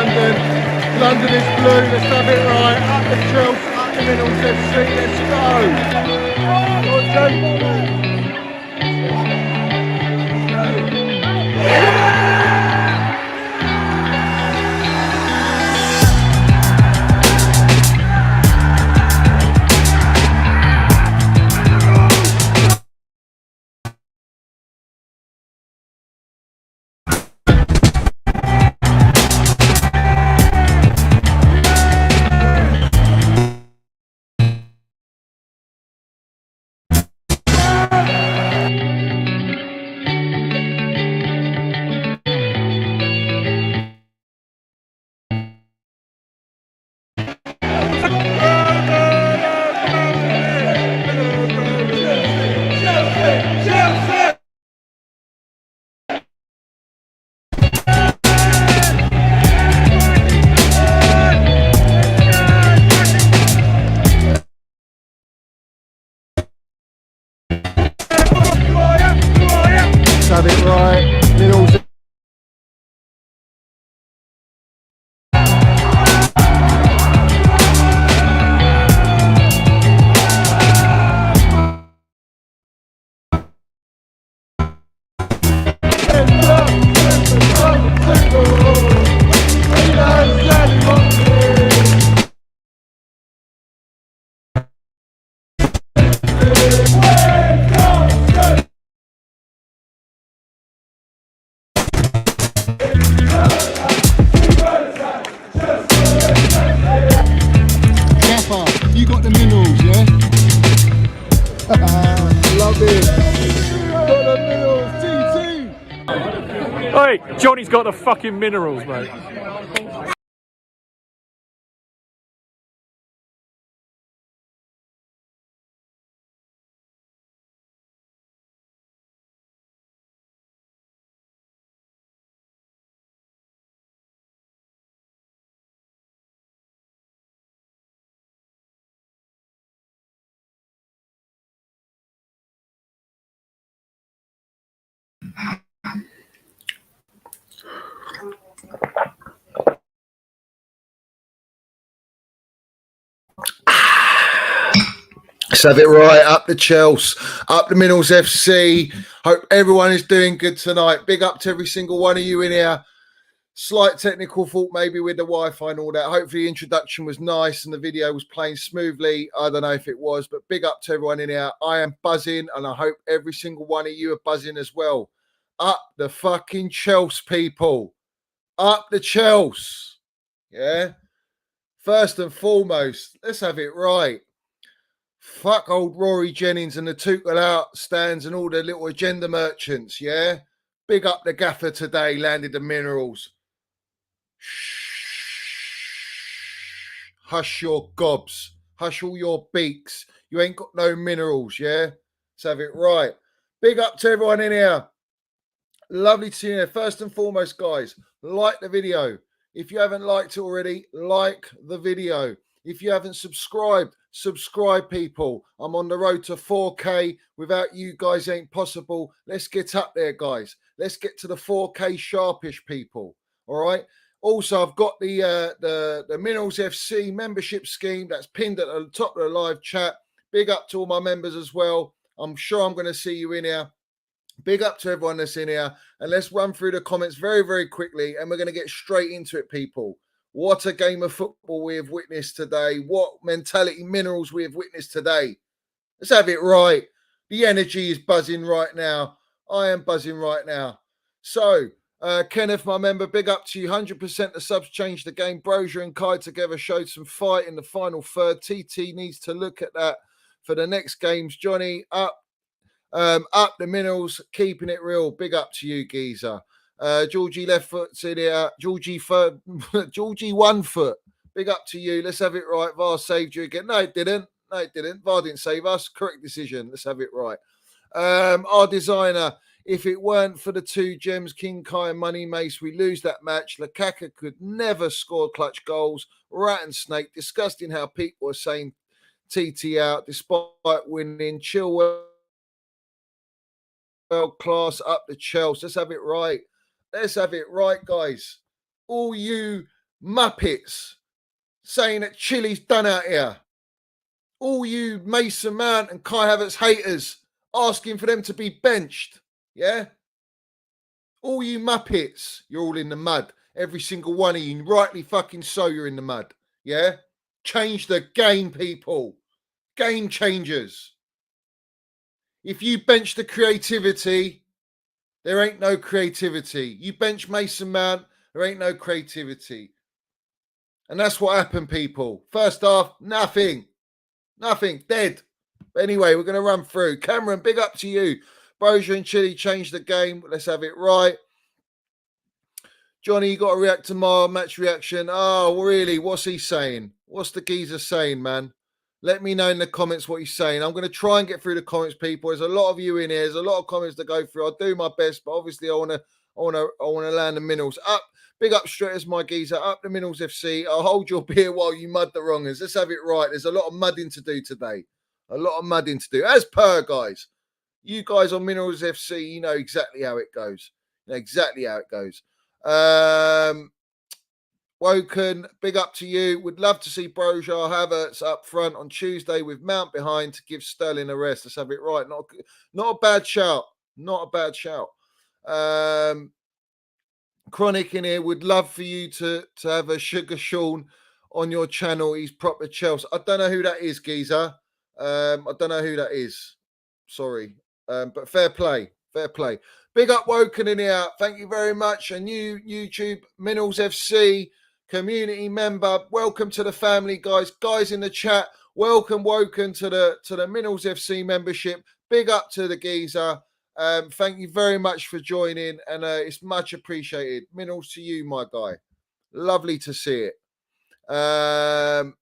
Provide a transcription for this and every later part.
London. London is blue. Let's have it right. Up the Chelsea, up the Middles FC. Let's have it right. Middles. You got the minerals, yeah? Love it. Got the minerals, TT. Hey, Johnny's got the fucking minerals, mate. Let's have it right. Up the Chelsea, up the Minerals FC. Hope everyone is doing good tonight. Big up to every single one of you in here. Slight technical fault maybe with the Wi-Fi and all that. Hopefully the introduction was nice and the video was playing smoothly. I don't know if it was, but big up to everyone in here. I am buzzing and I hope every single one of you are buzzing as well. Up the fucking Chelsea, people. Up the Chelsea. Yeah. First and foremost, let's have it right. Fuck old Rory Jennings and the Tuchel out stands and all the little agenda merchants, yeah? Big up the gaffer today, landed the minerals. Hush your gobs. Hush all your beaks. You ain't got no minerals, yeah? Let's have it right. Big up to everyone in here. Lovely to see you here. First and foremost, guys, like the video. If you haven't liked it already, like the video. If you haven't subscribed, subscribe, people. I'm on the road to 4K. Without you guys, ain't possible. Let's get up there, guys. Let's get to the 4K sharpish, people. All right. Also, I've got the Minerals FC membership scheme that's pinned at the top of the live chat. Big up to all my members as well. I'm sure I'm going to see you in here. Big up to everyone that's in here. And let's run through the comments very, very quickly. And we're going to get straight into it, people. What a game of football we have witnessed today. What mentality minerals we have witnessed today. Let's have it right. The energy is buzzing right now. I am buzzing right now. So, Kenneth, my member, big up to you. 100% the subs changed the game. Broja and Kai together showed some fight in the final third. TT needs to look at that for the next games. Johnny, up the minerals, keeping it real. Big up to you, geezer. Georgie left foot's in here. Georgie 1 foot. Big up to you. Let's have it right. VAR saved you again. No, it didn't. VAR didn't save us. Correct decision. Let's have it right. Our designer, if it weren't for the two gems, King Kai and Money Mace, we lose that match. Lukaku could never score clutch goals. Rat and Snake. Disgusting how people are saying TT out despite winning. Chilwell class up the Chelsea. Let's have it right. Let's have it right, guys. All you Muppets saying that Chili's done out here. All you Mason Mount and Kai Havertz haters asking for them to be benched. Yeah? All you Muppets, you're all in the mud. Every single one of you, rightly fucking so, you're in the mud. Yeah? Change the game, people. Game changers. If you bench the creativity, there ain't no creativity. You bench Mason Mount, there ain't no creativity. And that's what happened, people. First half, nothing. Nothing. Dead. But anyway, we're going to run through. Cameron, big up to you. Broja and Chile changed the game. Let's have it right. Johnny, you got to react tomorrow. Match reaction. Oh, really? What's he saying? What's the geezer saying, man? Let me know in the comments what he's saying. I'm going to try and get through the comments, people. There's a lot of you in here. There's a lot of comments to go through. I'll do my best, but obviously I want to land the minerals up. Big up Stratters, my geezer. Up the Minerals FC. I'll hold your beer while you mud the wrongers. Let's have it right. There's a lot of mudding to do today. A lot of mudding to do. As per, guys. You guys on Minerals FC, you know exactly how it goes. You know exactly how it goes. Woken, big up to you. Would love to see Broja Havertz up front on Tuesday with Mount behind to give Sterling a rest. Let's have it right. Not a bad shout. Not a bad shout. Chronic in here, would love for you to have a Sugar Sean on your channel. He's proper Chelsea. I don't know who that is, geezer. I don't know who that is. Sorry. But fair play. Fair play. Big up Woken in here. Thank you very much. A new YouTube Minerals FC community member. Welcome to the family, guys. Guys in the chat, welcome Woken to the Minerals FC membership. Big up to the geezer. Thank you very much for joining, and it's much appreciated. Minerals to you, my guy. Lovely to see it. And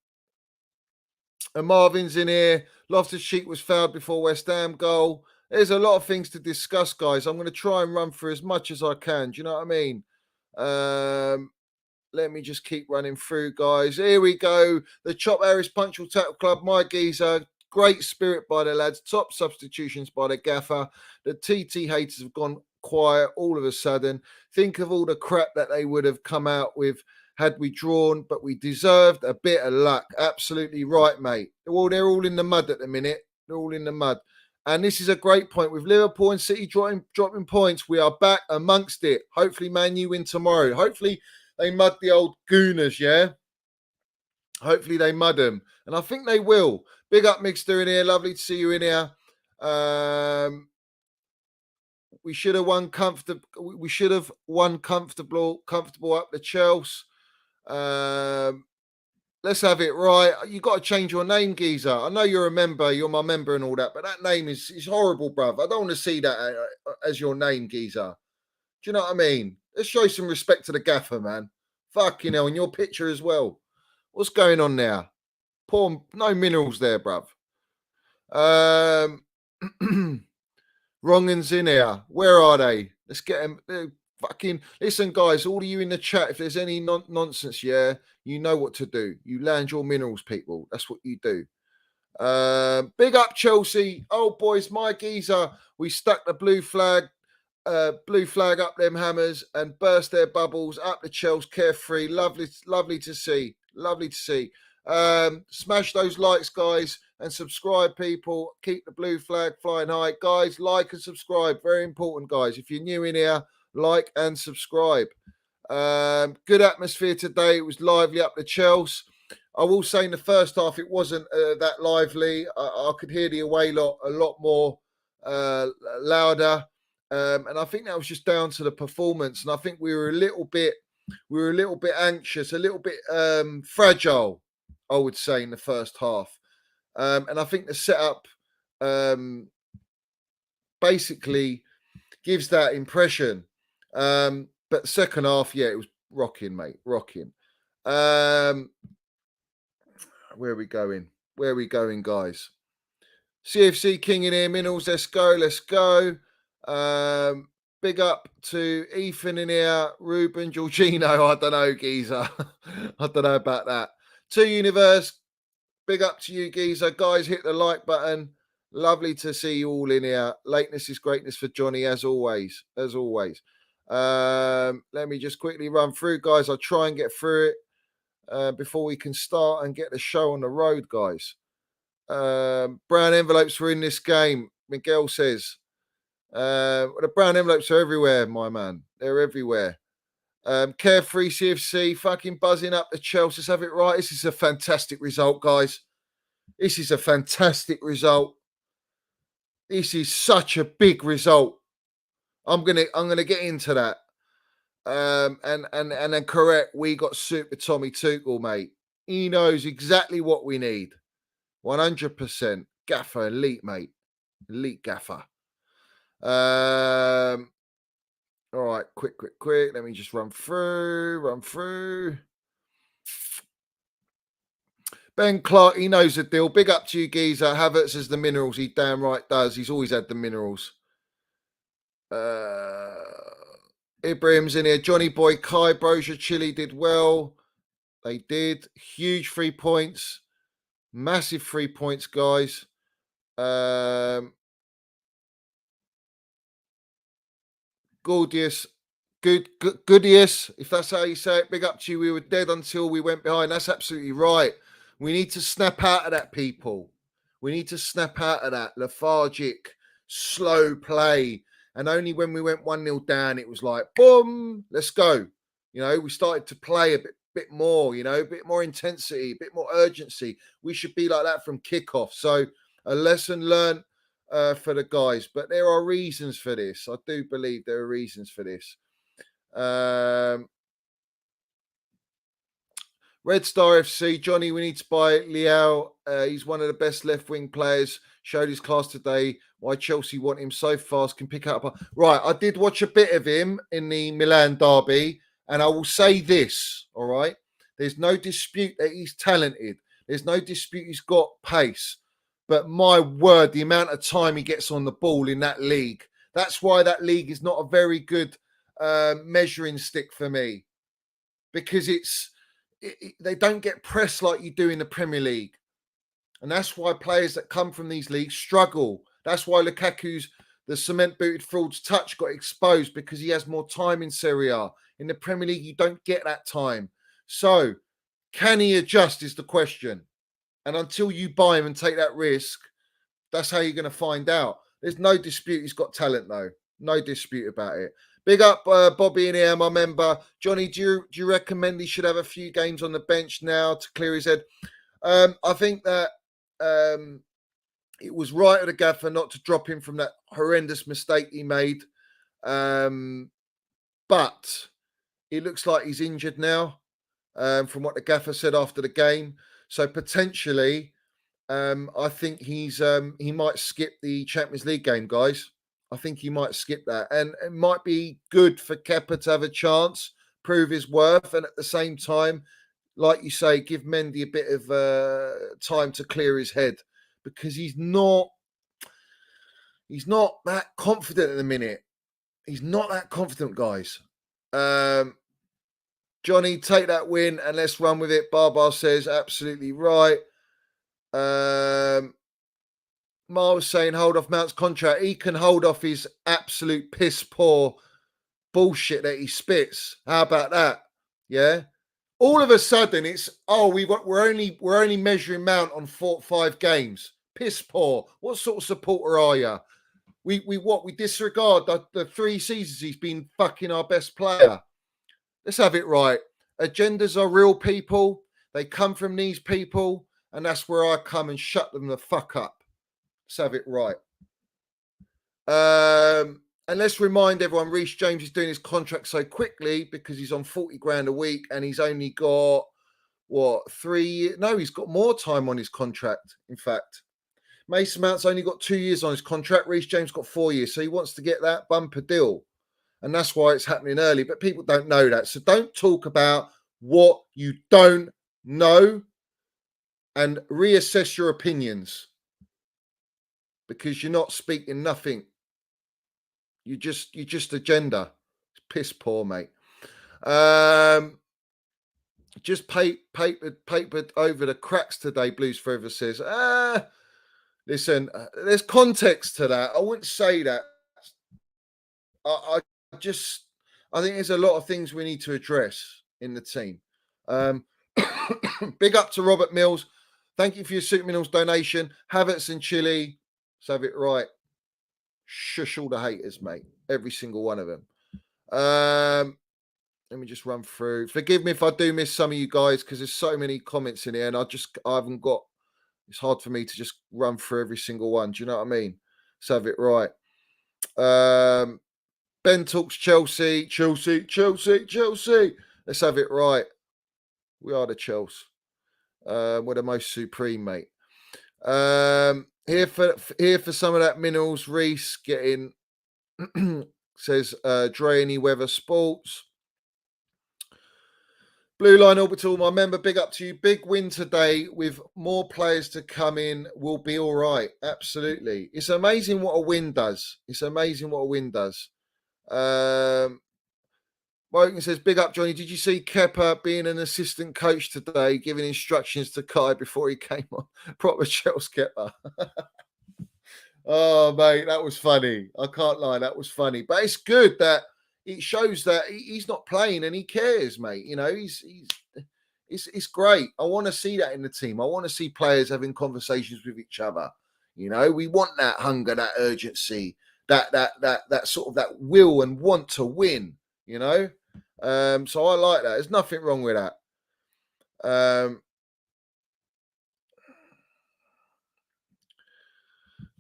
Marvin's in here. Loftus-Cheek was fouled before West Ham goal. There's a lot of things to discuss, guys. I'm going to try and run through as much as I can. Do you know what I mean? Let me just keep running through, guys. Here we go. The Chop Harris Punctual Tackle Club, my geezer. Great spirit by the lads. Top substitutions by the gaffer. The TT haters have gone quiet all of a sudden. Think of all the crap that they would have come out with had we drawn, but we deserved a bit of luck. Absolutely right, mate. They're all in the mud at the minute. They're all in the mud. And this is a great point. With Liverpool and City dropping points, we are back amongst it. Hopefully, Man U win tomorrow. Hopefully, they mud the old Gooners, yeah? Hopefully, they mud them. And I think they will. Big up, Mixter, in here. Lovely to see you in here. We should have won comfortable. We should have won comfortable up the Chelsea. Let's have it right. You got to change your name, geezer. I know you're a member. You're my member and all that, but that name is horrible, bruv. I don't want to see that as your name, geezer. Do you know what I mean? Let's show some respect to the gaffer, man. Fucking hell, and your picture as well. What's going on there? Poor, no minerals there, bruv. Wrongins in here. Where are they? Let's get them. Fucking listen, guys. All of you in the chat, if there's any nonsense, yeah, you know what to do. You land your minerals, people. That's what you do. Big up Chelsea. Oh, boys, my geezer. We stuck the blue flag up them hammers and burst their bubbles up the Chelsea carefree. Lovely to see. Lovely to see. Smash those likes, guys, and subscribe, people. Keep the blue flag flying high. Guys, like and subscribe. Very important, guys. If you're new in here, like and subscribe. Good atmosphere today. It was lively up the Chelsea. I will say in the first half it wasn't that lively. I could hear the away lot a lot more louder, and I think that was just down to the performance. And I think we were a little bit anxious, a little bit fragile, I would say, in the first half. And I think the setup basically gives that impression. But second half, yeah, it was rocking, mate. Rocking. Where are we going? Where are we going, guys? CFC King in here. Minerals, let's go. Let's go. Big up to Ethan in here. Ruben, Jorginho. I don't know, geezer. I don't know about that. To Universe. Big up to you, geezer. Guys, hit the like button. Lovely to see you all in here. Lateness is greatness for Johnny, as always. As always. Let me just quickly run through, guys. I'll try and get through it. before we can start and get the show on the road, guys. Brown envelopes were in this game, Miguel says. The brown envelopes are everywhere, my man. They're everywhere. Carefree CFC fucking buzzing up the Chelsea. Let's have it right. This is a fantastic result, guys. This is a fantastic result. This is such a big result. I'm gonna get into that. And then correct, we got Super Tommy Tuchel, mate. He knows exactly what we need. 100%. Gaffer, elite, mate. Elite gaffer. All right, quick. Let me just run through. Ben Clark, he knows the deal. Big up to you, geezer. Havertz has the minerals. He damn right does. He's always had the minerals. Ibrahim's in here. Johnny Boy, Kai, Broja, Chile did well. They did. Huge 3 points. Massive 3 points, guys. Gordius. Goodius, if that's how you say it. Big up to you. We were dead until we went behind. That's absolutely right. We need to snap out of that, people. We need to snap out of that lethargic, slow play. And only when we went 1-0 down, it was like, boom, let's go. You know, we started to play a bit more, you know, a bit more intensity, a bit more urgency. We should be like that from kickoff. So a lesson learned for the guys. But there are reasons for this. I do believe there are reasons for this. Red Star FC, Johnny, we need to buy Liao. He's one of the best left-wing players. Showed his class today. Why Chelsea want him so fast, can pick up. Right, I did watch a bit of him in the Milan derby, and I will say this, all right? There's no dispute that he's talented. There's no dispute he's got pace. But my word, the amount of time he gets on the ball in that league. That's why that league is not a very good measuring stick for me, because they don't get pressed like you do in the Premier League, and that's why players that come from these leagues struggle. That's why Lukaku's the cement-booted fraud's touch got exposed, because he has more time in Serie A. In the Premier League, you don't get that time. So, can he adjust is the question. And until you buy him and take that risk, that's how you're going to find out. There's no dispute he's got talent, though. No dispute about it. Big up Bobby in here, my member. Johnny, do you recommend he should have a few games on the bench now to clear his head? I think that it was right of the gaffer not to drop him from that horrendous mistake he made. But it looks like he's injured now, from what the gaffer said after the game. So potentially, I think he might skip the Champions League game, guys. I think he might skip that. And it might be good for Kepa to have a chance, prove his worth, and at the same time, like you say, give Mendy a bit of time to clear his head, because he's not that confident at the minute. He's not that confident, guys. Johnny, take that win and let's run with it. Barbar says, absolutely right. Mar was saying hold off Mount's contract. He can hold off his absolute piss poor bullshit that he spits. How about that? Yeah. All of a sudden, it's we're only measuring Mount on 4 or 5 games. Piss poor. What sort of supporter are you? We disregard the 3 seasons he's been fucking our best player. Let's have it right. Agendas are real, people. They come from these people, and that's where I come and shut them the fuck up. Let's have it right. And let's remind everyone, Reece James is doing his contract so quickly because he's on 40 grand a week, and he's only got, 3 years? No, he's got more time on his contract, in fact. Mason Mount's only got 2 years on his contract. Reece James got 4 years. So he wants to get that bumper deal. And that's why it's happening early. But people don't know that. So don't talk about what you don't know, and reassess your opinions, because you're not speaking nothing. You just agenda. It's piss poor, mate. Just papered over the cracks today, Blues Forever says. Listen, there's context to that. I wouldn't say that. I think there's a lot of things we need to address in the team. Big up to Robert Mills. Thank you for your Super Mills donation. Havertz and Chile. Let's have it right. Shush all the haters, mate. Every single one of them. Let me just run through. Forgive me if I do miss some of you guys because there's so many comments in here and I haven't got, it's hard for me to just run through every single one. Do you know what I mean? Let's have it right. Ben talks Chelsea. Let's have it right. We are the Chelsea. We're the most supreme, mate. Here for some of that minerals. Reese getting says Dre any weather sports. Blue Line Orbital, my member, big up to you. Big win today with more players to come in. Will be all right. Absolutely. It's amazing what a win does. Wogan says, big up, Johnny. Did you see Kepa being an assistant coach today, giving instructions to Kai before he came on? Proper Chelsea Kepa. Oh, mate, that was funny. I can't lie, that was funny. But it's good that it shows that he's not playing and he cares, mate. You know, it's great. I want to see that in the team. I want to see players having conversations with each other. You know, we want that hunger, that urgency, that sort of that will and want to win. You know, so I like that. There's nothing wrong with that.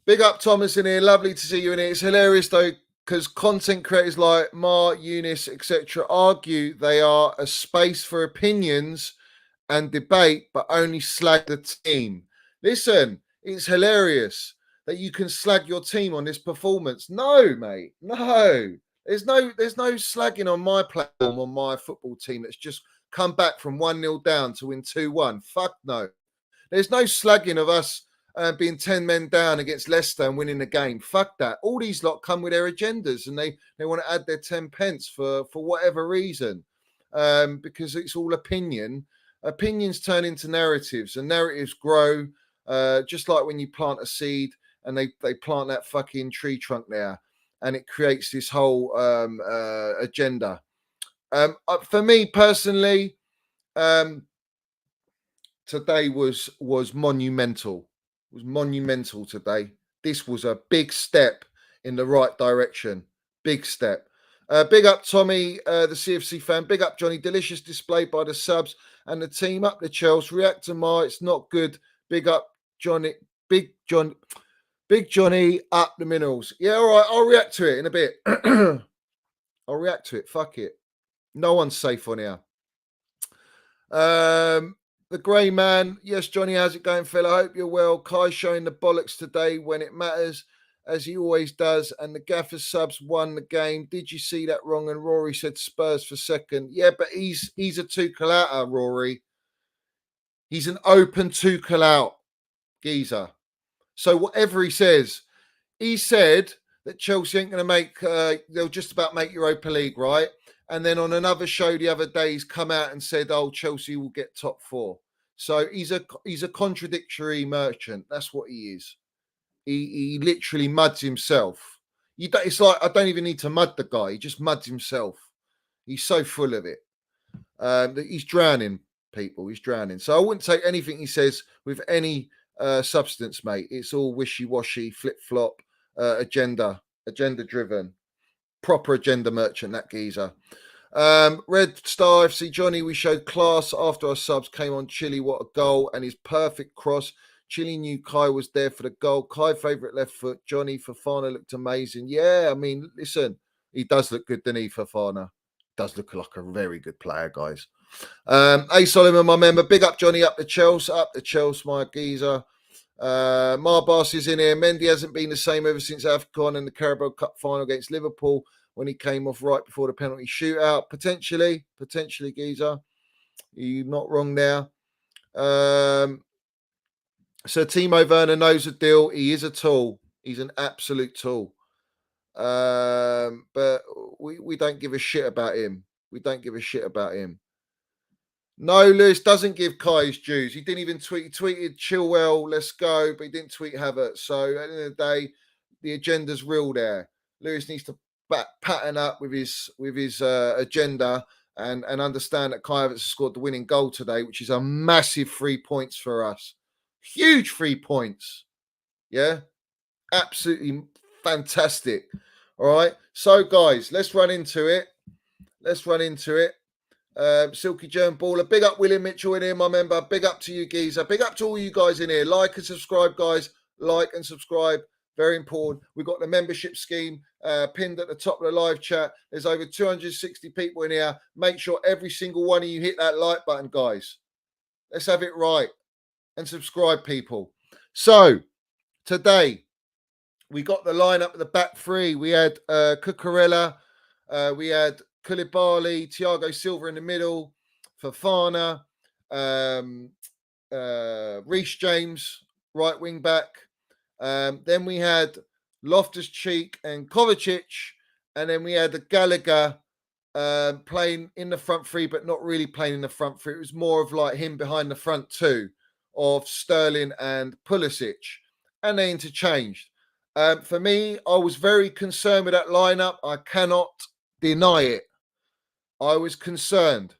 Big up Thomas in here. Lovely to see you in here. It's hilarious though, because content creators like Mar, Eunice, etc. argue they are a space for opinions and debate, but only slag the team. Listen, it's hilarious that you can slag your team on this performance. No, mate, no. There's no slagging on my platform, on my football team that's just come back from 1-0 down to win 2-1. Fuck no. There's no slagging of us being 10 men down against Leicester and winning the game. Fuck that. All these lot come with their agendas and they want to add their 10 pence for whatever reason, because it's all opinion. Opinions turn into narratives and narratives grow, just like when you plant a seed and they plant that fucking tree trunk there and it creates this whole agenda. For me personally, today was monumental. It was monumental today. This was a big step in the right direction. Big step. Big up Tommy, the CFC fan. Big up Johnny. Delicious display by the subs and the team. Up the Chelsea. React to my. It's not good. Big up Johnny. Big Johnny. Up the minerals. Yeah, all right. I'll react to it in a bit. I'll react to it. Fuck it. No one's safe on here. The Grey Man. Yes, Johnny, how's it going, fella? I hope you're well. Kai showing the bollocks today when it matters, as he always does. And the Gaffer subs won the game. Did you see that wrong? And Rory said Spurs for second. Yeah, but he's a Tuchel out, Rory. He's an open Tuchel out geezer. So whatever he says, he said that Chelsea ain't going to make, they'll just about make Europa League, right? And then on another show the other day, he's come out and said, "Oh, Chelsea will get top 4." So he's a contradictory merchant. That's what he is. He literally muds himself. It's like I don't even need to mud the guy. He just muds himself. He's so full of it. He's drowning people. He's drowning. So I wouldn't take anything he says with any substance, mate. It's all wishy-washy, flip-flop, agenda-driven. Proper agenda merchant, that geezer. Red Star FC Johnny, we showed class after our subs came on. Chile, what a goal, and his perfect cross. Chile knew Kai was there for the goal. Kai favourite left foot. Johnny Fofana looked amazing. Yeah, I mean, listen, he does look good, doesn't he, Fofana? Does look like a very good player, guys. A Solomon, my member, big up Johnny, up the Chelsea, my geezer. Marbas is in here. Mendy hasn't been the same ever since AFCON and the Carabao Cup final against Liverpool when he came off right before the penalty shootout. Potentially, geezer. You're not wrong there. So Timo Werner knows the deal. He is a tool. He's an absolute tool. But we don't give a shit about him. No, Lewis doesn't give Kai his dues. He didn't even tweet. He tweeted Chilwell, let's go, but he didn't tweet Havertz. So at the end of the day, the agenda's real there. Lewis needs to pattern up with his agenda and understand that Kai Havertz scored the winning goal today, which is a massive 3 points for us. Huge 3 points. Yeah, absolutely fantastic. All right. So, guys, let's run into it. Silky Germ Baller. Big up William Mitchell in here, my member. Big up to you, Geezer. Big up to all you guys in here. Like and subscribe, guys. Like and subscribe. Very important. We've got the membership scheme pinned at the top of the live chat. There's over 260 people in here. Make sure every single one of you hit that like button, guys. Let's have it right. And subscribe, people. So, today, we got the lineup at the back three. We had Cucurella. We had Koulibaly, Thiago Silva in the middle, Fofana, Reece James, right wing back. Then we had Loftus-Cheek and Kovacic, and then we had the Gallagher playing in the front three, but not really playing in the front three. It was more of like him behind the front two of Sterling and Pulisic, and they interchanged. For me, I was very concerned with that lineup. I cannot deny it. I was concerned.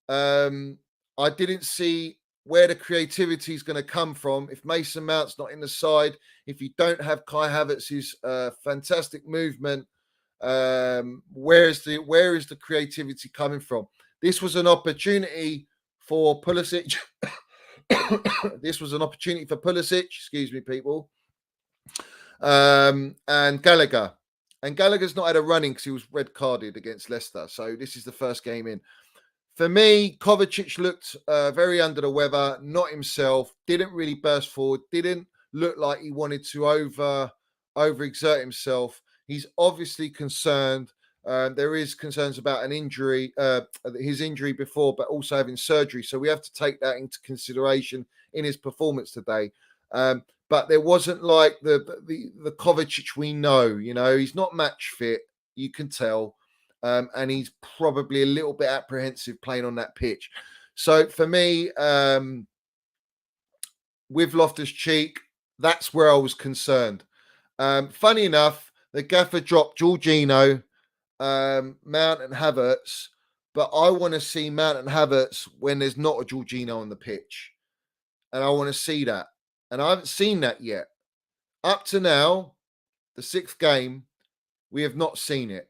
I didn't see where the creativity is going to come from. If Mason Mount's not in the side, if you don't have Kai Havertz's fantastic movement, where is the creativity coming from? This was an opportunity for Pulisic. This was an opportunity for Pulisic. Excuse me, people. And Gallagher. And Gallagher's not had a running because he was red carded against Leicester. So this is the first game in. For me, Kovacic looked very under the weather, not himself, didn't really burst forward, didn't look like he wanted to overexert himself. He's obviously concerned. There is concerns about an injury, his injury before, but also having surgery. So we have to take that into consideration in his performance today. But there wasn't like the Kovacic we know. You know, he's not match fit. You can tell. And he's probably a little bit apprehensive playing on that pitch. So for me, with Loftus-Cheek, that's where I was concerned. Funny enough, the gaffer dropped Jorginho, Mount and Havertz, but I want to see Mount and Havertz when there's not a Jorginho on the pitch. And I want to see that. And I haven't seen that yet. Up to now, the 6th game, we have not seen it.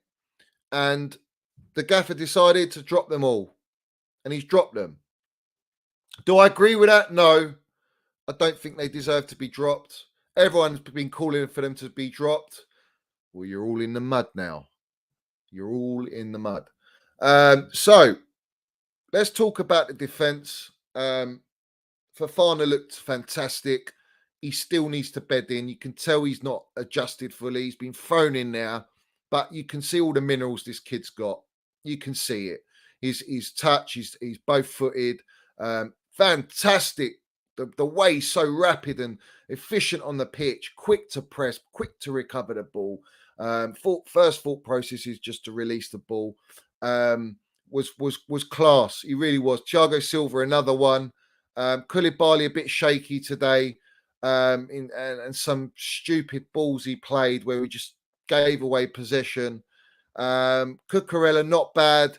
And the gaffer decided to drop them all. And he's dropped them. Do I agree with that? No. I don't think they deserve to be dropped. Everyone's been calling for them to be dropped. Well, you're all in the mud now. You're all in the mud. So, let's talk about the defence. Fofana looked fantastic. He still needs to bed in. You can tell he's not adjusted fully. He's been thrown in there. But you can see all the minerals this kid's got. You can see it. His touch, he's both-footed. Fantastic. The way he's so rapid and efficient on the pitch, quick to press, quick to recover the ball. First thought process is just to release the ball. Was class. He really was. Thiago Silva, another one. Koulibaly a bit shaky today. And some stupid balls he played where we just gave away possession. Cucurella, not bad.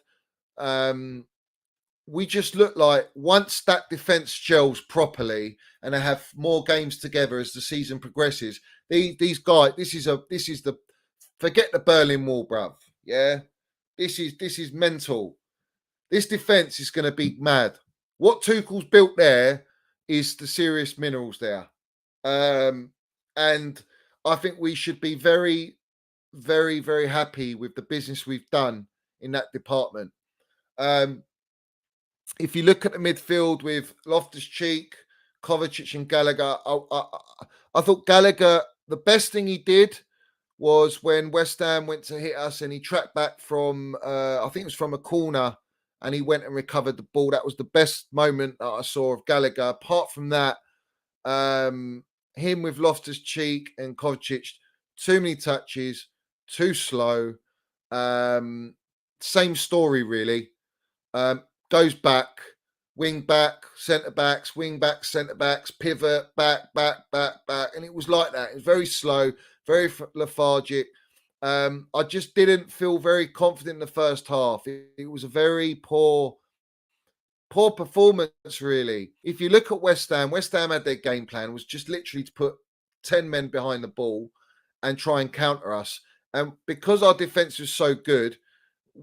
We just look like once that defence gels properly and they have more games together as the season progresses, these guys, this is the forget the Berlin Wall, bruv. Yeah, this is mental. This defence is going to be mad. What Tuchel's built there is the serious minerals there, and I think we should be very, very, very happy with the business we've done in that department. If you look at the midfield with Loftus-Cheek, Kovacic and Gallagher, I thought Gallagher, the best thing he did was when West Ham went to hit us and he tracked back from, I think it was from a corner, and he went and recovered the ball. That was the best moment that I saw of Gallagher. Apart from that, him with Loftus-Cheek and Kovacic, too many touches, too slow. Same story, really. Goes back, wing back, centre backs, wing back, centre backs, pivot, back. And it was like that. It was very slow, very lethargic. I just didn't feel very confident in the first half. It was a very poor performance, really. If you look at West Ham had their game plan was just literally to put 10 men behind the ball and try and counter us. And because our defence was so good,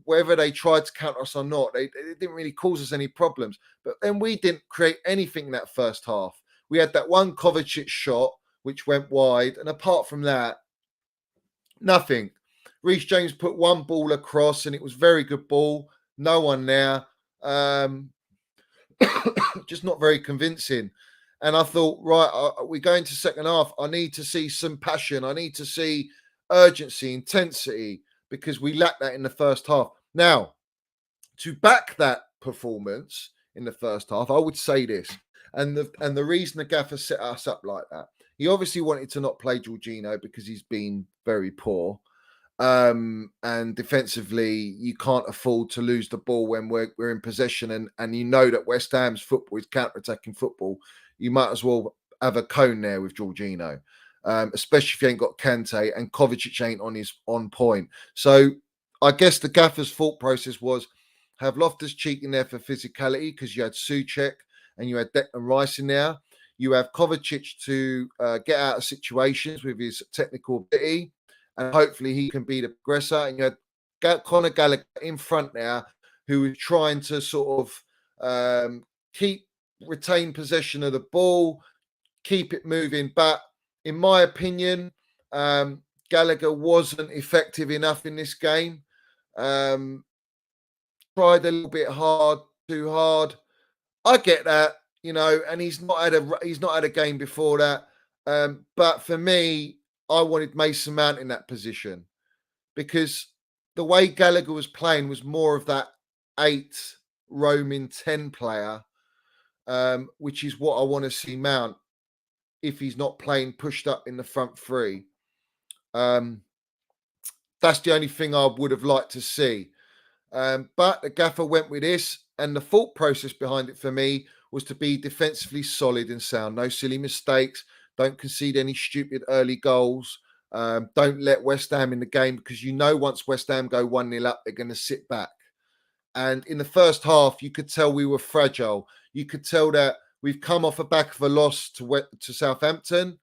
whether they tried to counter us or not, it didn't really cause us any problems. But then we didn't create anything in that first half. We had that one Kovacic shot, which went wide. And apart from that, nothing. Reece James put one ball across and it was very good ball. No one there. Just not very convincing. And I thought, right, we go into second half. I need to see some passion. I need to see urgency, intensity, because we lacked that in the first half. Now, to back that performance in the first half, I would say this, and the reason the gaffer set us up like that, he obviously wanted to not play Jorginho because he's been very poor. And defensively, you can't afford to lose the ball when we're in possession, and you know that West Ham's football is counter-attacking football. You might as well have a cone there with Jorginho, especially if you ain't got Kante and Kovacic ain't on point. So I guess the gaffer's thought process was have Loftus-Cheek in there for physicality because you had Souček and you had Declan Rice in there. You have Kovacic to get out of situations with his technical ability, and hopefully he can be the progressor. And you had Conor Gallagher in front there, who was trying to sort of retain possession of the ball, keep it moving. But in my opinion, Gallagher wasn't effective enough in this game. Tried a little bit too hard. I get that, and he's not had a game before that. But for me, I wanted Mason Mount in that position because the way Gallagher was playing was more of that 8 roaming 10 player, which is what I want to see Mount if he's not playing pushed up in the front three. That's the only thing I would have liked to see. But the gaffer went with this, and the thought process behind it for me was to be defensively solid and sound. No silly mistakes. Don't concede any stupid early goals. Don't let West Ham in the game because once West Ham go 1-0 up, they're going to sit back. And in the first half, you could tell we were fragile. You could tell that we've come off the back of a loss to Southampton.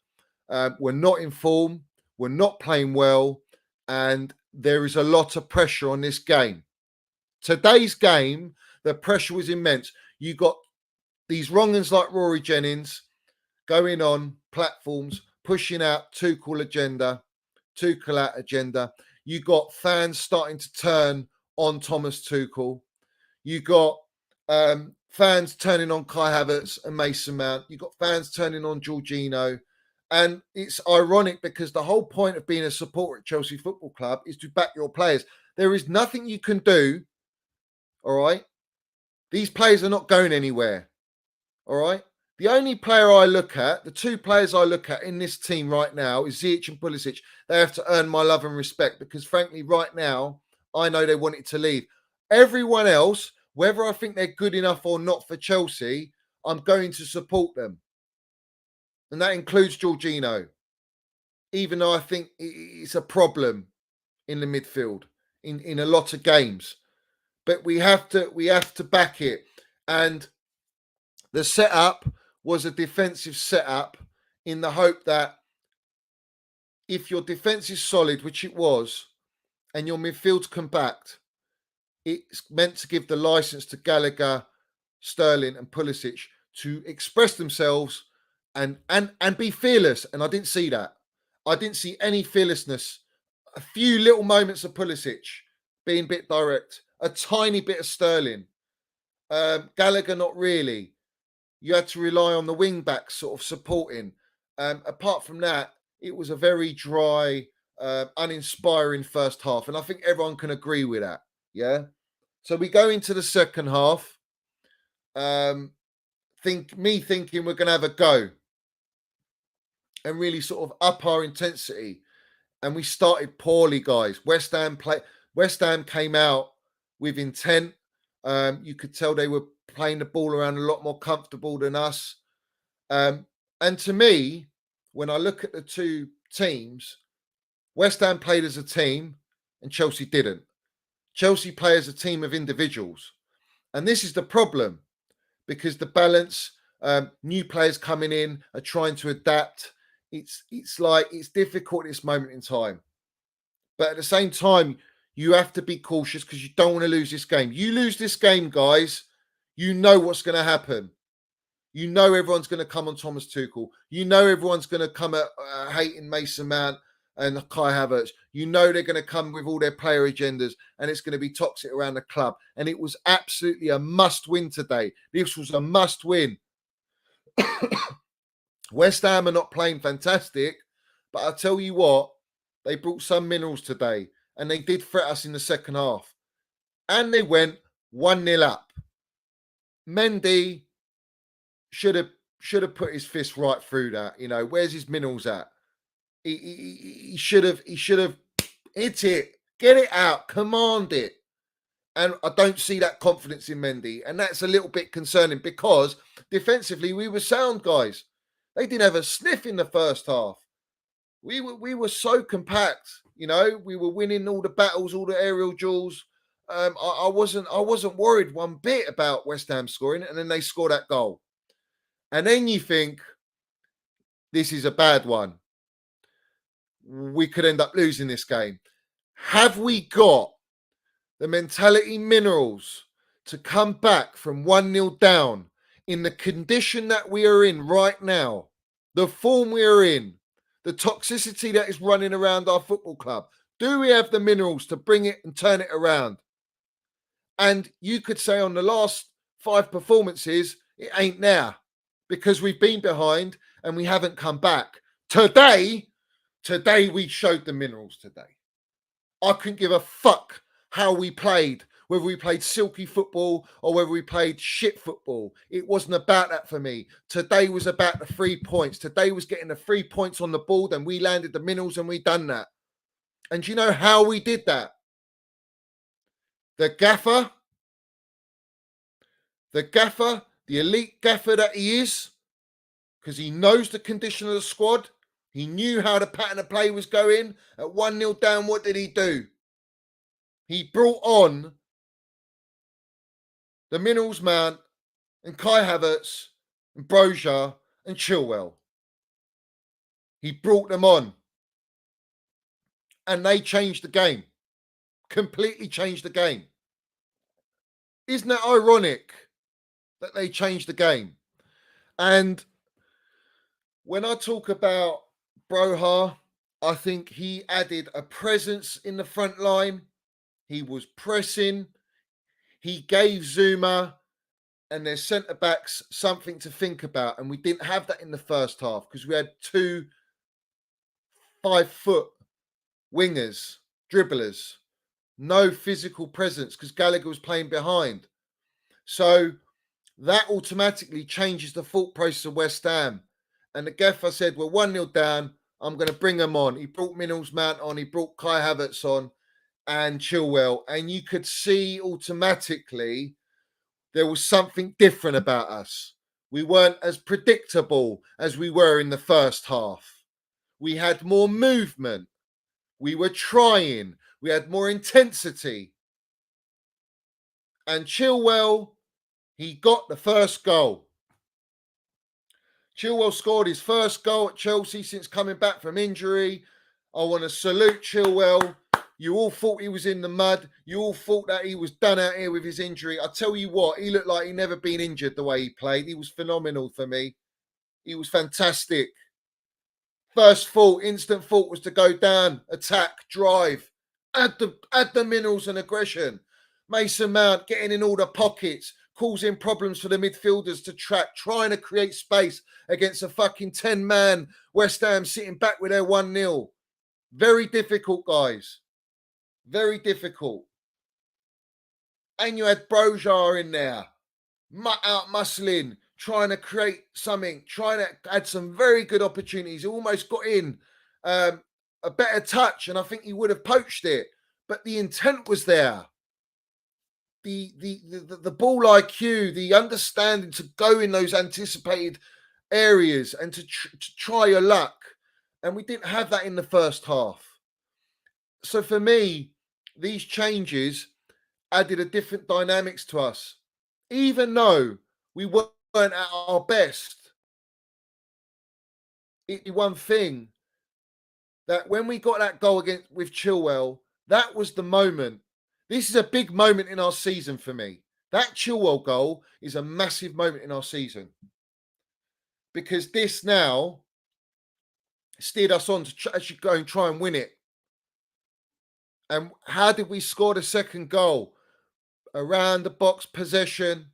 We're not in form. We're not playing well. And there is a lot of pressure on this game. Today's game, the pressure was immense. You got these wrong-uns like Rory Jennings going on platforms, pushing out Tuchel out agenda. You got fans starting to turn on Thomas Tuchel. You got fans turning on Kai Havertz and Mason Mount. You got fans turning on Jorginho. And it's ironic because the whole point of being a supporter at Chelsea Football Club is to back your players. There is nothing you can do. All right. These players are not going anywhere. All right. The only player I look at, the 2 players I look at in this team right now is Ziyech and Pulisic. They have to earn my love and respect because, frankly, right now, I know they want it to leave. Everyone else, whether I think they're good enough or not for Chelsea, I'm going to support them. And that includes Jorginho, even though I think it's a problem in the midfield in a lot of games. But we have to back it. And the setup was a defensive setup in the hope that if your defense is solid, which it was, and your midfield's compact, it's meant to give the license to Gallagher, Sterling and Pulisic to express themselves and be fearless. And I didn't see that. I didn't see any fearlessness. A few little moments of Pulisic being a bit direct, a tiny bit of Sterling. Gallagher, not really. You had to rely on the wing backs sort of supporting. Apart from that, it was a very dry, uninspiring first half. And I think everyone can agree with that. Yeah. So we go into the second half. Thinking we're going to have a go and really sort of up our intensity. And we started poorly, guys. West Ham came out with intent. You could tell they were playing the ball around a lot more comfortable than us. And to me, when I look at the 2 teams, West Ham played as a team and Chelsea didn't. Chelsea play as a team of individuals. And this is the problem, because the balance, new players coming in are trying to adapt. It's difficult at this moment in time. But at the same time, you have to be cautious because you don't want to lose this game. You lose this game, guys, you know what's going to happen. You know everyone's going to come on Thomas Tuchel. You know everyone's going to come at hating Mason Mount and Kai Havertz. You know they're going to come with all their player agendas and it's going to be toxic around the club. And it was absolutely a must-win today. This was a must-win. West Ham are not playing fantastic, but I'll tell you what, they brought some minerals today and they did threat us in the second half. And they went 1-0 up. Mendy should have put his fist right through that. You know, where's his minerals at? He should have hit it, get it out, command it. And I don't see that confidence in Mendy. And that's a little bit concerning because defensively we were sound, guys. They didn't have a sniff in the first half. We were so compact, you know, we were winning all the battles, all the aerial duels. I wasn't worried one bit about West Ham scoring, and then they score that goal. And then you think, this is a bad one. We could end up losing this game. Have we got the mentality minerals to come back from 1-0 down in the condition that we are in right now, the form we are in, the toxicity that is running around our football club? Do we have the minerals to bring it and turn it around? And you could say on the last 5 performances, it ain't there because we've been behind and we haven't come back. Today we showed the minerals today. I couldn't give a fuck how we played, whether we played silky football or whether we played shit football. It wasn't about that for me. Today was about the 3 points. Today was getting the 3 points on the board and we landed the minerals and we done that. And do you know how we did that? The gaffer, the elite gaffer that he is, because he knows the condition of the squad. He knew how the pattern of play was going. At 1-0 down, what did he do? He brought on the Minerals Mount and Kai Havertz and Broja and Chilwell. He brought them on. And they changed the game. Completely changed the game. Isn't that ironic that they changed the game? And when I talk about Broja, I think he added a presence in the front line. He was pressing. He gave Zuma and their centre-backs something to think about. And we didn't have that in the first half because we had 2 5-foot wingers, dribblers. No physical presence because Gallagher was playing behind. So that automatically changes the thought process of West Ham. And the gaffer said, we're 1-0 down. I'm going to bring them on. He brought Minerals Mount on. He brought Kai Havertz on and Chilwell. And you could see automatically there was something different about us. We weren't as predictable as we were in the first half. We had more movement. We were trying. We had more intensity. And Chilwell, he got the first goal. Chilwell scored his first goal at Chelsea since coming back from injury. I want to salute Chilwell. You all thought he was in the mud. You all thought that he was done out here with his injury. I tell you what, he looked like he never been injured the way he played. He was phenomenal for me. He was fantastic. First thought, instant thought was to go down, attack, drive, add the minerals and aggression. Mason Mount getting in all the pockets, causing problems for the midfielders to track, trying to create space against a fucking 10-man West Ham sitting back with their 1-0. Very difficult, guys. Very difficult. And you had Broja in there, out muscling, trying to create something, trying to add some very good opportunities. He almost got in a better touch, and I think he would have poached it. But the intent was there. The ball IQ, the understanding to go in those anticipated areas and to try your luck. And we didn't have that in the first half. So for me, these changes added a different dynamics to us, even though we weren't at our best. One thing that when we got that goal against with Chilwell, that was the moment. This is a big moment in our season for me. That Chilwell goal is a massive moment in our season because this now steered us on to actually go and try and win it. And how did we score the second goal? Around the box possession.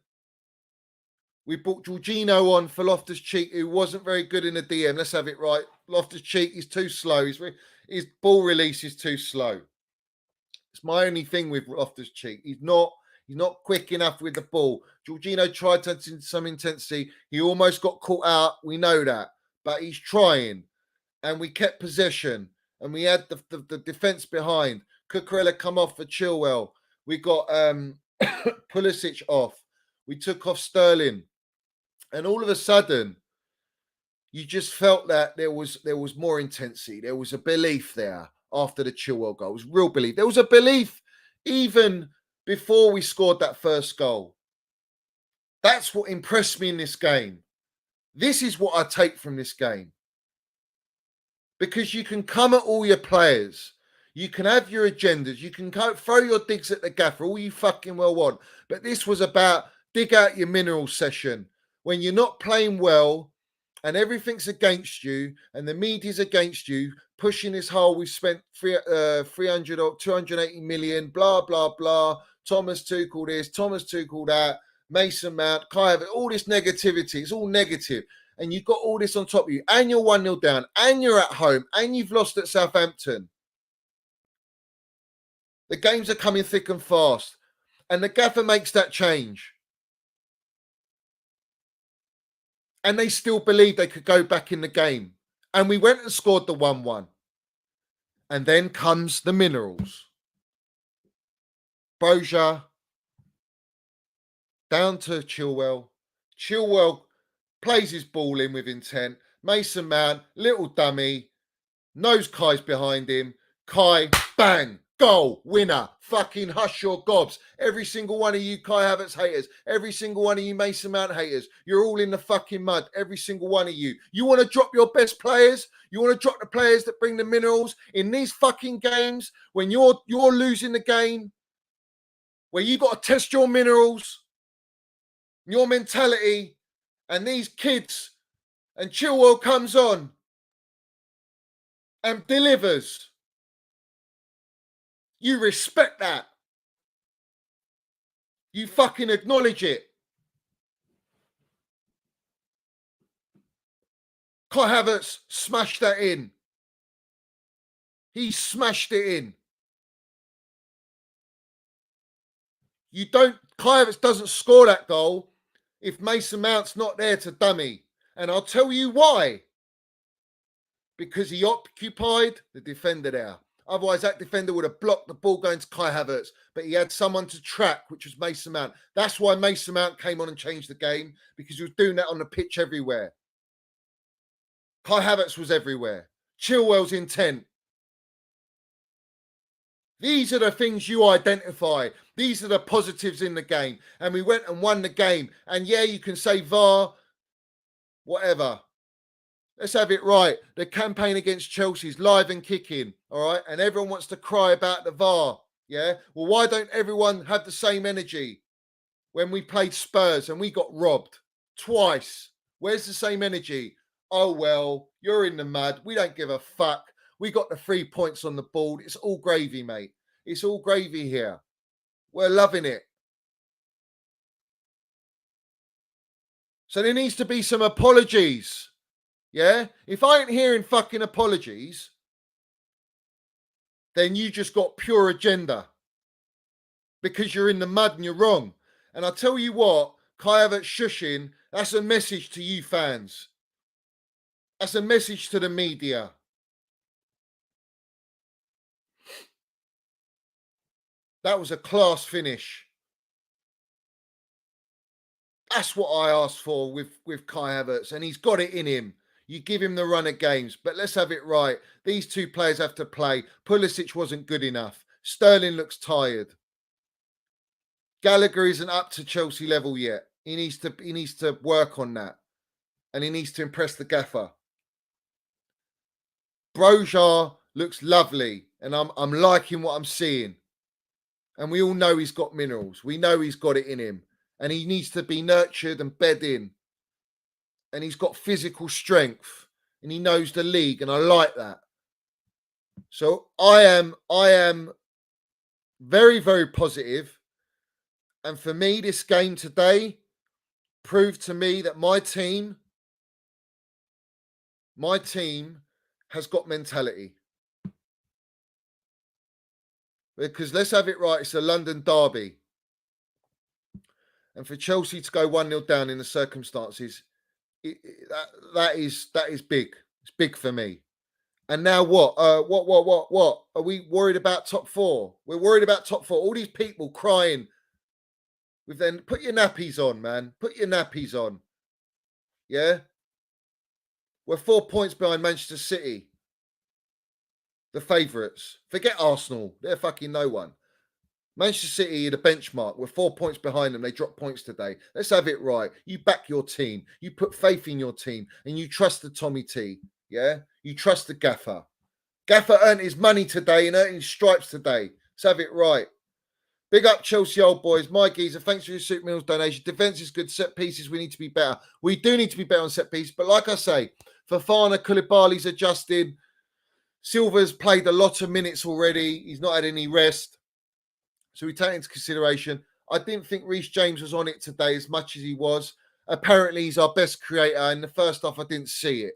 We brought Jorginho on for Loftus-Cheek, who wasn't very good in the DM. Let's have it right. Loftus-Cheek is too slow. His ball release is too slow. It's my only thing with Loftus-Cheek. He's not quick enough with the ball. Jorginho tried to into some intensity. He almost got caught out. We know that. But he's trying. And we kept possession. And we had the defence behind. Cucurella come off for Chilwell. We got Pulisic off. We took off Sterling. And all of a sudden, you just felt that there was more intensity. There was a belief there after the Chilwell goal. It was real belief. There was a belief even before we scored that first goal. That's what impressed me in this game. This is what I take from this game. Because you can come at all your players. You can have your agendas. You can throw your digs at the gaffer, all you fucking well want. But this was about dig out your mineral session. When you're not playing well and everything's against you and the media's against you, pushing this whole, we've spent 300 or 280 million, blah, blah, blah. Thomas Tuchel this, Thomas Tuchel that, Mason Mount, Kai Havertz, all this negativity. It's all negative. And you've got all this on top of you. And you're 1-0 down. And you're at home. And you've lost at Southampton. The games are coming thick and fast. And the gaffer makes that change. And they still believed they could go back in the game. And we went and scored the 1-1. And then comes the minerals. Broja down to Chilwell. Chilwell plays his ball in with intent. Mason Mount, little dummy, knows Kai's behind him. Kai, bang, goal, winner. Fucking hush your gobs. Every single one of you Kai Havertz haters, every single one of you Mason Mount haters, you're all in the fucking mud. Every single one of you. You want to drop your best players? You want to drop the players that bring the minerals in these fucking games when you're losing the game, where you got to test your minerals, your mentality, and these kids, and Chilwell comes on and delivers. You respect that. You fucking acknowledge it. Kai Havertz smashed that in. He smashed it in. Kai Havertz doesn't score that goal if Mason Mount's not there to dummy. And I'll tell you why. Because he occupied the defender there. Otherwise, that defender would have blocked the ball going to Kai Havertz. But he had someone to track, which was Mason Mount. That's why Mason Mount came on and changed the game, because he was doing that on the pitch everywhere. Kai Havertz was everywhere. Chilwell's intent. These are the things you identify. These are the positives in the game. And we went and won the game. And yeah, you can say VAR, whatever. Let's have it right. The campaign against Chelsea's live and kicking, all right? And everyone wants to cry about the VAR, yeah? Well, why don't everyone have the same energy when we played Spurs and we got robbed twice? Where's the same energy? Oh, well, you're in the mud. We don't give a fuck. We got the 3 points on the board. It's all gravy, mate. It's all gravy here. We're loving it. So there needs to be some apologies. Yeah? If I ain't hearing fucking apologies, then you just got pure agenda. Because you're in the mud and you're wrong. And I tell you what, Kai Havertz shushing, that's a message to you fans. That's a message to the media. That was a class finish. That's what I asked for with Kai Havertz, and he's got it in him. You give him the run of games. But let's have it right. These two players have to play. Pulisic wasn't good enough. Sterling looks tired. Gallagher isn't up to Chelsea level yet. He needs to work on that. And he needs to impress the gaffer. Broja looks lovely. And I'm liking what I'm seeing. And we all know he's got minerals. We know he's got it in him. And he needs to be nurtured and bed in. And he's got physical strength. And he knows the league. And I like that. So I am very, very positive. And for me, this game today proved to me that my team has got mentality. Because let's have it right, it's a London derby. And for Chelsea to go 1-0 down in the circumstances, that is big. It's big for me. And now what? What? Are we worried about top four? We're worried about top four. All these people crying. Then put your nappies on, man. Put your nappies on. Yeah? We're 4 points behind Manchester City. The favourites. Forget Arsenal. They're fucking no one. Manchester City are the benchmark. We're 4 points behind them. They dropped points today. Let's have it right. You back your team. You put faith in your team. And you trust the Tommy T. Yeah? You trust the gaffer. Gaffer earned his money today and earned his stripes today. Let's have it right. Big up Chelsea old boys. My geezer, thanks for your Soup Meals donation. Defence is good. Set pieces, we need to be better. We do need to be better on set pieces. But like I say, Fofana, Koulibaly's adjusted. Silva's played a lot of minutes already. He's not had any rest. So we take into consideration. I didn't think Reece James was on it today as much as he was. Apparently, he's our best creator. In the first half, I didn't see it.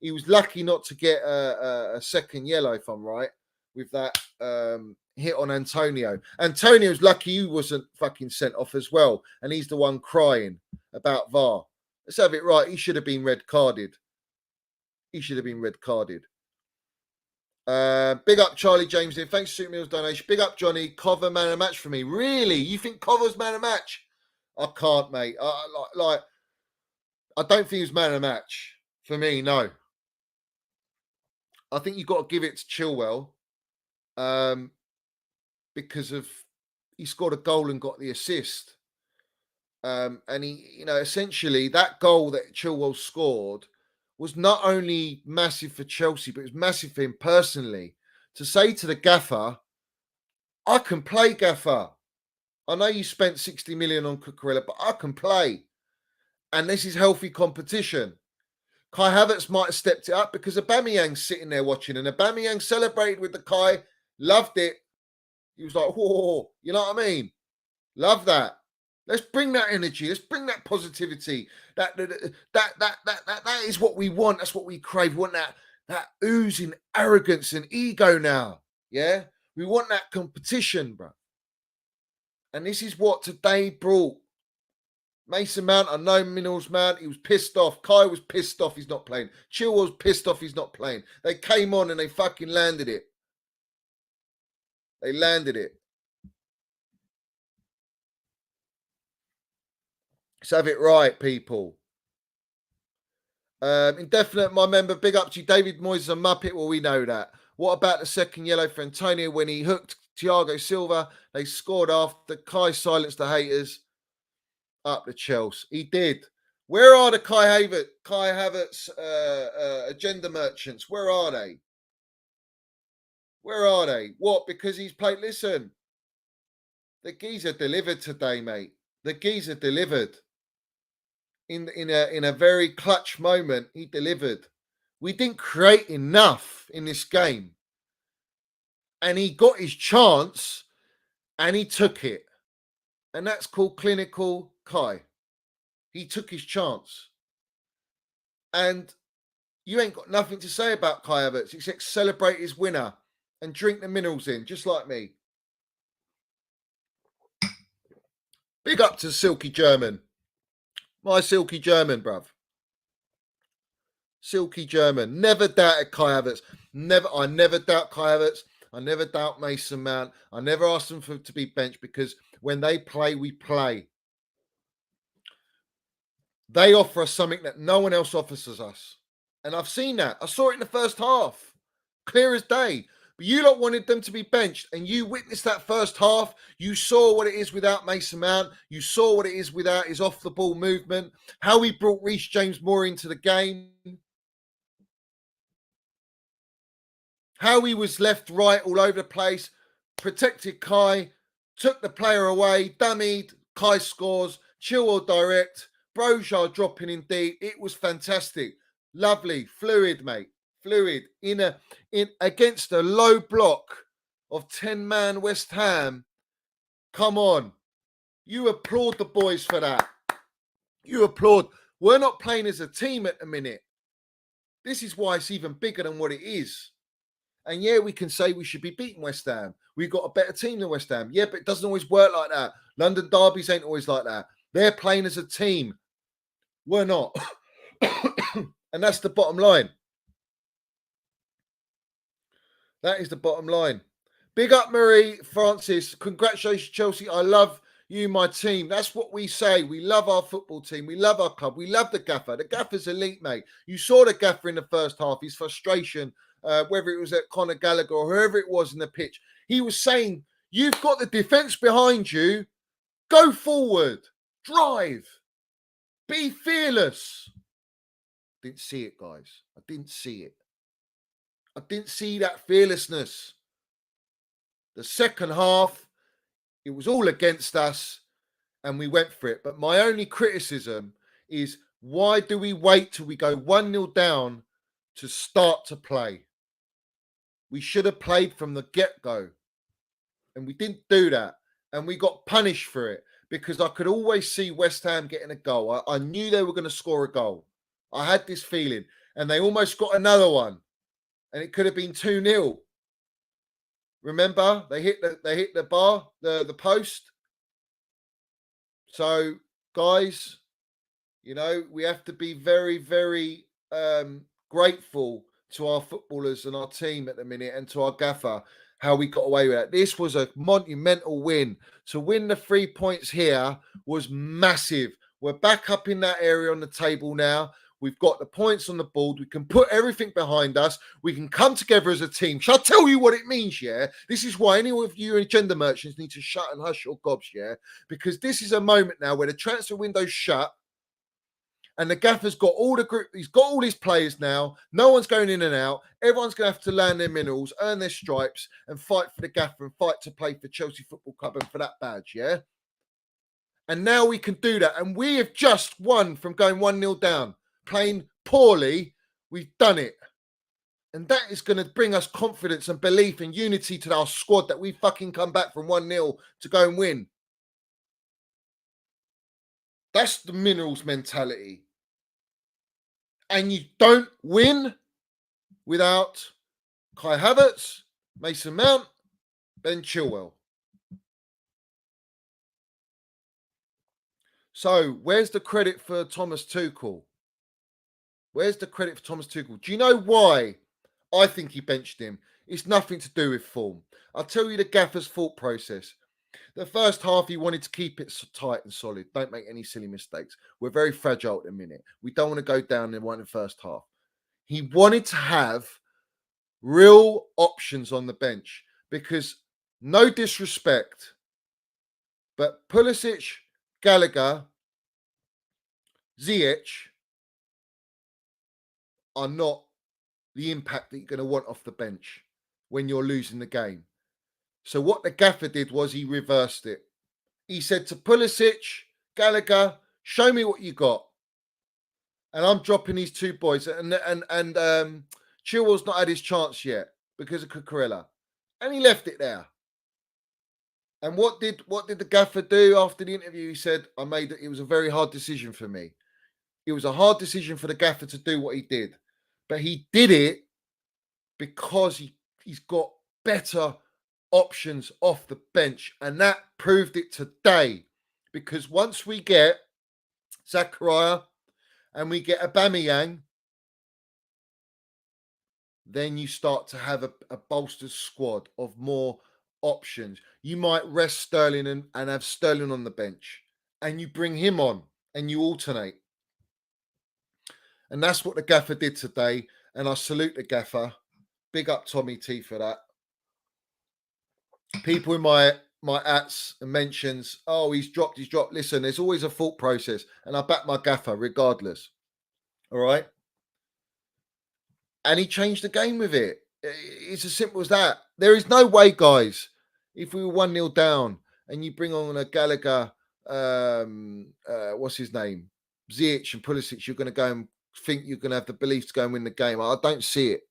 He was lucky not to get a second yellow, if I'm right, with that hit on Antonio. Antonio's lucky he wasn't fucking sent off as well. And he's the one crying about VAR. Let's have it right. He should have been red carded. Big up Charlie James here. Thanks for Soup Meals donation. Big up Johnny. Cover man of match for me. Really? You think Cover's man of match? I can't, mate. I don't think he was man of match. For me, no. I think you've got to give it to Chilwell because of he scored a goal and got the assist. And he, essentially that goal that Chilwell scored was not only massive for Chelsea, but it was massive for him personally. To say to the gaffer, I can play, gaffer. I know you spent 60 million on Cucurella, but I can play. And this is healthy competition. Kai Havertz might have stepped it up because Aubameyang's sitting there watching. And Aubameyang celebrated with the Kai, loved it. He was like, whoa, you know what I mean? Love that. Let's bring that energy. Let's bring that positivity. That is what we want. That's what we crave. We want that oozing arrogance and ego now. Yeah? We want that competition, bro. And this is what today brought. Mason Mount, I know Minerals Mount, he was pissed off. Kai was pissed off he's not playing. Chilwell was pissed off he's not playing. They came on and they fucking landed it. They landed it. Let's have it right, people. Indefinite, my member, big up to you. David Moyes is a muppet. Well, we know that. What about the second yellow for Antonio when he hooked Thiago Silva? They scored after Kai silenced the haters. Up the Chelsea. He did. Where are the Kai Havertz agenda merchants? Where are they? Where are they? What? Because he's played. Listen, the geezer delivered today, mate. The geezer delivered. In a very clutch moment, he delivered. We didn't create enough in this game. And he got his chance and he took it. And that's called clinical Kai. He took his chance. And you ain't got nothing to say about Kai Havertz except celebrate his winner and drink the minerals in, just like me. Big up to Silky German. My Silky German, bruv. Silky German. Never doubted Kai Havertz. I never doubt Kai Havertz. I never doubt Mason Mount. I never asked them to be benched because when they play, we play. They offer us something that no one else offers us. And I've seen that. I saw it in the first half, clear as day. But you lot wanted them to be benched, and you witnessed that first half. You saw what it is without Mason Mount. You saw what it is without his off-the-ball movement, how he brought Reece James more into the game, how he was left, right, all over the place, protected Kai, took the player away, dummied, Kai scores, Chilwell direct, Broja dropping in deep. It was fantastic. Lovely, fluid, mate. Fluid in against a low block of 10-man West Ham. Come on. You applaud the boys for that. You applaud. We're not playing as a team at the minute. This is why it's even bigger than what it is. And yeah, we can say we should be beating West Ham. We've got a better team than West Ham. Yeah, but it doesn't always work like that. London derbies ain't always like that. They're playing as a team. We're not. And that's the bottom line. That is the bottom line. Big up, Marie Francis. Congratulations, Chelsea. I love you, my team. That's what we say. We love our football team. We love our club. We love the gaffer. The gaffer's elite, mate. You saw the gaffer in the first half. His frustration, whether it was at Conor Gallagher or whoever it was in the pitch. He was saying, you've got the defence behind you. Go forward. Drive. Be fearless. Didn't see it, guys. I didn't see it. I didn't see that fearlessness. The second half, it was all against us and we went for it. But my only criticism is, why do we wait till we go 1-0 down to start to play? We should have played from the get-go. And we didn't do that. And we got punished for it because I could always see West Ham getting a goal. I knew they were going to score a goal. I had this feeling. And they almost got another one. And it could have been 2-0. Remember, they hit the bar, the post. So, guys, you know, we have to be very, very grateful to our footballers and our team at the minute and to our gaffer, how we got away with that. This was a monumental win. To win the 3 points here was massive. We're back up in that area on the table now. We've got the points on the board. We can put everything behind us. We can come together as a team. Shall I tell you what it means, yeah? This is why any of you agenda merchants need to shut and hush your gobs, yeah? Because this is a moment now where the transfer window's shut and the gaffer's got all the group. He's got all his players now. No one's going in and out. Everyone's going to have to land their minerals, earn their stripes and fight for the gaffer and fight to play for Chelsea Football Club and for that badge, yeah? And now we can do that. And we have just won from going 1-0 down. Playing poorly, we've done it. And that is going to bring us confidence and belief and unity to our squad that we fucking come back from 1-0 to go and win. That's the minerals mentality. And you don't win without Kai Havertz, Mason Mount, Ben Chilwell. So where's the credit for Thomas Tuchel? Where's the credit for Thomas Tuchel? Do you know why I think he benched him? It's nothing to do with form. I'll tell you the gaffer's thought process. The first half, he wanted to keep it tight and solid. Don't make any silly mistakes. We're very fragile at the minute. We don't want to go down in the first half. He wanted to have real options on the bench because, no disrespect, but Pulisic, Gallagher, Ziyech are not the impact that you're going to want off the bench when you're losing the game. So what the gaffer did was he reversed it. He said to Pulisic, Gallagher, show me what you got. And I'm dropping these two boys. And Chilwell's not had his chance yet because of Cucurella. And he left it there. And what did the gaffer do after the interview? He said, it was a very hard decision for me. It was a hard decision for the gaffer to do what he did. But he did it because he's got better options off the bench. And that proved it today. Because once we get Zachariah and we get Aubameyang, then you start to have a bolstered squad of more options. You might rest Sterling and have Sterling on the bench. And you bring him on and you alternate. And that's what the gaffer did today. And I salute the gaffer. Big up Tommy T for that. People in my ats and mentions, oh, he's dropped. Listen, there's always a thought process. And I back my gaffer regardless. All right. And he changed the game with it. It's as simple as that. There is no way, guys, if we were 1-0 down and you bring on a Gallagher, what's his name? Ziyech and Pulisic, you're going to go and think you're going to have the belief to go and win the game. I don't see it.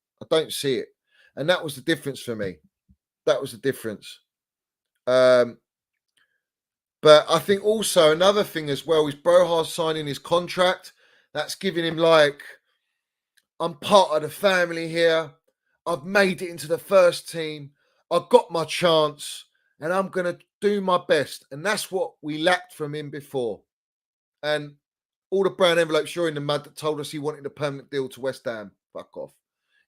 And that was the difference for me. That was the difference. But I think also another thing as well is Broja signing his contract. That's giving him like, I'm part of the family here. I've made it into the first team. I've got my chance and I'm going to do my best. And that's what we lacked from him before. And all the brown envelopes you're in the mud that told us he wanted a permanent deal to West Ham. Fuck off.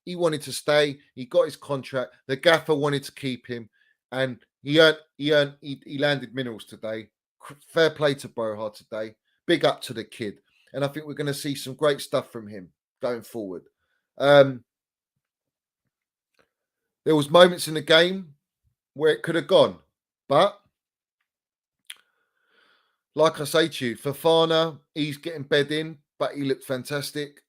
He wanted to stay. He got his contract. The gaffer wanted to keep him. And he landed minerals today. Fair play to Broja today. Big up to the kid. And I think we're going to see some great stuff from him going forward. There was moments in the game where it could have gone. But like I say to you, Fofana, he's getting bed in, but he looked fantastic.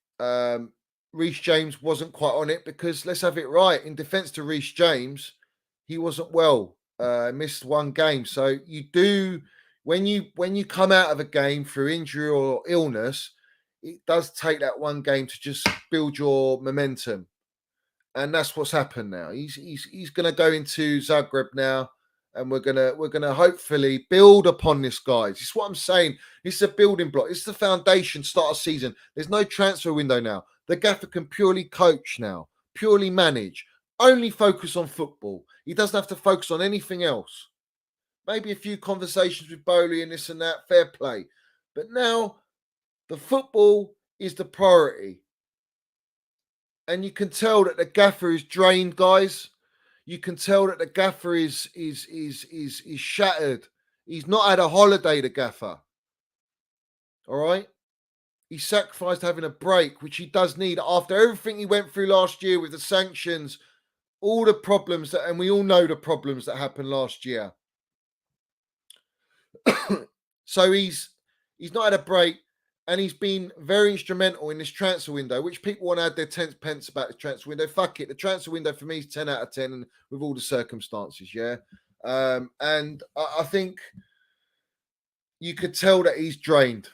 Reece James wasn't quite on it because let's have it right. In defence to Reece James, he wasn't well. Missed one game. So you do when you come out of a game through injury or illness, it does take that one game to just build your momentum. And that's what's happened now. He's going to go into Zagreb now, and we're gonna hopefully build upon this, guys. It's what I'm saying. It's a building block. It's the foundation. Start of season. There's no transfer window now. The gaffer can purely coach now, purely manage, only focus on football. He doesn't have to focus on anything else. Maybe a few conversations with Bowley and this and that. Fair play, but now the football is the priority. And you can tell that the gaffer is drained, guys. You can tell that the gaffer is shattered. He's not had a holiday, the gaffer. All right? He sacrificed having a break, which he does need after everything he went through last year with the sanctions, all the problems and we all know the problems that happened last year. So he's not had a break. And he's been very instrumental in this transfer window, which people want to add their 10 pence about the transfer window. Fuck it. The transfer window for me is 10 out of 10 and with all the circumstances, yeah? And I think you could tell that he's drained.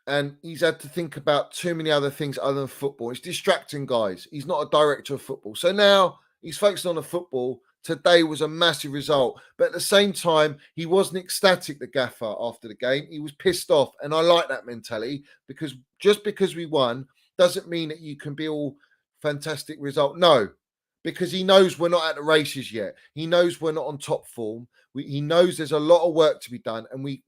And he's had to think about too many other things other than football. It's distracting, guys. He's not a director of football. So now he's focused on the football. Today was a massive result. But at the same time, he wasn't ecstatic, the gaffer, after the game. He was pissed off. And I like that mentality because just because we won doesn't mean that you can be all fantastic result. No, because he knows we're not at the races yet. He knows we're not on top form. He knows there's a lot of work to be done. And we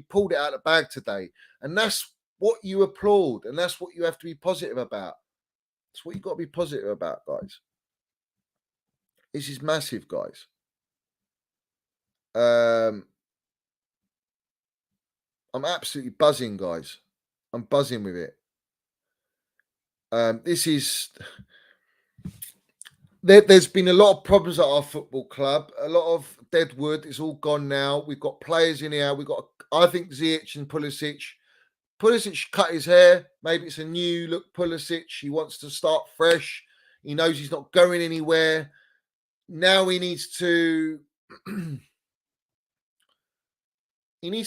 pulled it out of the bag today. And that's what you applaud. And that's what you have to be positive about. That's what you've got to be positive about, guys. This is massive, guys. I'm absolutely buzzing, guys. I'm buzzing with it. This is... There's been a lot of problems at our football club. A lot of dead wood. It's all gone now. We've got players in here. We've got, I think, Ziyech and Pulisic. Pulisic cut his hair. Maybe it's a new look Pulisic. He wants to start fresh. He knows he's not going anywhere. Now he needs to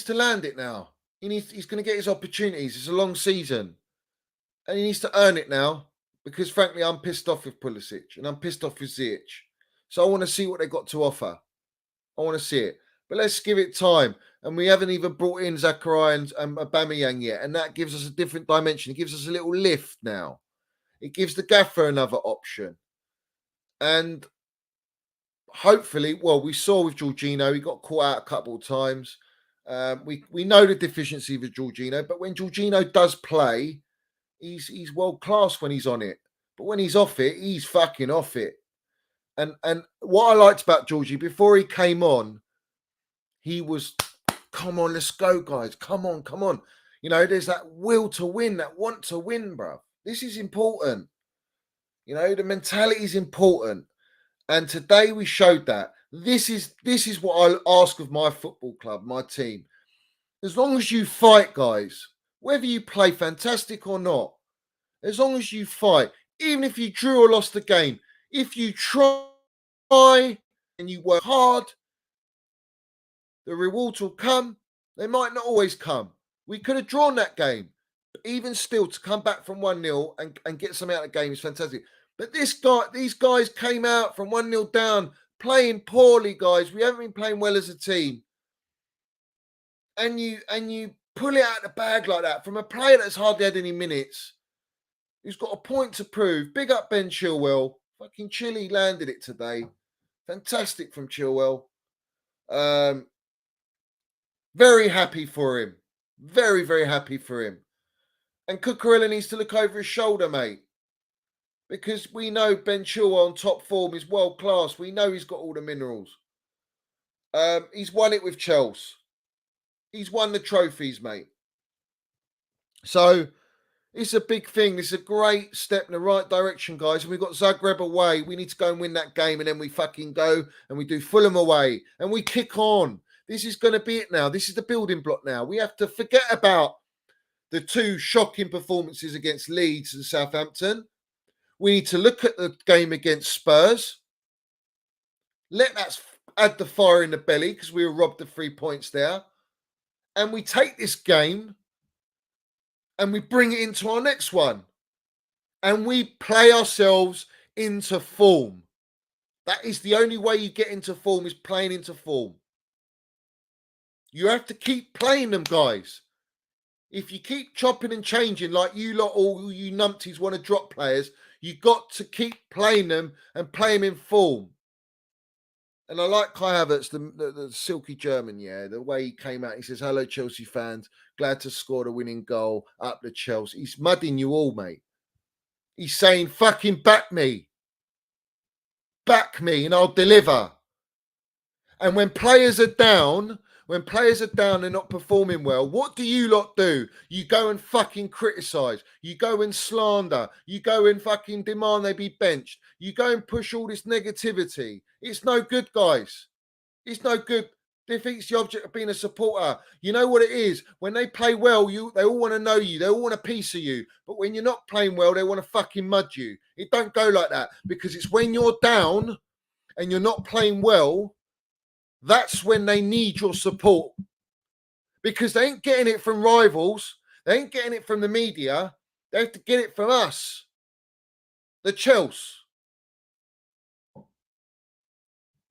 land it now. He's going to get his opportunities. It's a long season. And he needs to earn it now. Because frankly, I'm pissed off with Pulisic and I'm pissed off with Ziyech. So I want to see what they've got to offer. I want to see it. But let's give it time. And we haven't even brought in Zachariah and Aubameyang yet. And that gives us a different dimension. It gives us a little lift now. It gives the gaffer another option. And hopefully, well, we saw with Jorginho, he got caught out a couple of times. We know the deficiency with Jorginho, but when Jorginho does play, he's world class when he's on it. But when he's off it, he's fucking off it. And what I liked about Georgie, before he came on, he was, come on, let's go, guys. Come on. You know, there's that will to win, that want to win, bro. This is important. You know, the mentality is important. And today we showed that. This is what I ask of my football club, my team. As long as you fight, guys, whether you play fantastic or not, as long as you fight, even if you drew or lost the game, if you try and you work hard, the rewards will come. They might not always come. We could have drawn that game. But even still, to come back from 1-0 and get something out of the game is fantastic. But these guys came out from 1-0 down, playing poorly, guys. We haven't been playing well as a team. And you pull it out of the bag like that from a player that's hardly had any minutes, who's got a point to prove. Big up Ben Chilwell. Fucking Chile landed it today. Fantastic from Chilwell. Very happy for him. Very, very happy for him. And Cucurella needs to look over his shoulder, mate. Because we know Ben Chilwell on top form is world class. We know he's got all the minerals. He's won it with Chelsea. He's won the trophies, mate. So it's a big thing. It's a great step in the right direction, guys. And we've got Zagreb away. We need to go and win that game. And then we fucking go and we do Fulham away. And we kick on. This is going to be it now. This is the building block now. We have to forget about the two shocking performances against Leeds and Southampton. We need to look at the game against Spurs. Let that add the fire in the belly because we were robbed of 3 points there. And we take this game and we bring it into our next one. And we play ourselves into form. That is the only way you get into form, is playing into form. You have to keep playing them, guys. If you keep chopping and changing like you lot, all you numpties want to drop players, you got to keep playing them and play them in form. And I like Kai Havertz, the silky German, yeah, the way he came out. He says, "Hello, Chelsea fans. Glad to score the winning goal. Up the Chelsea." He's mudding you all, mate. He's saying, fucking back me. Back me and I'll deliver. And when players are down and not performing well, what do you lot do? You go and fucking criticise. You go and slander. You go and fucking demand they be benched. You go and push all this negativity. It's no good, guys. It's no good. Defeats the object of being a supporter. You know what it is? When they play well, they all want to know you. They all want a piece of you. But when you're not playing well, they want to fucking mud you. It don't go like that, because it's when you're down and you're not playing well, that's when they need your support, because they ain't getting it from rivals. They ain't getting it from the media. They have to get it from us, the Chelsea.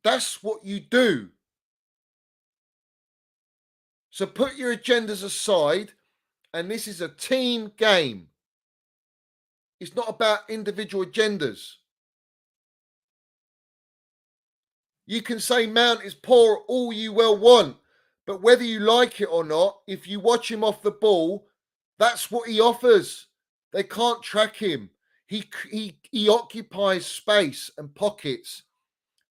That's what you do. So put your agendas aside, and this is a team game. It's not about individual agendas. You can say Mount is poor all you well want, but whether you like it or not, if you watch him off the ball, that's what he offers. They can't track him. He occupies space and pockets.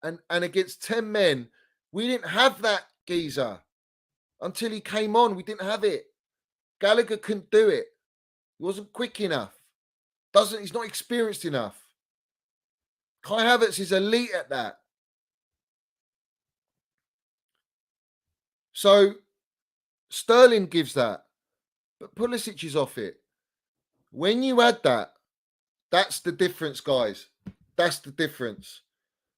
And against 10 men, we didn't have that geezer. Until he came on, we didn't have it. Gallagher couldn't do it. He wasn't quick enough. He's not experienced enough. Kai Havertz is elite at that. So Sterling gives that, but Pulisic is off it. When you add that, that's the difference, guys. That's the difference.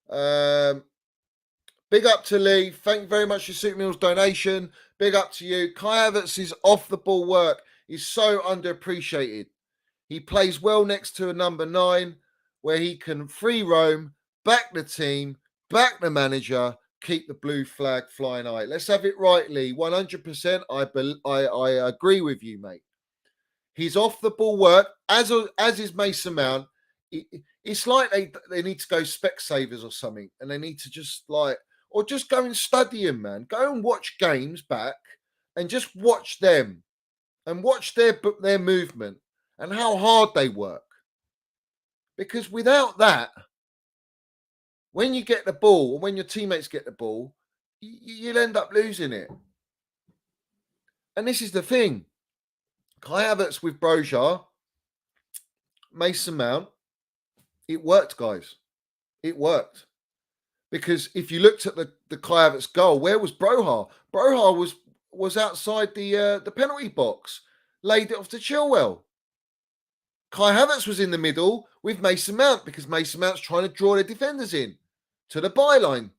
Big up to Lee. Thank you very much for Super Meals donation. Big up to you. Kai Havertz's off-the-ball work is so underappreciated. He plays well next to a number 9, where he can free roam, back the team, back the manager, keep the blue flag flying high. Let's have it right, Lee. 100%. I agree with you, mate. His off-the-ball work, as is Mason Mount, it's like they need to go Specsavers or something, and they need to just or just go and study him, man. Go and watch games back and just watch them and watch their movement and how hard they work. Because without that, when you get the ball, or when your teammates get the ball, you'll end up losing it. And this is the thing. Kai Havertz with Broja, Mason Mount, it worked, guys. It worked. Because if you looked at the Kai Havertz goal, where was Broja? Broja was outside the penalty box, laid it off to Chilwell. Kai Havertz was in the middle with Mason Mount because Mason Mount's trying to draw the defenders in to the byline.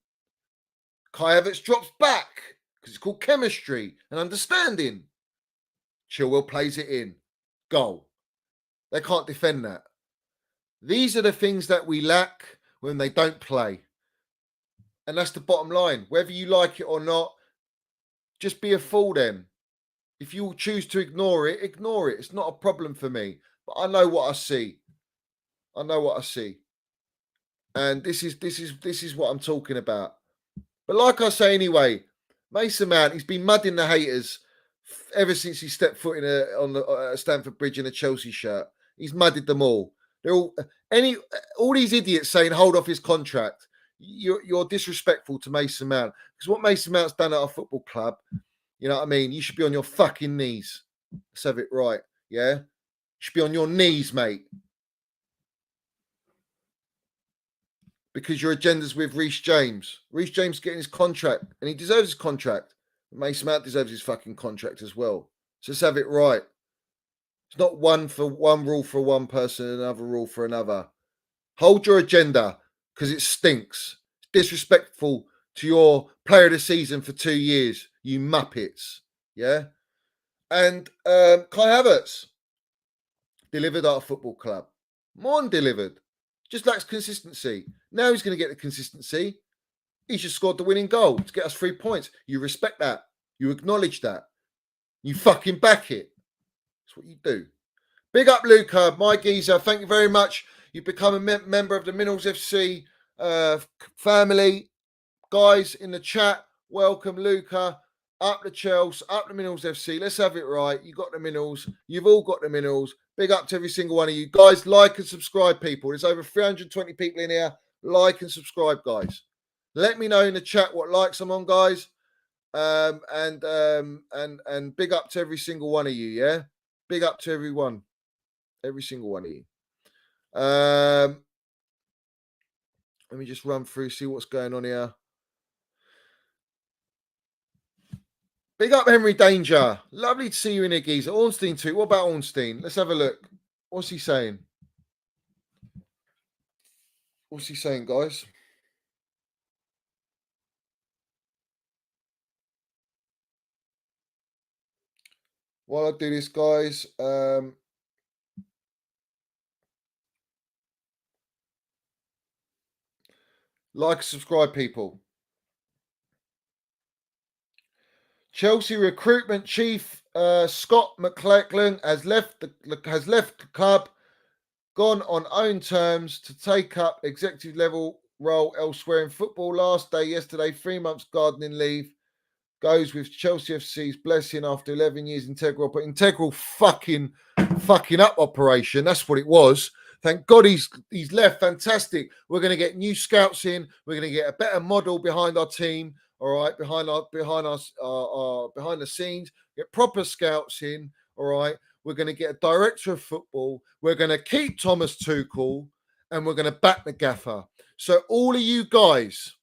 Kai Havertz drops back because it's called chemistry and understanding. Chilwell plays it in. Goal. They can't defend that. These are the things that we lack when they don't play. And that's the bottom line. Whether you like it or not, just be a fool then. If you choose to ignore it, ignore it. It's not a problem for me. But I know what I see. I know what I see. And this is what I'm talking about. But like I say anyway, Mason Mount, he's been mudding the haters ever since he stepped foot on the Stamford Bridge in a Chelsea shirt. He's mudded them all. They're all these idiots saying hold off his contract. You're disrespectful to Mason Mount because what Mason Mount's done at our football club, you know what I mean? You should be on your fucking knees. Let's have it right, yeah? You should be on your knees, mate. Because your agenda's with Reece James. Reece James getting his contract, and he deserves his contract. Mason Mount deserves his fucking contract as well. So let's have it right. It's not one rule for one person and another rule for another. Hold your agenda because it stinks. It's disrespectful to your player of the season for 2 years, you muppets. Yeah? And Kai Havertz delivered our football club. More than delivered. Just lacks consistency. Now he's going to get the consistency. He just scored the winning goal to get us 3 points. You respect that. You acknowledge that. You fucking back it. That's what you do. Big up, Luca, my geezer. Thank you very much. You've become a member of the Minerals FC family. Guys in the chat, welcome, Luca. Up the Chelsea, up the Minerals FC. Let's have it right. You got the Minerals. You've all got the Minerals. Big up to every single one of you. Guys, like and subscribe, people. There's over 320 people in here. Like and subscribe, guys. Let me know in the chat what likes I'm on, guys. And big up to every single one of you, yeah? Big up to everyone. Every single one of you. Let me just run through, see what's going on here. Big up Henry Danger. Lovely to see you in here, geezer. Ornstein too. What about Ornstein? Let's have a look. What's he saying? What's he saying, guys? While I do this, guys, like, subscribe, people. Chelsea recruitment chief Scott McLachlan has left the club, gone on own terms to take up executive level role elsewhere in football. Last day yesterday, 3 months gardening leave. Goes with Chelsea FC's blessing after 11 years integral fucking up operation. That's what it was. Thank God he's left. Fantastic. We're going to get new scouts in. We're going to get a better model behind our team. All right, behind the scenes, get proper scouts in. All right, we're going to get a director of football. We're going to keep Thomas Tuchel, and we're going to back the gaffer. So all of you guys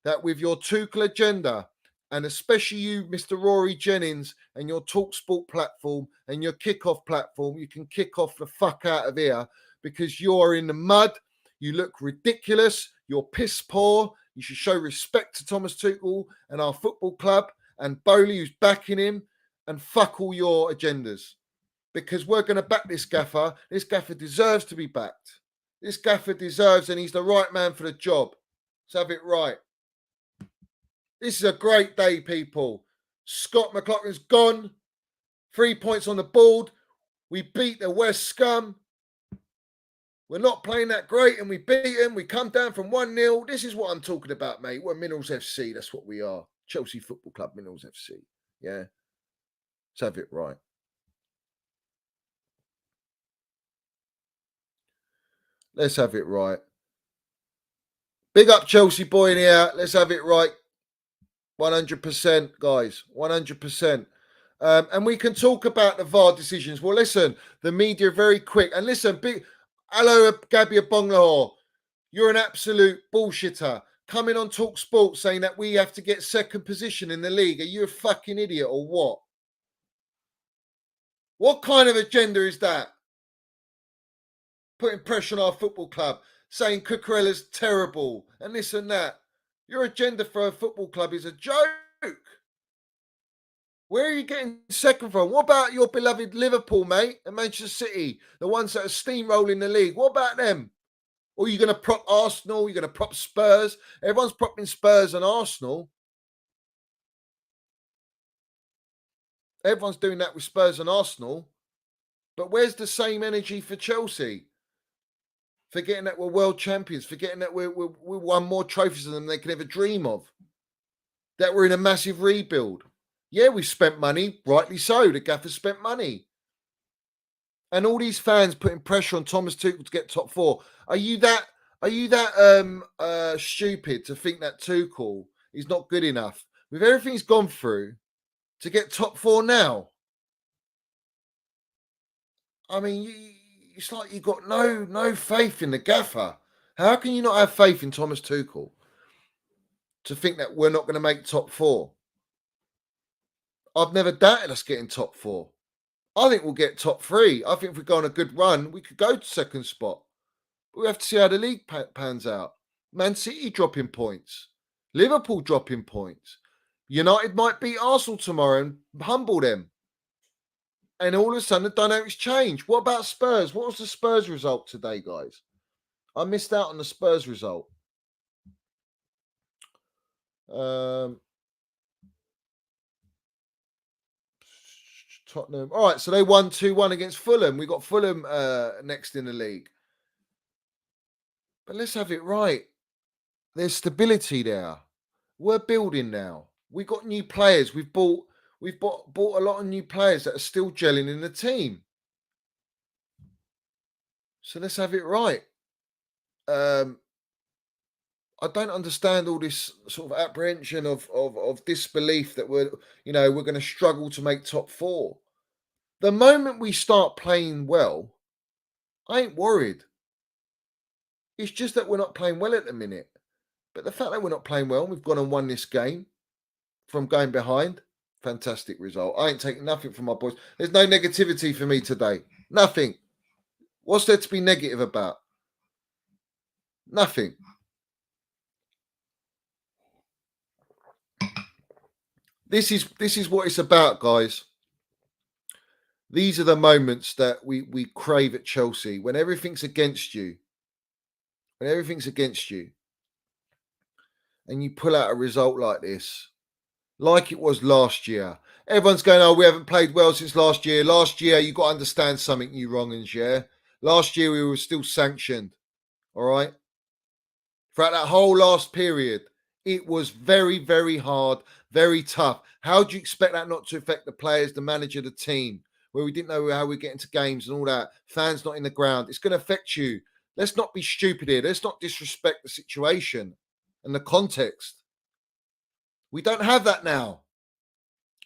that with your Tuchel agenda, and especially you, Mr. Rory Jennings, and your TalkSport platform and your kickoff platform, you can kick off the fuck out of here because you're in the mud. You look ridiculous. You're piss poor. You should show respect to Thomas Tuchel and our football club and Bowley, who's backing him, and fuck all your agendas because we're going to back this gaffer. This gaffer deserves to be backed. This gaffer deserves, and he's the right man for the job. Let's have it right. This is a great day, people. Scott McLachlan's gone. 3 points on the board. We beat the West Scum. We're not playing that great, and we beat them. We come down from 1-0. This is what I'm talking about, mate. We're Minerals FC. That's what we are. Chelsea Football Club, Minerals FC. Yeah? Let's have it right. Let's have it right. Big up Chelsea boy in here. Let's have it right. 100%, guys. 100%. And we can talk about the VAR decisions. Well, listen, the media are very quick. And listen, Hello, Gabby Bonglahor. You're an absolute bullshitter. Coming on Talk Sport saying that we have to get second position in the league. Are you a fucking idiot or what? What kind of agenda is that? Putting pressure on our football club, saying Cucurella's terrible and this and that. Your agenda for a football club is a joke. Where are you getting second from? What about your beloved Liverpool, mate, and Manchester City, the ones that are steamrolling the league? What about them? Or are you going to prop Arsenal? You're going to prop Spurs? Everyone's propping Spurs and Arsenal. Everyone's doing that with Spurs and Arsenal. But where's the same energy for Chelsea? Forgetting that we're world champions, forgetting that we won more trophies than them they could ever dream of. That we're in a massive rebuild. Yeah, we've spent money, rightly so. The Gaffer's spent money. And all these fans putting pressure on Thomas Tuchel to get top four. Are you that stupid to think that Tuchel is not good enough with everything he's gone through to get top four now? I mean, it's like you've got no faith in the Gaffer. How can you not have faith in Thomas Tuchel to think that we're not going to make top four? I've never doubted us getting top four. I think we'll get top three. I think if we go on a good run, we could go to second spot. But we have to see how the league pans out. Man City dropping points. Liverpool dropping points. United might beat Arsenal tomorrow and humble them. And all of a sudden, the dynamics change. What about Spurs? What was the Spurs result today, guys? I missed out on the Spurs result. Tottenham. All right, so they won 2-1 against Fulham. We got Fulham next in the league. But let's have it right. There's stability there. We're building now. We got new players. We've bought a lot of new players that are still gelling in the team. So let's have it right. I don't understand all this sort of apprehension of disbelief that we're going to struggle to make top four. The moment we start playing well, I ain't worried. It's just that we're not playing well at the minute. But the fact that we're not playing well, we've gone and won this game from going behind. Fantastic result. I ain't taking nothing from my boys. There's no negativity for me today. Nothing. What's there to be negative about? Nothing. This is what it's about, guys. These are the moments that we crave at Chelsea when everything's against you. When everything's against you, and you pull out a result like this, like it was last year. Everyone's going, oh, we haven't played well since last year. Last year, you've got to understand something, you wrong'uns, yeah? Last year, we were still sanctioned, all right? Throughout that whole last period, it was very, very hard, very tough. How do you expect that not to affect the players, the manager, the team, where we didn't know how we get into games and all that? Fans not in the ground. It's going to affect you. Let's not be stupid here. Let's not disrespect the situation and the context. We don't have that now.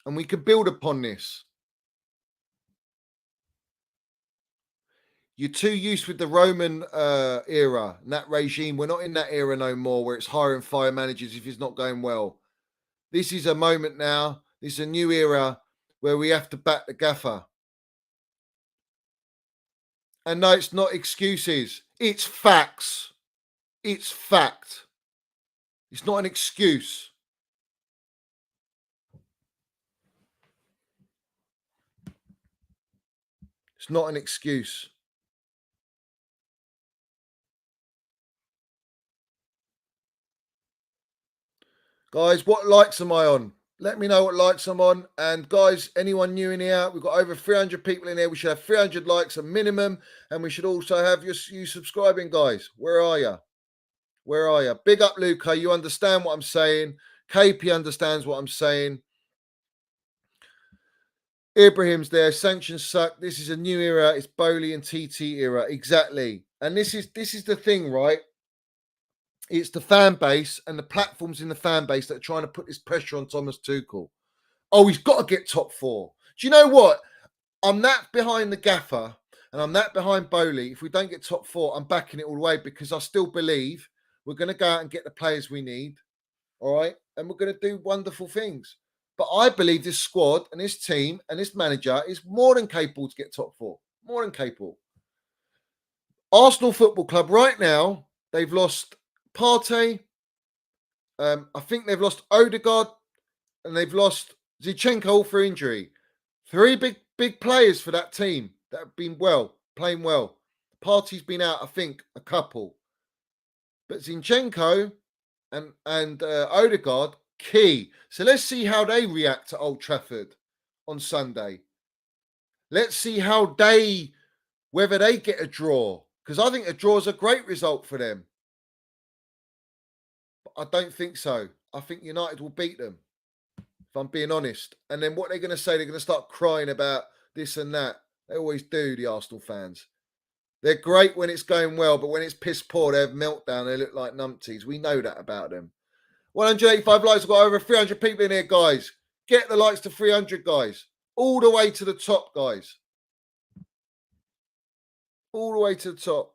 And we can build upon this. You're too used with the Roman era and that regime. We're not in that era no more where it's hire and fire managers if it's not going well. This is a moment now. This is a new era where we have to back the Gaffer. And no, it's not excuses. It's facts. It's fact. It's not an excuse. It's not an excuse. Guys, what likes am I on? Let me know what likes I'm on. And guys, anyone new in here, we've got over 300 people in here. We should have 300 likes a minimum. And we should also have you subscribing, guys. Where are you? Where are you? Big up, Luca. You understand what I'm saying. KP understands what I'm saying. Ibrahim's there. Sanctions suck. This is a new era. It's Bowley and TT era. Exactly. And this is the thing, right? It's the fan base and the platforms in the fan base that are trying to put this pressure on Thomas Tuchel. Oh, he's got to get top four. Do you know what? I'm that behind the Gaffer And I'm that behind Bowley. If we don't get top 4, I'm backing it all the way because I still believe we're going to go out and get the players we need. All right. And we're going to do wonderful things. But I believe this squad and this team and this manager is more than capable to get top 4. More than capable. Arsenal Football Club right now, they've lost Partey. I think they've lost Odegaard and they've lost Zinchenko all for injury. 3 big players for that team that have been playing well. Partey's been out, I think, a couple. But Zinchenko and Odegaard, key. So let's see how they react to Old Trafford on Sunday. Let's see whether they get a draw. Because I think a draw is a great result for them. But I don't think so. I think United will beat them, if I'm being honest. And then what they're going to say, they're going to start crying about this and that. They always do, the Arsenal fans. They're great when it's going well, but when it's piss poor, they have meltdown. They look like numpties. We know that about them. 185 likes. We've got over 300 people in here, guys. Get the likes to 300, guys. All the way to the top, guys. All the way to the top.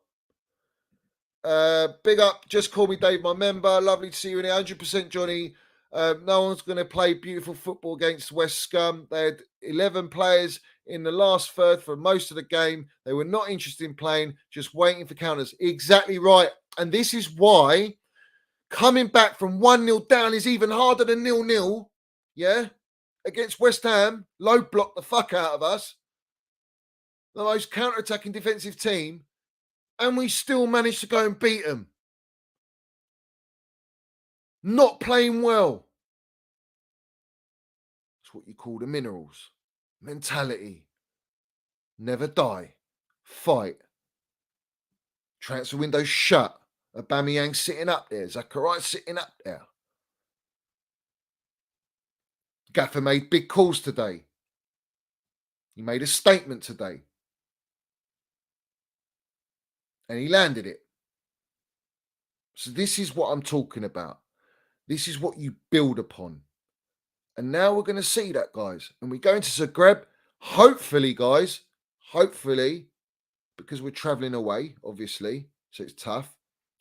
Big up. Just call me Dave, my member. Lovely to see you in here. 100% Johnny. No one's going to play beautiful football against West Scum. They had 11 players in the last third for most of the game. They were not interested in playing, just waiting for counters. Exactly right. And this is why coming back from 1-0 down is even harder than 0-0. Yeah? Against West Ham, low block the fuck out of us. The most counter-attacking defensive team. And we still managed to go and beat them. Not playing well. That's what you call the minerals. Mentality. Never die. Fight. Transfer window shut. Aubameyang sitting up there. Zachariah sitting up there. Gaffer made big calls today. He made a statement today. And he landed it. So this is what I'm talking about. This is what you build upon. And now we're going to see that, guys. And we go into Zagreb. Hopefully, guys. Hopefully. Because we're travelling away, obviously. So it's tough.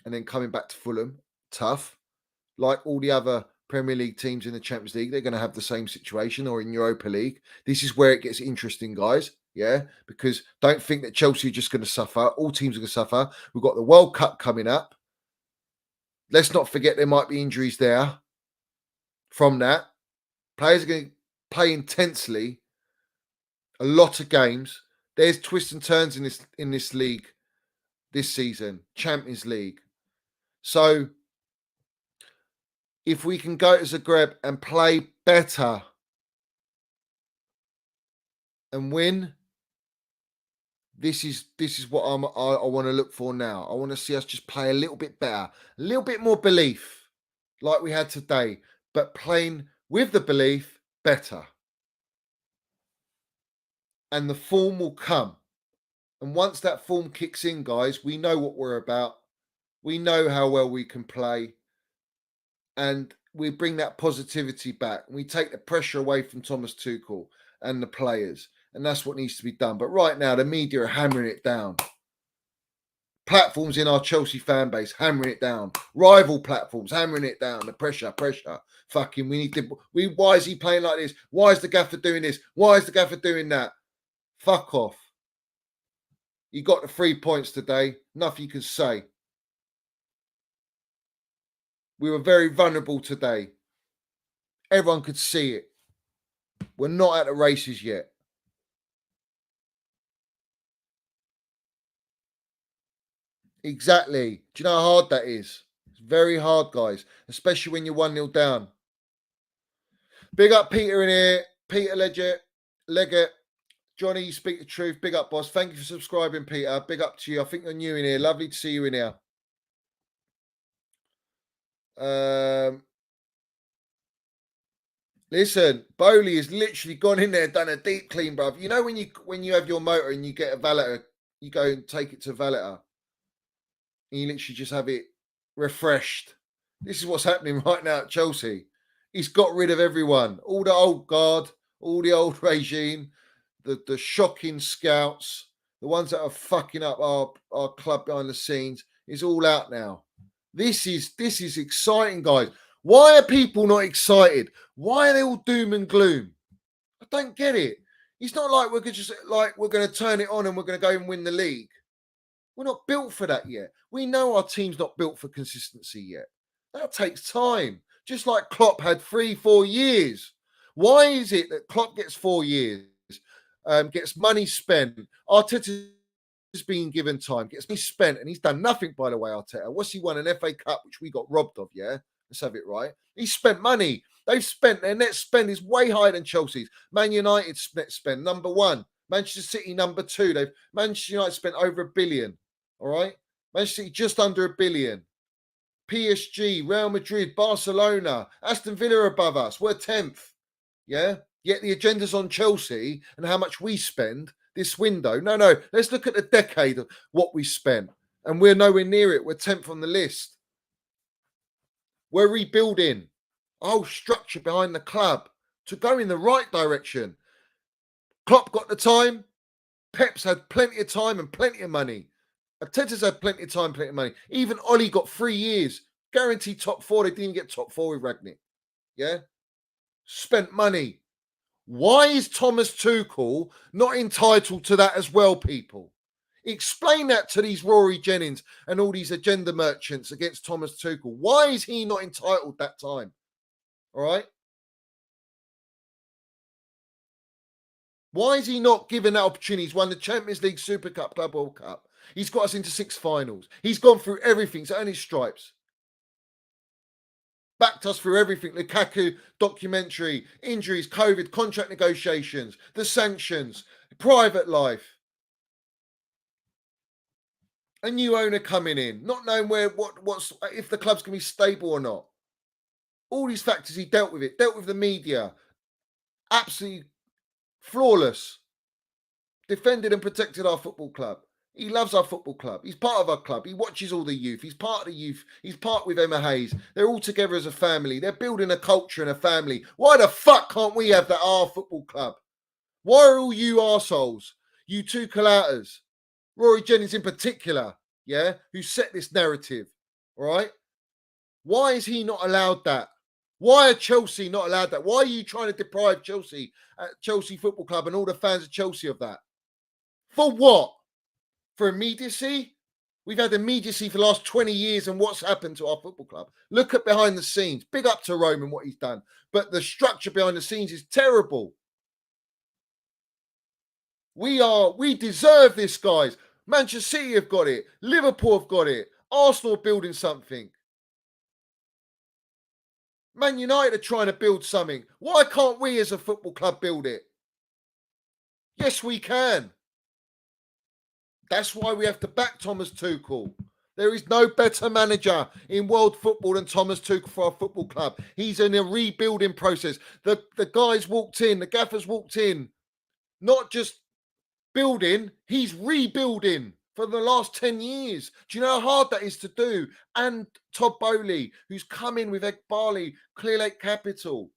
And then coming back to Fulham. Tough. Like all the other Premier League teams in the Champions League, they're going to have the same situation, or in Europa League. This is where it gets interesting, guys. Yeah, because don't think that Chelsea are just going to suffer. All teams are going to suffer. We've got the World Cup coming up. Let's not forget there might be injuries there from that. Players are going to play intensely. A lot of games. There's twists and turns in this league this season. Champions League. So if we can go to Zagreb and play better and win, this is what I want to look for now. I want to see us just play a little bit better, a little bit more belief, like we had today, but playing with the belief better. And the form will come. And once that form kicks in, guys, we know what we're about. We know how well we can play. And we bring that positivity back. We take the pressure away from Thomas Tuchel and the players. And that's what needs to be done. But right now, the media are hammering it down. Platforms in our Chelsea fan base, hammering it down. Rival platforms, hammering it down. The pressure. Fucking, we need to... why is he playing like this? Why is the gaffer doing this? Why is the gaffer doing that? Fuck off. You got the 3 points today. Nothing you can say. We were very vulnerable today. Everyone could see it. We're not at the races yet. Exactly. Do you know how hard that is? It's very hard, guys. Especially when you're 1-0 down. Big up Peter in here. Peter Leggett. Johnny, you speak the truth. Big up, boss. Thank you for subscribing, Peter. Big up to you. I think you're new in here. Lovely to see you in here. Listen, Bowley has literally gone in there and done a deep clean, bruv. You know when you have your motor and you get a valeter, you go and take it to valeter. And you literally just have it refreshed. This is what's happening right now at Chelsea. He's got rid of everyone. All the old guard, all the old regime, the shocking scouts, the ones that are fucking up our club behind the scenes, is all out now. This is exciting, guys. Why are people not excited? Why are they all doom and gloom? I don't get it. It's not like we're going to turn it on and we're going to go and win the league. We're not built for that yet. We know our team's not built for consistency yet. That takes time. Just like Klopp had 3-4 years. Why is it that Klopp gets 4 years, gets money spent? Arteta's been given time, gets me spent, and he's done nothing, by the way, Arteta. What's he won? An FA Cup, which we got robbed of, yeah? Let's have it right. He spent money. They've spent, their net spend is way higher than Chelsea's. Man United's net spend, number 1. Manchester City, number 2. Manchester United spent over $1 billion. All right. Manchester City just under $1 billion. PSG, Real Madrid, Barcelona, Aston Villa above us. We're 10th. Yeah. Yet the agenda's on Chelsea and how much we spend this window. No. Let's look at the decade of what we spent. And we're nowhere near it. We're 10th on the list. We're rebuilding a whole structure behind the club to go in the right direction. Klopp got the time. Pep's had plenty of time and plenty of money. Arteta's had plenty of time, plenty of money. Even Ollie got 3 years. Guaranteed top 4. They didn't get top 4 with Ragnick. Yeah? Spent money. Why is Thomas Tuchel not entitled to that as well, people? Explain that to these Rory Jennings and all these agenda merchants against Thomas Tuchel. Why is he not entitled that time? All right? Why is he not given that opportunity? He's won the Champions League, Super Cup, Club World Cup. He's got us into 6 finals. He's gone through everything. He's earned his stripes. Backed us through everything. Lukaku documentary, injuries, COVID, contract negotiations, the sanctions, private life. A new owner coming in, not knowing what's if the club's going to be stable or not. All these factors he dealt with it. Dealt with the media. Absolutely flawless. Defended and protected our football club. He loves our football club. He's part of our club. He watches all the youth. He's part of the youth. He's part with Emma Hayes. They're all together as a family. They're building a culture and a family. Why the fuck can't we have that at our football club? Why are all you arseholes, you two collaborators, Rory Jennings in particular, yeah, who set this narrative, all right? Why is he not allowed that? Why are Chelsea not allowed that? Why are you trying to deprive Chelsea Football Club and all the fans of Chelsea of that? For what? For immediacy? We've had immediacy for the last 20 years and what's happened to our football club. Look at behind the scenes. Big up to Rome and what he's done. But the structure behind the scenes is terrible. We deserve this, guys. Manchester City have got it. Liverpool have got it. Arsenal are building something. Man United are trying to build something. Why can't we as a football club build it? Yes, we can. That's why we have to back Thomas Tuchel. There is no better manager in world football than Thomas Tuchel for our football club. He's in a rebuilding process. The guys walked in, the gaffers walked in, not just building, he's rebuilding for the last 10 years. Do you know how hard that is to do? And Todd Bowley, who's come in with Ekbali, Clear Lake Capital,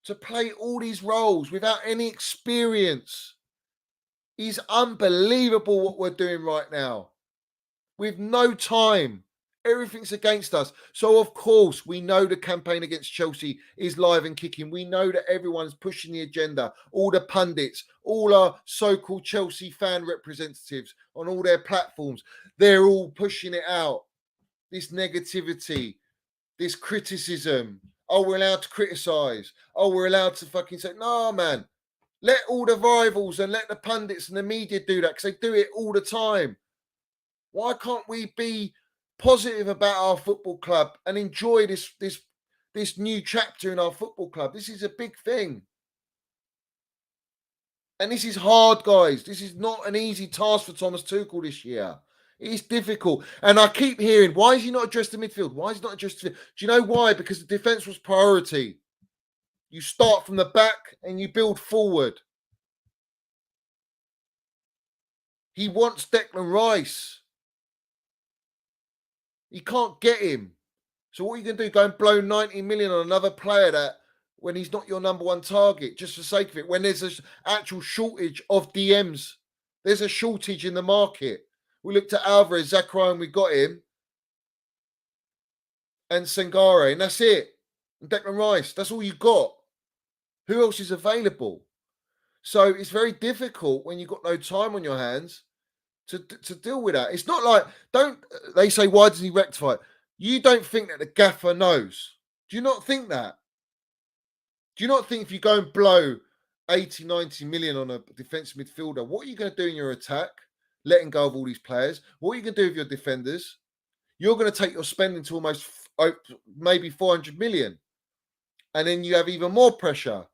to play all these roles without any experience. It's unbelievable what we're doing right now. With no time. Everything's against us. So, of course, we know the campaign against Chelsea is live and kicking. We know that everyone's pushing the agenda. All the pundits, all our so-called Chelsea fan representatives on all their platforms, they're all pushing it out. This negativity, this criticism. Oh, we're allowed to criticise. Oh, we're allowed to fucking say, no, man. Let all the rivals and let the pundits and the media do that because they do it all the time. Why can't we be positive about our football club and enjoy this new chapter in our football club? This is a big thing. And this is hard, guys. This is not an easy task for Thomas Tuchel this year. It's difficult. And I keep hearing, why is he not addressed the midfield? Why is he not addressed the midfield? Do you know why? Because the defence was priority. You start from the back and you build forward. He wants Declan Rice. He can't get him. So what are you going to do? Go and blow 90 million on another player that when he's not your number one target, just for the sake of it, when there's an actual shortage of DMs There's a shortage in the market. We looked at Alvarez, Zachary, and we got him, and Sangare, and that's it. And Declan Rice, that's all you got. Who else is available? So it's very difficult when you've got no time on your hands to deal with that. It's not like, they say, why does he rectify it? You don't think that the gaffer knows. Do you not think that? Do you not think if you go and blow 80, 90 million on a defensive midfielder, what are you going to do in your attack? Letting go of all these players. What are you going to do with your defenders? You're going to take your spending to almost maybe 400 million. And then you have even more pressure.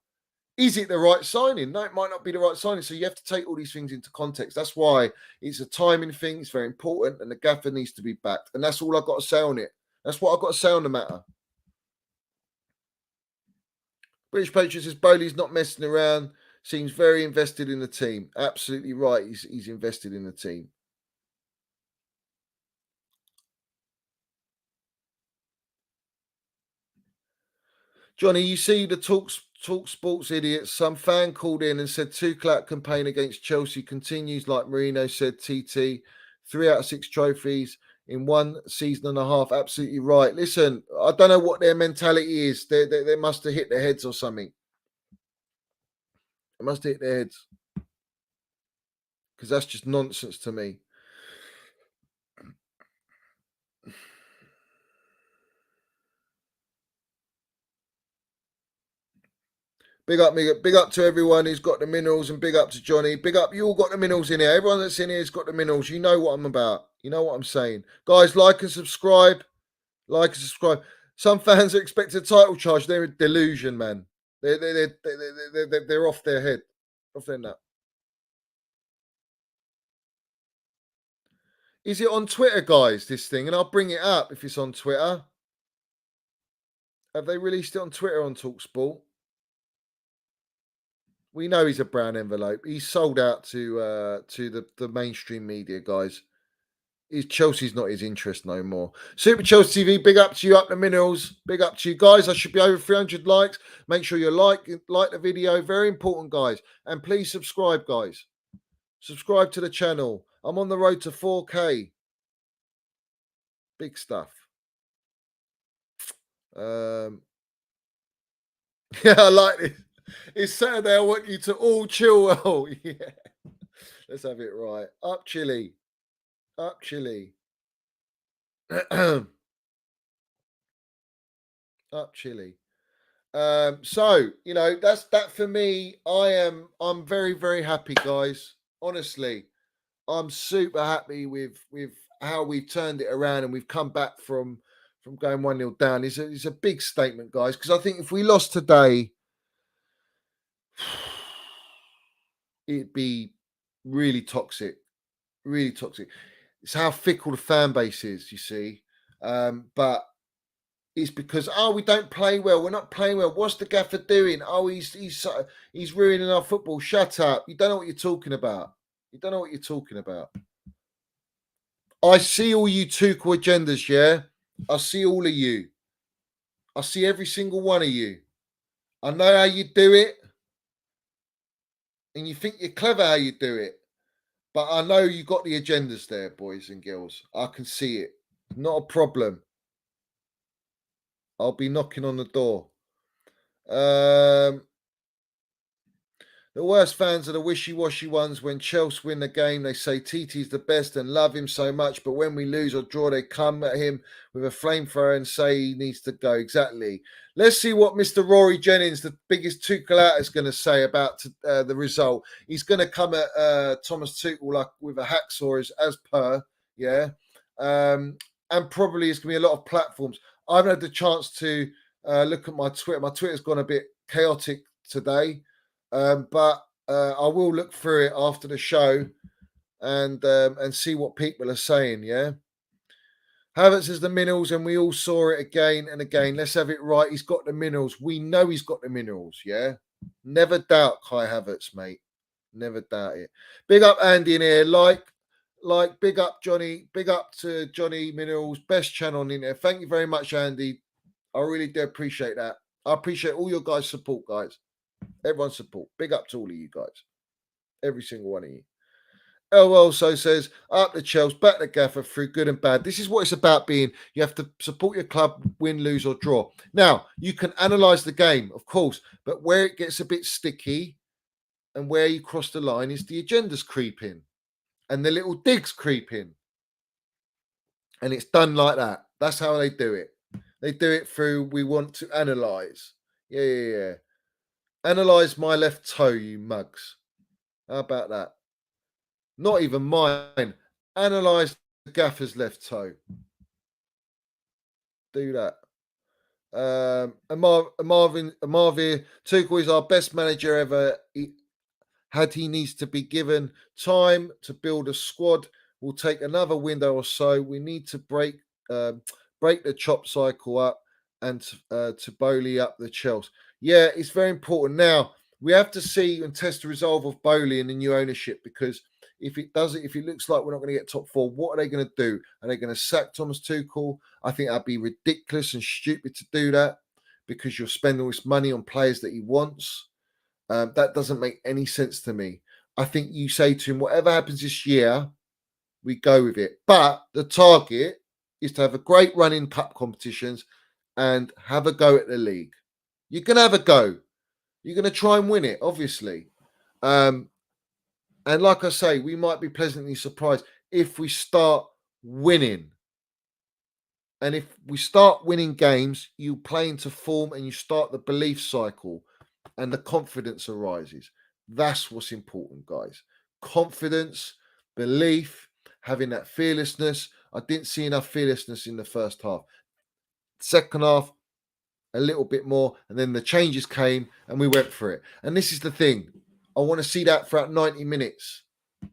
Is it the right signing? No, it might not be the right signing. So you have to take all these things into context. That's why it's a timing thing. It's very important. And the gaffer needs to be backed. And that's all I've got to say on it. That's what I've got to say on the matter. British Patriot says Bowley's not messing around. Seems very invested in the team. Absolutely right. He's invested in the team. Johnny, you see the Talk Sports idiots. Some fan called in and said Tuchel campaign against Chelsea continues like Mourinho said. TT, 3 out of 6 trophies in 1 season and a half. Absolutely right. Listen, I don't know what their mentality is. They must have hit their heads or something. They must have hit their heads. Because that's just nonsense to me. Big up to everyone who's got the minerals, and big up to Johnny. Big up, you all got the minerals in here. Everyone that's in here has got the minerals. You know what I'm about. You know what I'm saying. Guys, like and subscribe. Like and subscribe. Some fans are expecting a title charge. They're a delusion, man. They're off their head. Off their nut. Is it on Twitter, guys, this thing? And I'll bring it up if it's on Twitter. Have they released it on Twitter on TalkSport? We know he's a brown envelope. He's sold out to the mainstream media, guys. Chelsea's not his interest no more. Super Chelsea TV, big up to you, up the minerals. Big up to you, guys. I should be over 300 likes. Make sure you like the video. Very important, guys. And please subscribe, guys. Subscribe to the channel. I'm on the road to 4K. Big stuff. Yeah, I like it. It's Saturday. I want you to all chill well. Yeah. Let's have it right. Up Chile. Up Chile. Up Chile. So, you know, that's that for me. I'm very, very happy, guys. Honestly, I'm super happy with how we've turned it around and we've come back from going 1-0 down. It's a big statement, guys, because I think if we lost today, it'd be really toxic. Really toxic. It's how fickle the fan base is, you see. But it's because we don't play well. We're not playing well. What's the gaffer doing? He's ruining our football. Shut up. You don't know what you're talking about. You don't know what you're talking about. I see all you Tuchel agendas, yeah? I see all of you. I see every single one of you. I know how you do it. And you think you're clever how you do it. But I know you got the agendas there, boys and girls. I can see it. Not a problem. I'll be knocking on the door. The worst fans are the wishy-washy ones. When Chelsea win the game, they say TT's the best and love him so much. But when we lose or draw, they come at him with a flamethrower and say he needs to go. Exactly. Let's see what Mr. Rory Jennings, the biggest Tuchel out, is going to say about the result. He's going to come at Thomas Tuchel like with a hacksaw as per, yeah. And probably it's going to be a lot of platforms. I haven't had the chance to look at my Twitter. My Twitter's gone a bit chaotic today. But I will look through it after the show and see what people are saying. Yeah, Havertz is the minerals, and we all saw it again and again. Let's have it right. He's got the minerals. We know he's got the minerals. Yeah, never doubt Kai Havertz, mate. Never doubt it. Big up Andy in here. Like, big up Johnny. Big up to Johnny Minerals, best channel on the internet. Thank you very much, Andy. I really do appreciate that. I appreciate all your guys' support, guys. Everyone's support. Big up to all of you guys. Every single one of you. El also says, up the Chelsea, back the Gaffer through good and bad. This is what it's about being. You have to support your club, win, lose, or draw. Now, you can analyse the game, of course, but where it gets a bit sticky and where you cross the line is the agendas creeping and the little digs creeping. And it's done like that. That's how they do it. They do it through, we want to analyse. Yeah. Analyse my left toe, you mugs. How about that? Not even mine. Analyse the Gaffer's left toe. Do that. Marvin Tuchel is our best manager ever. He needs to be given time to build a squad. We'll take another window or so. We need to break the chop cycle up and to Bowley up the Chelsea. Yeah, it's very important. Now we have to see and test the resolve of Bowley and the new ownership, because if it looks like we're not going to get top four, what are they going to do? Are they going to sack Thomas Tuchel? I think that'd be ridiculous and stupid to do that, because you're spending all this money on players that he wants. That doesn't make any sense to me. I think you say to him, whatever happens this year, we go with it. But the target is to have a great run in cup competitions and have a go at the league. You're going to have a go. You're going to try and win it, obviously. And like I say, we might be pleasantly surprised if we start winning. And if we start winning games, you play into form and you start the belief cycle and the confidence arises. That's what's important, guys. Confidence, belief, having that fearlessness. I didn't see enough fearlessness in the first half. Second half, a little bit more, and then the changes came and we went for it. And this is the thing. I want to see that throughout 90 minutes. I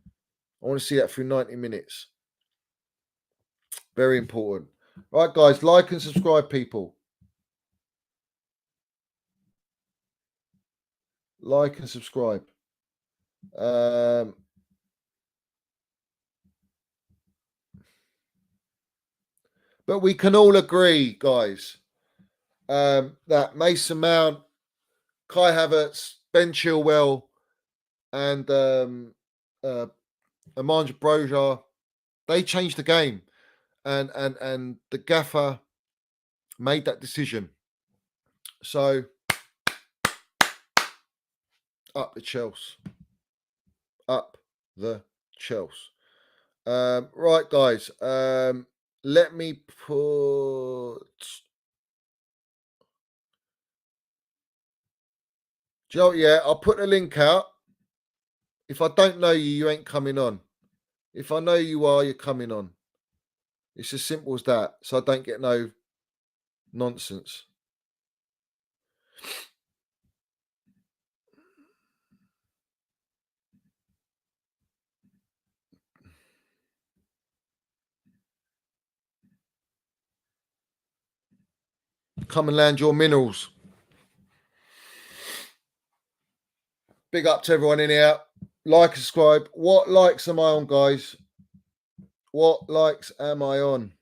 want to see that through 90 minutes. Very important. Right, guys, like and subscribe, people. Like and subscribe. But we can all agree, guys, that Mason Mount, Kai Havertz, Ben Chilwell, and Amanda Broja, they changed the game, and the gaffer made that decision. So up the Chelsea. Up the Chelsea. Right, guys. Let me put. Joe, yeah, I'll put the link out. If I don't know you, you ain't coming on. If I know you are, you're coming on. It's as simple as that. So I don't get no nonsense. Come and land your minerals. Big up to everyone in here. Like and subscribe. What likes am I on, guys? What likes am I on?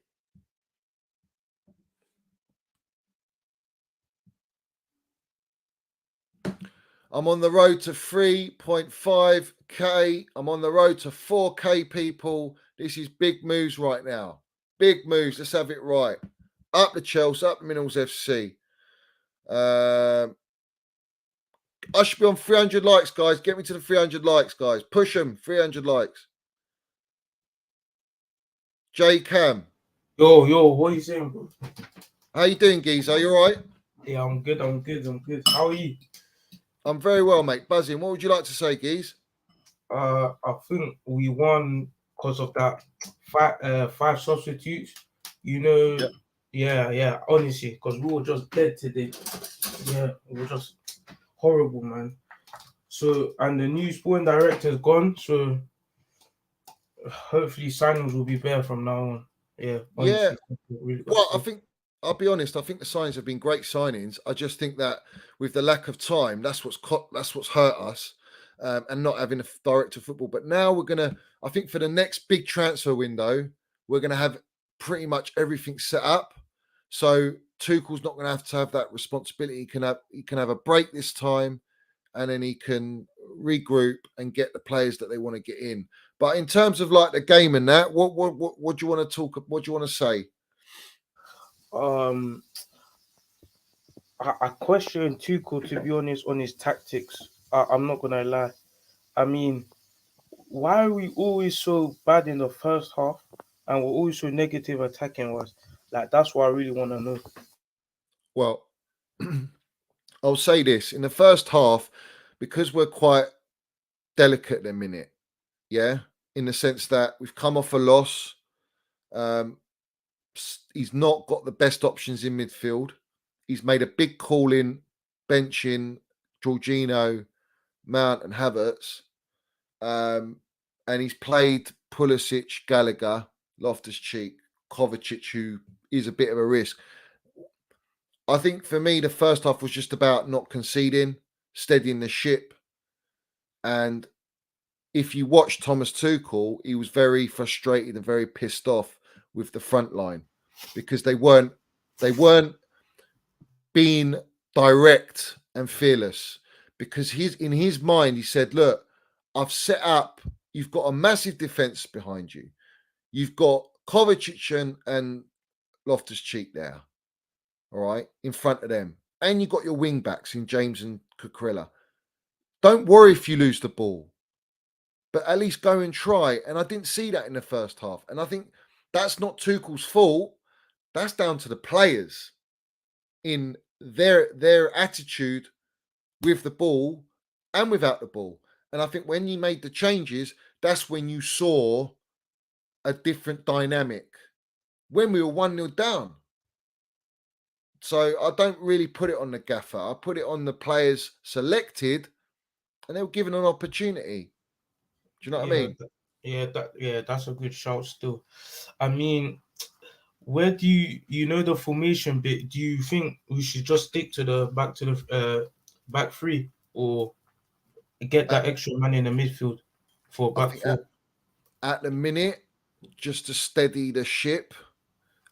I'm on the road to 3.5K. I'm on the road to 4K, people. This is big moves right now. Big moves. Let's have it right. Up the Chelsea, up the Minerals FC. I should be on 300 likes, guys. Get me to the 300 likes, guys. Push them. 300 likes. J Cam. Yo, what are you saying, bro? How you doing, Geez? Are you all right? Yeah, I'm good. How are you? I'm very well, mate. Buzzing. What would you like to say, Geez? I think we won because of that five substitutes. You know, yeah. Honestly, because we were just dead today. Yeah, we were just horrible, man. So, and the new sporting director's gone. So, hopefully, signings will be better from now on. Yeah, honestly, really well, I'll be honest. I think the signings have been great signings. I just think that with the lack of time, that's what's hurt us, and not having a director of football. But now I think for the next big transfer window, we're gonna have pretty much everything set up. So Tuchel's not gonna have to have that responsibility. He can have a break this time, and then he can regroup and get the players that they want to get in. But in terms of like the game and that, what do you want to talk? What do you want to say? I question Tuchel, to be honest, on his tactics. I'm not gonna lie. I mean, why are we always so bad in the first half and we're always so negative attacking wise? Like, that's what I really want to know. Well, I'll say this. In the first half, because we're quite delicate at the minute, yeah, in the sense that we've come off a loss. He's not got the best options in midfield. He's made a big call in benching Jorginho, Mount, and Havertz. And he's played Pulisic, Gallagher, Loftus-Cheek, Kovacic, who is a bit of a risk. I think for me, the first half was just about not conceding, steadying the ship. And if you watch Thomas Tuchel, he was very frustrated and very pissed off with the front line because they weren't being direct and fearless. Because in his mind, he said, look, I've set up, you've got a massive defense behind you. You've got Kovacic and Loftus-Cheek there, all right, in front of them. And you've got your wing backs in James and Cucurella. Don't worry if you lose the ball, but at least go and try. And I didn't see that in the first half. And I think that's not Tuchel's fault. That's down to the players in their attitude with the ball and without the ball. And I think when you made the changes, that's when you saw a different dynamic when we were 1-0 down. So I don't really put it on the gaffer. I put it on the players selected and they were given an opportunity. Do you know what I mean? That's a good shout still. I mean, where do you know the formation bit? Do you think we should just stick to the back three or get that extra man in the midfield for back four? At the minute, just to steady the ship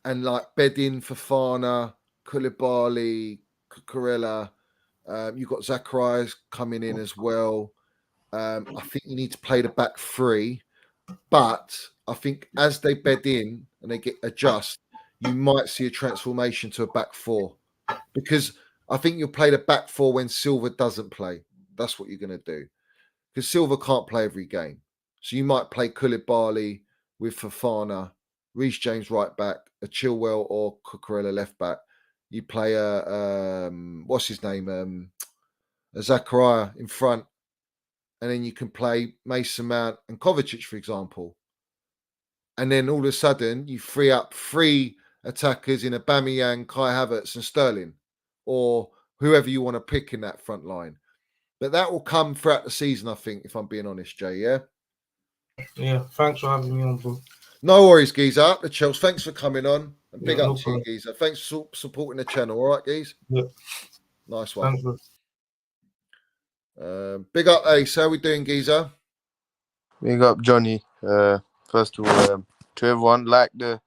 and like bed in Fofana, Koulibaly, Cucurella. You've got Zacharias coming in as well. I think you need to play the back three, but I think as they bed in and they adjust, you might see a transformation to a back four because I think you'll play the back four when Silva doesn't play. That's what you're going to do because Silva can't play every game. So you might play Koulibaly with Fofana, Reece James right back, a Chilwell or Cucurella left back. You play what's his name? A Zachariah in front. And then you can play Mason Mount and Kovacic, for example. And then all of a sudden, you free up 3 attackers in Aubameyang, Kai Havertz and Sterling, or whoever you want to pick in that front line. But that will come throughout the season, I think, if I'm being honest, Jay, yeah? Yeah, thanks for having me on, bro. No worries, Geezer. Up the Chels. Thanks for coming on. And big up to you, Geezer. Thanks for supporting the channel. All right, Geez? Yeah. Nice one. Thanks, bro. Big up, Ace. How we doing, Geezer? Big up, Johnny. First of all, to everyone, like the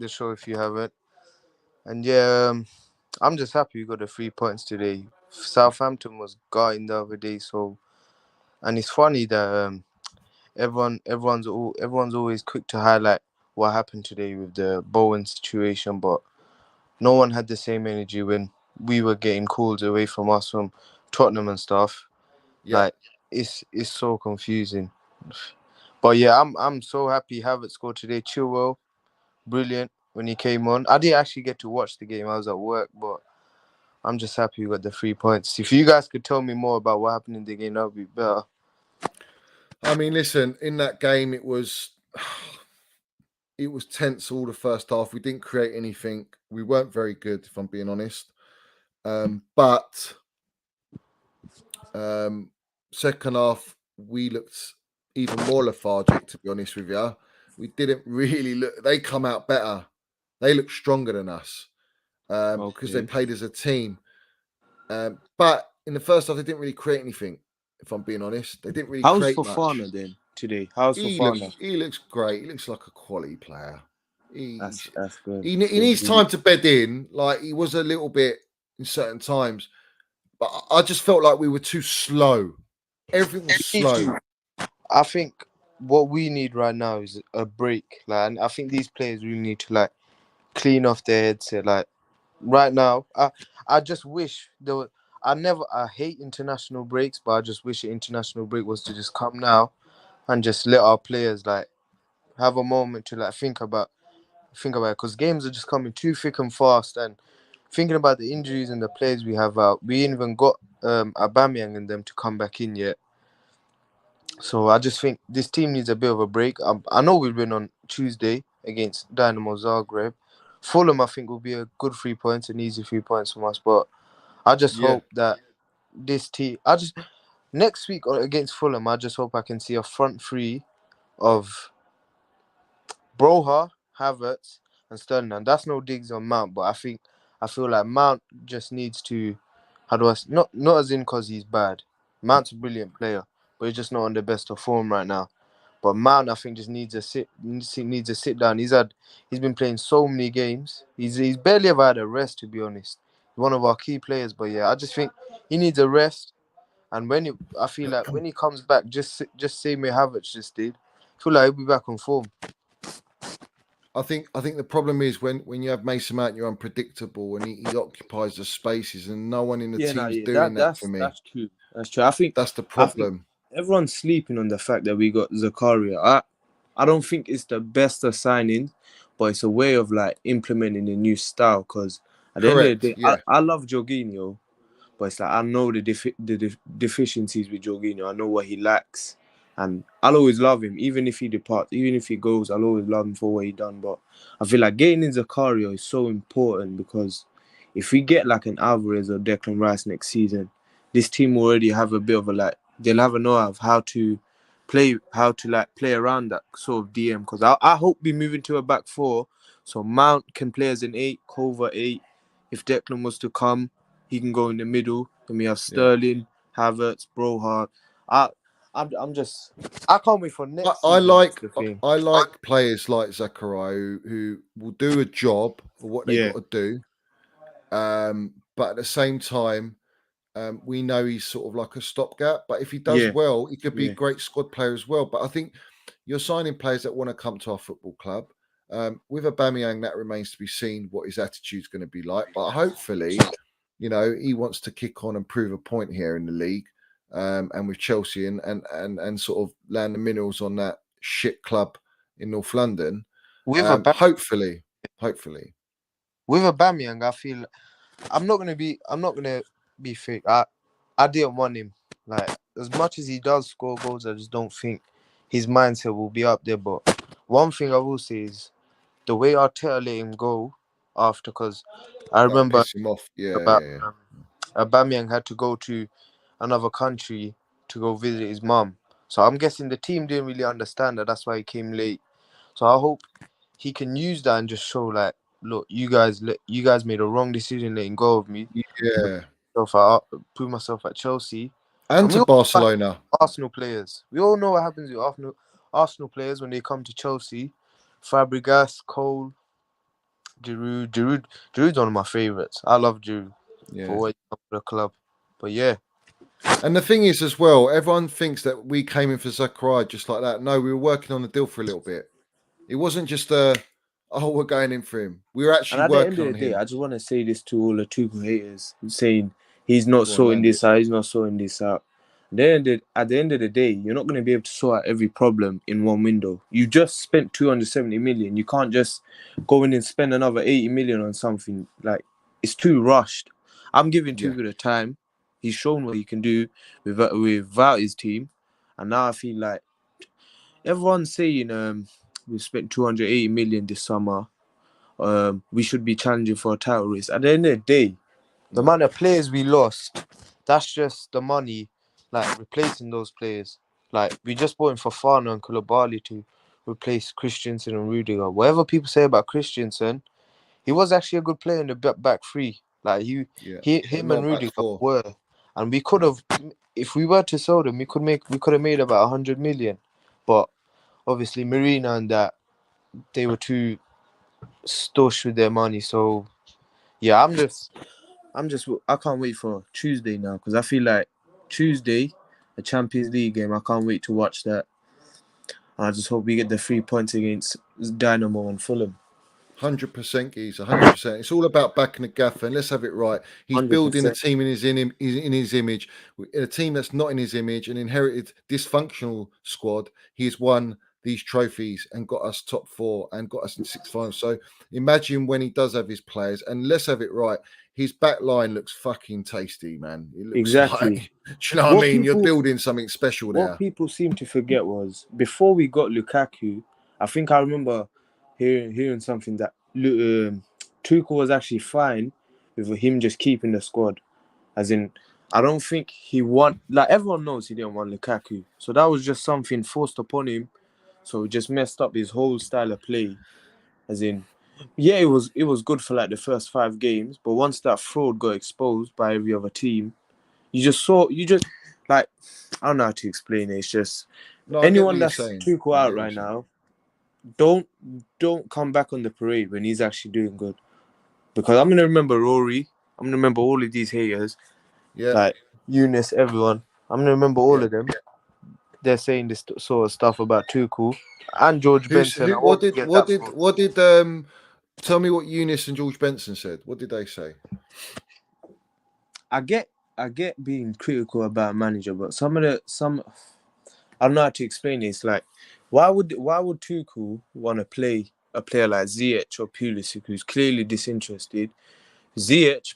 show if you haven't. And yeah, I'm just happy we got the 3 points today. Southampton was gutting the other day, so and it's funny that everyone's always quick to highlight what happened today with the Bowen situation, but no one had the same energy when we were getting calls away from us from Tottenham and stuff. Yeah. Like it's so confusing. But yeah, I'm so happy Havertz scored today. Chilwell, brilliant when he came on. I didn't actually get to watch the game. I was at work, but I'm just happy we got the 3 points. If you guys could tell me more about what happened in the game, that would be better. I mean, listen, in that game, it was tense all the first half. We didn't create anything. We weren't very good, if I'm being honest. But second half, we looked even more lethargic, to be honest with you. We didn't really look. They come out better. They look stronger than us because they played as a team. But in the first half, they didn't really create anything, if I'm being honest. They didn't really create much. How's Fofana then today? How's Fofana? He looks great. He looks like a quality player. That's good. He needs time to bed in. Like, he was a little bit in certain times. But I just felt like we were too slow. Everything was slow. I think what we need right now is a break. Like, and I think these players really need to like clean off their heads. Like right now, I just wish there were. I hate international breaks, but I just wish an international break was to just come now and just let our players like have a moment to like think about it, because games are just coming too thick and fast. And thinking about the injuries and the players we have out, we ain't even got Aubameyang and them to come back in yet. So I just think this team needs a bit of a break. I know we win on Tuesday against Dynamo Zagreb. Fulham, I think, will be a good 3 points, an easy 3 points from us. But I just Yeah, hope that this team, next week against Fulham, I just hope I can see a front three of Broja, Havertz, and Sterling. And that's no digs on Mount, but I feel like Mount just needs to, how do I not as in because he's bad. Mount's a brilliant player, but he's just not on the best of form right now. But Mount, I think, just needs a sit down. He's been playing so many games. He's barely ever had a rest, to be honest. One of our key players, but yeah, I just think he needs a rest. And I feel like when he comes back, just same way Havertz just did, I feel like he'll be back on form. I think the problem is when you have Mason Mount, you're unpredictable, and he occupies the spaces, and no one in the team's doing that for me. That's true. That's true. I think That's the problem. everyone's sleeping on the fact that we got Zakaria. I don't think it's the best of signing, but it's a way of like implementing a new style. Because at the end of the Correct. day, Yeah. I love Jorginho, but it's like I know the deficiencies with Jorginho. I know what he lacks, and I'll always love him, even if he departs, even if he goes. I'll always love him for what he done. But I feel like getting in Zakaria is so important, because if we get like an Alvarez or Declan Rice next season, this team will already have a bit of a like. They'll have a know of how to play around that sort of DM. Because I hope we move into a back four, so Mount can play as an 8, Cover 8. If Declan was to come, he can go in the middle. Then we have Sterling, Havertz, Broja. I can't wait for next I season. like That's the thing. I like players like Zakaria who will do a job for what they Yeah, got to do. But at the same time, we know he's sort of like a stopgap. But if he does yeah, well, he could be a yeah. great squad player as well. But I think you're signing players that want to come to our football club. With Aubameyang, that remains to be seen what his attitude's going to be like. But hopefully, he wants to kick on and prove a point here in the league, and with Chelsea and sort of land the minerals on that shit club in North London. With Hopefully. Aubameyang, I feel I'm not gonna be fake. I didn't want him. Like, as much as he does score goals, I just don't think his mindset will be up there. But one thing I will say is the way Arteta let him go after, because I That remember piss him off. about Yeah. Aubameyang had to go to another country to go visit his mum. So I'm guessing the team didn't really understand that. That's why he came late. So I hope he can use that and just show like, look, you guys made a wrong decision letting go of me. Yeah. Prove myself at Chelsea. And And we to all know Barcelona. Arsenal players. We all know what happens with Arsenal players when they come to Chelsea. Fabregas, Cole, Giroud's one of my favourites. I love Giroud for Yeah. what he done for the club. But yeah. And the thing is, as well, everyone thinks that we came in for Zakaria just like that. No, we were working on the deal for a little bit. It wasn't just we're going in for him. We were And actually at the end working of the on day, him. I just want to say this to all the Tuchel haters, saying he's not Go on, sorting land it. this out, he's not sorting this out. At the end of the day, you're not going to be able to sort out every problem in one window. You just spent 270 million. You can't just go in and spend another 80 million on something. Like, it's too rushed. I'm giving Yeah. Tuchel the time. He's shown what he can do without his team. And now I feel like everyone's saying we've spent 280 million this summer. We should be challenging for a title race. At the end of the day, the No. amount of players we lost, that's just the money, like replacing those players. Like, we just bought in Fofana and Koulibaly to replace Christensen and Rudiger. Whatever people say about Christensen, he was actually a good player in the back three. Like, Yeah. But him and not back Rudiger four. were, and we could have, if we were to sell them, we could have made about 100 million. But obviously, Marina and that, they were too stush with their money. So yeah, I can't wait for Tuesday now, because I feel like Tuesday, a Champions League game, I can't wait to watch that. And I just hope we get the 3 points against Dynamo and Fulham. 100%, Geezer, 100%. It's all about backing the gaffer, and let's have it right. He's building a 100%. team in his image, in a team that's not in his image, an inherited dysfunctional squad. He's won these trophies and got us top 4 and got us in 6 finals. So imagine when he does have his players, and let's have it right. His back line looks fucking tasty, man. It looks Exactly. like, do you know what I mean? You're building something special there. What people seem to forget was before we got Lukaku, I think I remember hearing something that Tuchel was actually fine with him just keeping the squad. As in, I don't think he want, like everyone knows he didn't want Lukaku. So that was just something forced upon him. So it just messed up his whole style of play. As in, yeah, it was good for like the first 5 games, but once that fraud got exposed by every other team, like, I don't know how to explain it. It's just anyone that's Tuchel out right now, don't come back on the parade when he's actually doing good. Because I'm gonna remember Rory. I'm gonna remember all of these haters. Yeah. Like Eunice, everyone. I'm gonna remember all of them. They're saying this sort of stuff about Tuchel and George Benson. What did tell me what Eunice and George Benson said? What did they say? I get being critical about a manager, but some I don't know how to explain it. It's like why would Tuchel want to play a player like Ziyech or Pulisic who's clearly disinterested? Ziyech's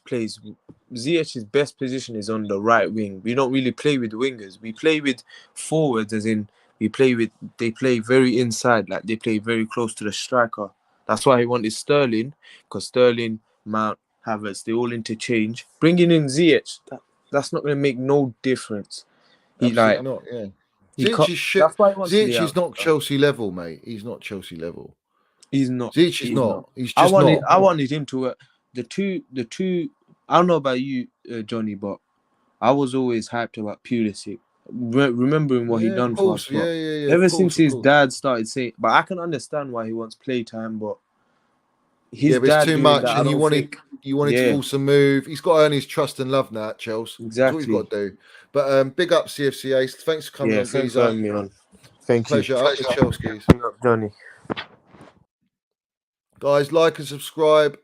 best position is on the right wing. We don't really play with wingers. We play with forwards, as in they play very inside, like they play very close to the striker. That's why he wanted Sterling, because Sterling, Mount, Havertz, they all interchange. Bringing in Ziyech, that's not going to make no difference. Absolutely not, yeah. Ziyech is shit. That's why he wants Ziyech is not Chelsea level, mate. He's not Chelsea level. He's not. Ziyech is not. He's just not. I wanted him to the two. I don't know about you, Johnny, but I was always hyped about Pulisic, remembering what he done for us. Ever since his dad started saying, but I can understand why he wants playtime, but it's too much, and you wanted to force a move. He's got to earn his trust and love now, Chelsea. Exactly. That's what he's got to do. But big up CFCA. Thanks for coming on, thanks for having me on. Thank Pleasure. you. Up the Chelsea. Big up, Johnny. Guys, like and subscribe.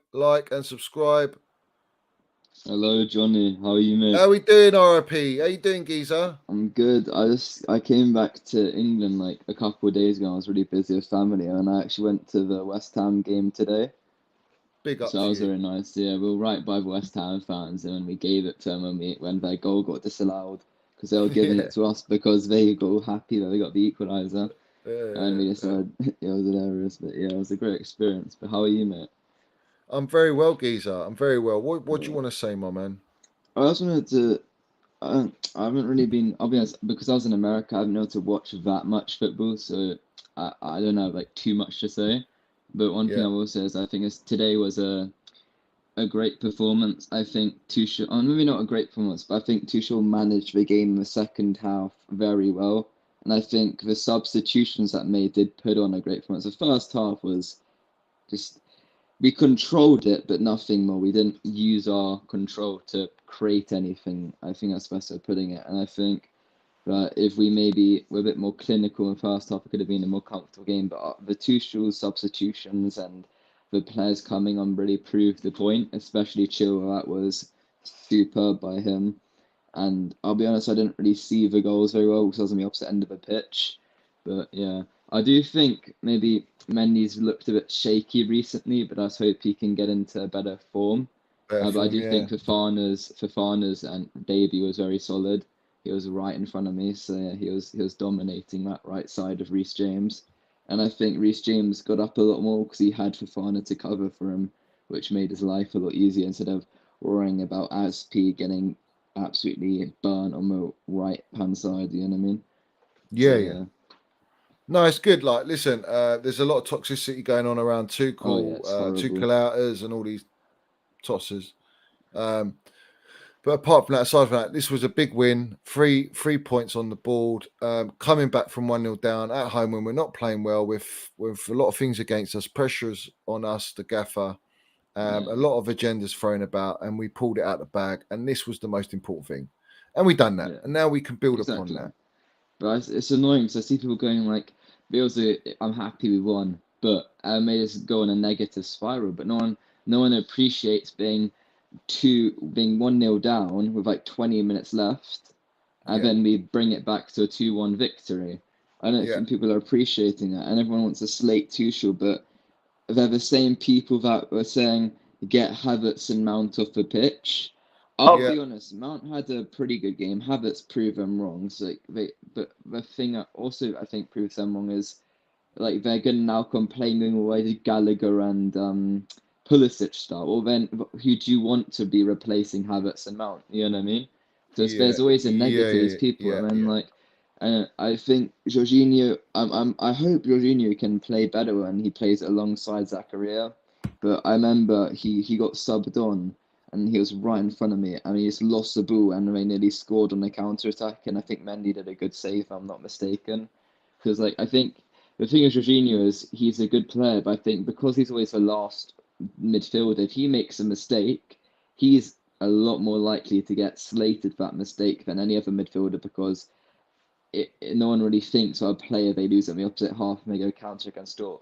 Hello, Johnny. How are you, mate? How we doing, RIP? How you doing, Geezer? I'm good. I came back to England like a couple of days ago. I was really busy with family, and I actually went to the West Ham game today. Big up. So that was very nice. Yeah, we were right by the West Ham fans, and when we gave it to them when their goal got disallowed, because they were giving it to us because they got happy that they got the equaliser. And we decided it was hilarious, but yeah, it was a great experience. But how are you, mate? I'm very well, Geezer. I'm very well. What do you want to say, my man? I just wanted to. I haven't really been. I'll be honest, because I was in America, I haven't been able to watch that much football, so I don't have like too much to say. But one thing I will say is I think today was a great performance. I think Tuchel, maybe not a great performance, but I think Tuchel managed the game in the second half very well. And I think the substitutions that made did put on a great performance. The first half was just, we controlled it, but nothing more. We didn't use our control to create anything. I think that's the best way of putting it. And I think that if we maybe were a bit more clinical in the first half, it could have been a more comfortable game. But the Tuchel substitutions and the players coming on really proved the point, especially Chilwell. That was superb by him. And I'll be honest, I didn't really see the goals very well because I was on the opposite end of the pitch. But yeah, I do think maybe Mendy's looked a bit shaky recently, but I just hope he can get into better form. But I do think Fofana's and debut was very solid. He was right in front of me, so yeah, he was dominating that right side of Reece James. And I think Reece James got up a lot more because he had Fofana to cover for him, which made his life a lot easier instead of worrying about Asp getting absolutely burnt on the right hand side. You know what I mean? Yeah. No, it's good. Like, listen, there's a lot of toxicity going on around Tuchel, Tuchel outers and all these tossers. But apart from that, aside from that, this was a big win. 3 points on the board. Coming back from 1-0 down at home when we're not playing well, with a lot of things against us, pressures on us, the gaffer, a lot of agendas thrown about, and we pulled it out of the bag. And this was the most important thing, and we done that, and now we can build upon that. But it's annoying because I see people going like, but also I'm happy we won. But I made us go on a negative spiral. But no one appreciates being 1-0 down with like 20 minutes left, and then we bring it back to a 2-1 victory. I don't think people are appreciating that, and everyone wants to slate Tuchel, but they're the same people that were saying get Havertz and Mount off the pitch. I'll be honest, Mount had a pretty good game. Havertz proved them wrong. So but the thing that also I think proves them wrong is like they're going to now complaining away to Gallagher and Pulisic start. Well, then who do you want to be replacing Havertz and Mount? You know what I mean? So there's always a negative people, and then like. I think Jorginho. I hope Jorginho can play better when he plays alongside Zakaria. But I remember he got subbed on, and he was right in front of me, and he just lost the ball, and they nearly scored on the counter attack. And I think Mendy did a good save, if I'm not mistaken. Because like I think the thing with Jorginho is he's a good player, but I think because he's always the last midfielder, if he makes a mistake, he's a lot more likely to get slated for that mistake than any other midfielder because. No one really thinks a player they lose at the opposite half and they go counter and score.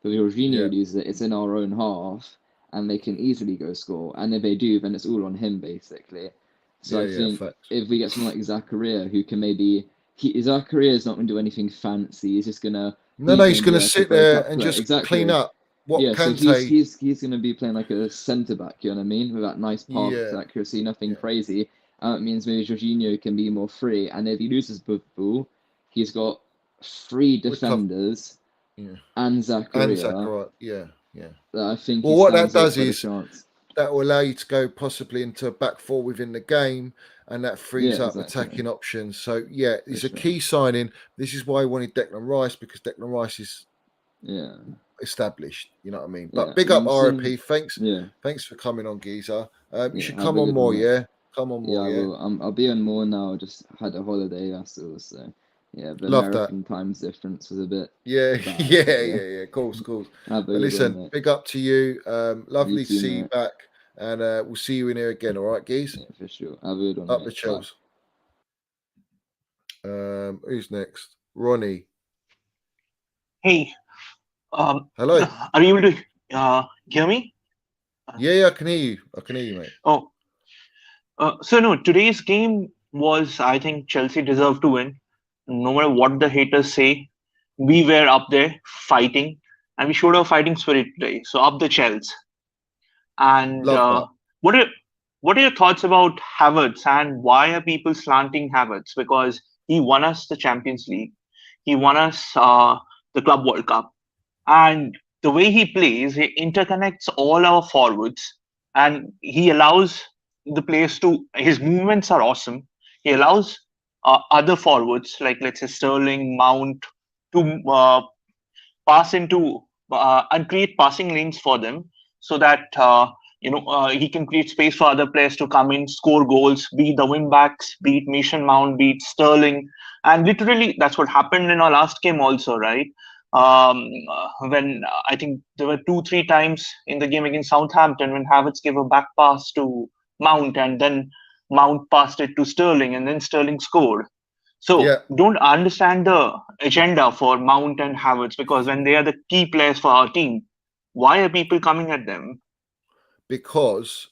But if Jorginho loses it, it's in our own half and they can easily go score. And if they do, then it's all on him basically. So I think if we get someone like Zakaria who can Zakaria is not going to do anything fancy. He's just going to he's going to sit there and just clean up. So he's going to be playing like a centre back. You know what I mean? With that nice pass accuracy, nothing crazy. It means maybe Jorginho can be more free. And if he loses the ball, he's got 3 defenders and Zakaria. That I think what that does is that will allow you to go possibly into a back 4 within the game, and that frees up attacking options. So, it's a key signing. This is why I wanted Declan Rice, because Declan Rice is established. You know what I mean? But big up RIP. Thanks for coming on, Geezer. You should come on more, Come on more, I'll be on more now. I just had a holiday, that's all. So, the Love American times difference was a bit. Bad, Cool. Listen, big up to you. Lovely to see you back, and we'll see you in here again. All right, Geese? Yeah, for sure. Have a good one. Up the chills. Who's next? Ronnie. Hey. Hello. Are you able to hear me? Yeah, I can hear you. Mate. Oh. So no, today's game was, I think Chelsea deserved to win. No matter what the haters say, we were up there fighting, and we showed our fighting spirit today. So up the Chelsea. And what are your thoughts about Havertz, and why are people slanting Havertz? Because he won us the Champions League, he won us the Club World Cup, and the way he plays, he interconnects all our forwards, and he allows the players his movements are awesome. He allows other forwards, like let's say Sterling, Mount, to pass into and create passing lanes for them, so that he can create space for other players to come in, score goals, be it the wing backs, be it Mason Mount, be it Sterling. And literally that's what happened in our last game also, right? When I think there were 2-3 times in the game against Southampton when Havertz gave a back pass to Mount, and then Mount passed it to Sterling, and then Sterling scored. So don't understand the agenda for Mount and Havertz, because when they are the key players for our team, why are people coming at them? Because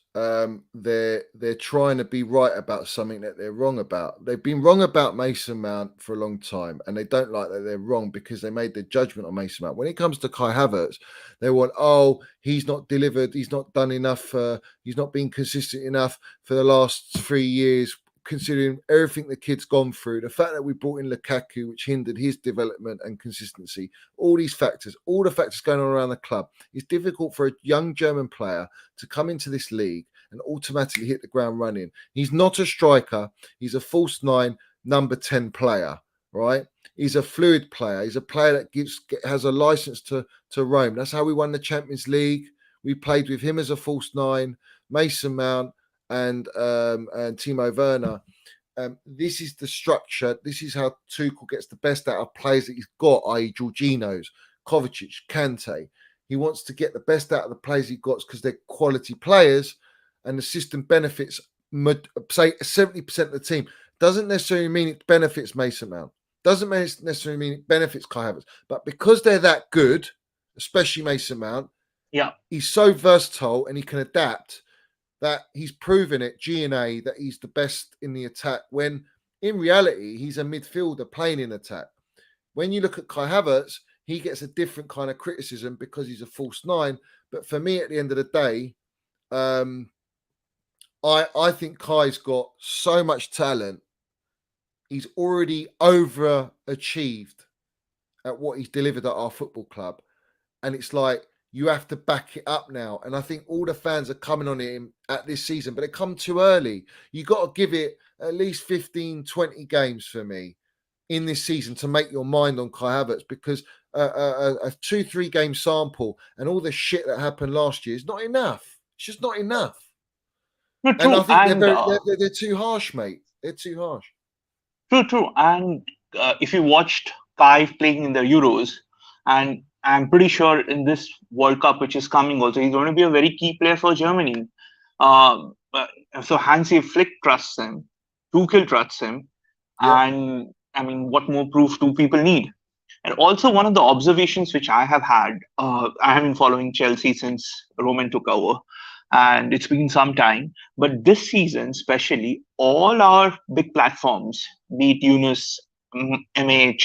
they're trying to be right about something that they're wrong about. They've been wrong about Mason Mount for a long time, and they don't like that they're wrong because they made their judgment on Mason Mount. When it comes to Kai Havertz, they want, he's not delivered, he's not done enough, he's not been consistent enough for the last 3 years, considering everything the kid's gone through, the fact that we brought in Lukaku, which hindered his development and consistency, all the factors going on around the club. It's difficult for a young German player to come into this league and automatically hit the ground running. He's not a striker. He's a false 9, number 10 player, right? He's a fluid player. He's a player that has a license to roam. That's how we won the Champions League. We played with him as a false 9, Mason Mount, and Timo Werner. This is the structure. This is how Tuchel gets the best out of players that he's got, i.e. Jorginho's, Kovacic, Kante. He wants to get the best out of the players he got because they're quality players, and the system benefits, say, 70% of the team. Doesn't necessarily mean it benefits Mason Mount. Doesn't necessarily mean it benefits Kai Havertz, but because they're that good, especially Mason Mount, he's so versatile and he can adapt that he's proven it, G&A, that he's the best in the attack, when in reality, he's a midfielder playing in attack. When you look at Kai Havertz, he gets a different kind of criticism because he's a false nine. But for me, at the end of the day, I think Kai's got so much talent. He's already overachieved at what he's delivered at our football club. And it's like, you have to back it up now. And I think all the fans are coming on him at this season, but they come too early. You got to give it at least 15, 20 games for me in this season to make your mind on Kai Havertz, because a 2-3 game sample and all the shit that happened last year is not enough. It's just not enough. No, true. And I think they're too harsh, mate. They're too harsh. True. And if you watched Kai playing in the Euros, and I'm pretty sure in this World Cup, which is coming also, he's going to be a very key player for Germany. So Hansi Flick trusts him, Tuchel trusts him, and I mean, what more proof do people need? And also, one of the observations which I have had, I have been following Chelsea since Roman took over, and it's been some time. But this season, especially, all our big platforms, be it Yunus, MH,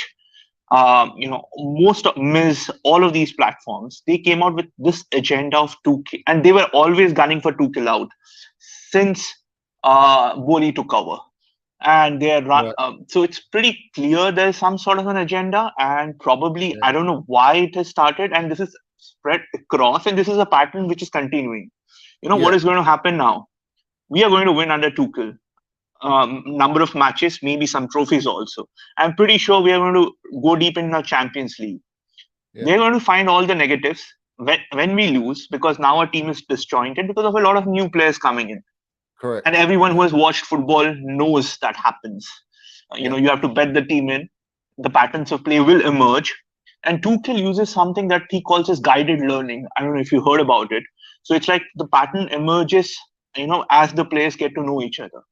most of Miz, all of these platforms, they came out with this agenda of Tuchel, and they were always gunning for Tuchel out since Boli took over. And they're so it's pretty clear there's some sort of an agenda, and probably I don't know why it has started, and this is spread across, and this is a pattern which is continuing. What is going to happen now? We are going to win under Tuchel. Number of matches, maybe some trophies also. I'm pretty sure we are going to go deep in the Champions League. They're going to find all the negatives when we lose, because now our team is disjointed because of a lot of new players coming in. Correct. And everyone who has watched football knows that happens. You have to bet the team in. The patterns of play will emerge. And Tuchel uses something that he calls as guided learning. I don't know if you heard about it. So it's like the pattern emerges, as the players get to know each other.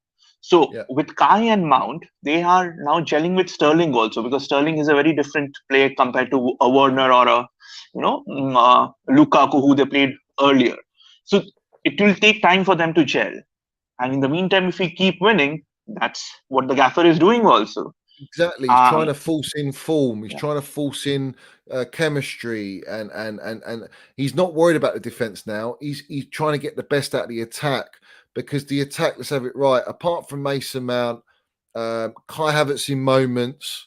So with Kai and Mount, they are now gelling with Sterling also, because Sterling is a very different player compared to a Werner or a Lukaku, who they played earlier. So it will take time for them to gel. And in the meantime, if we keep winning, that's what the gaffer is doing also. Exactly. He's trying to force in form. He's trying to force in chemistry, and he's not worried about the defense now. He's trying to get the best out of the attack, because the attack, let's have it right, apart from Mason Mount, Kai Havertz in moments,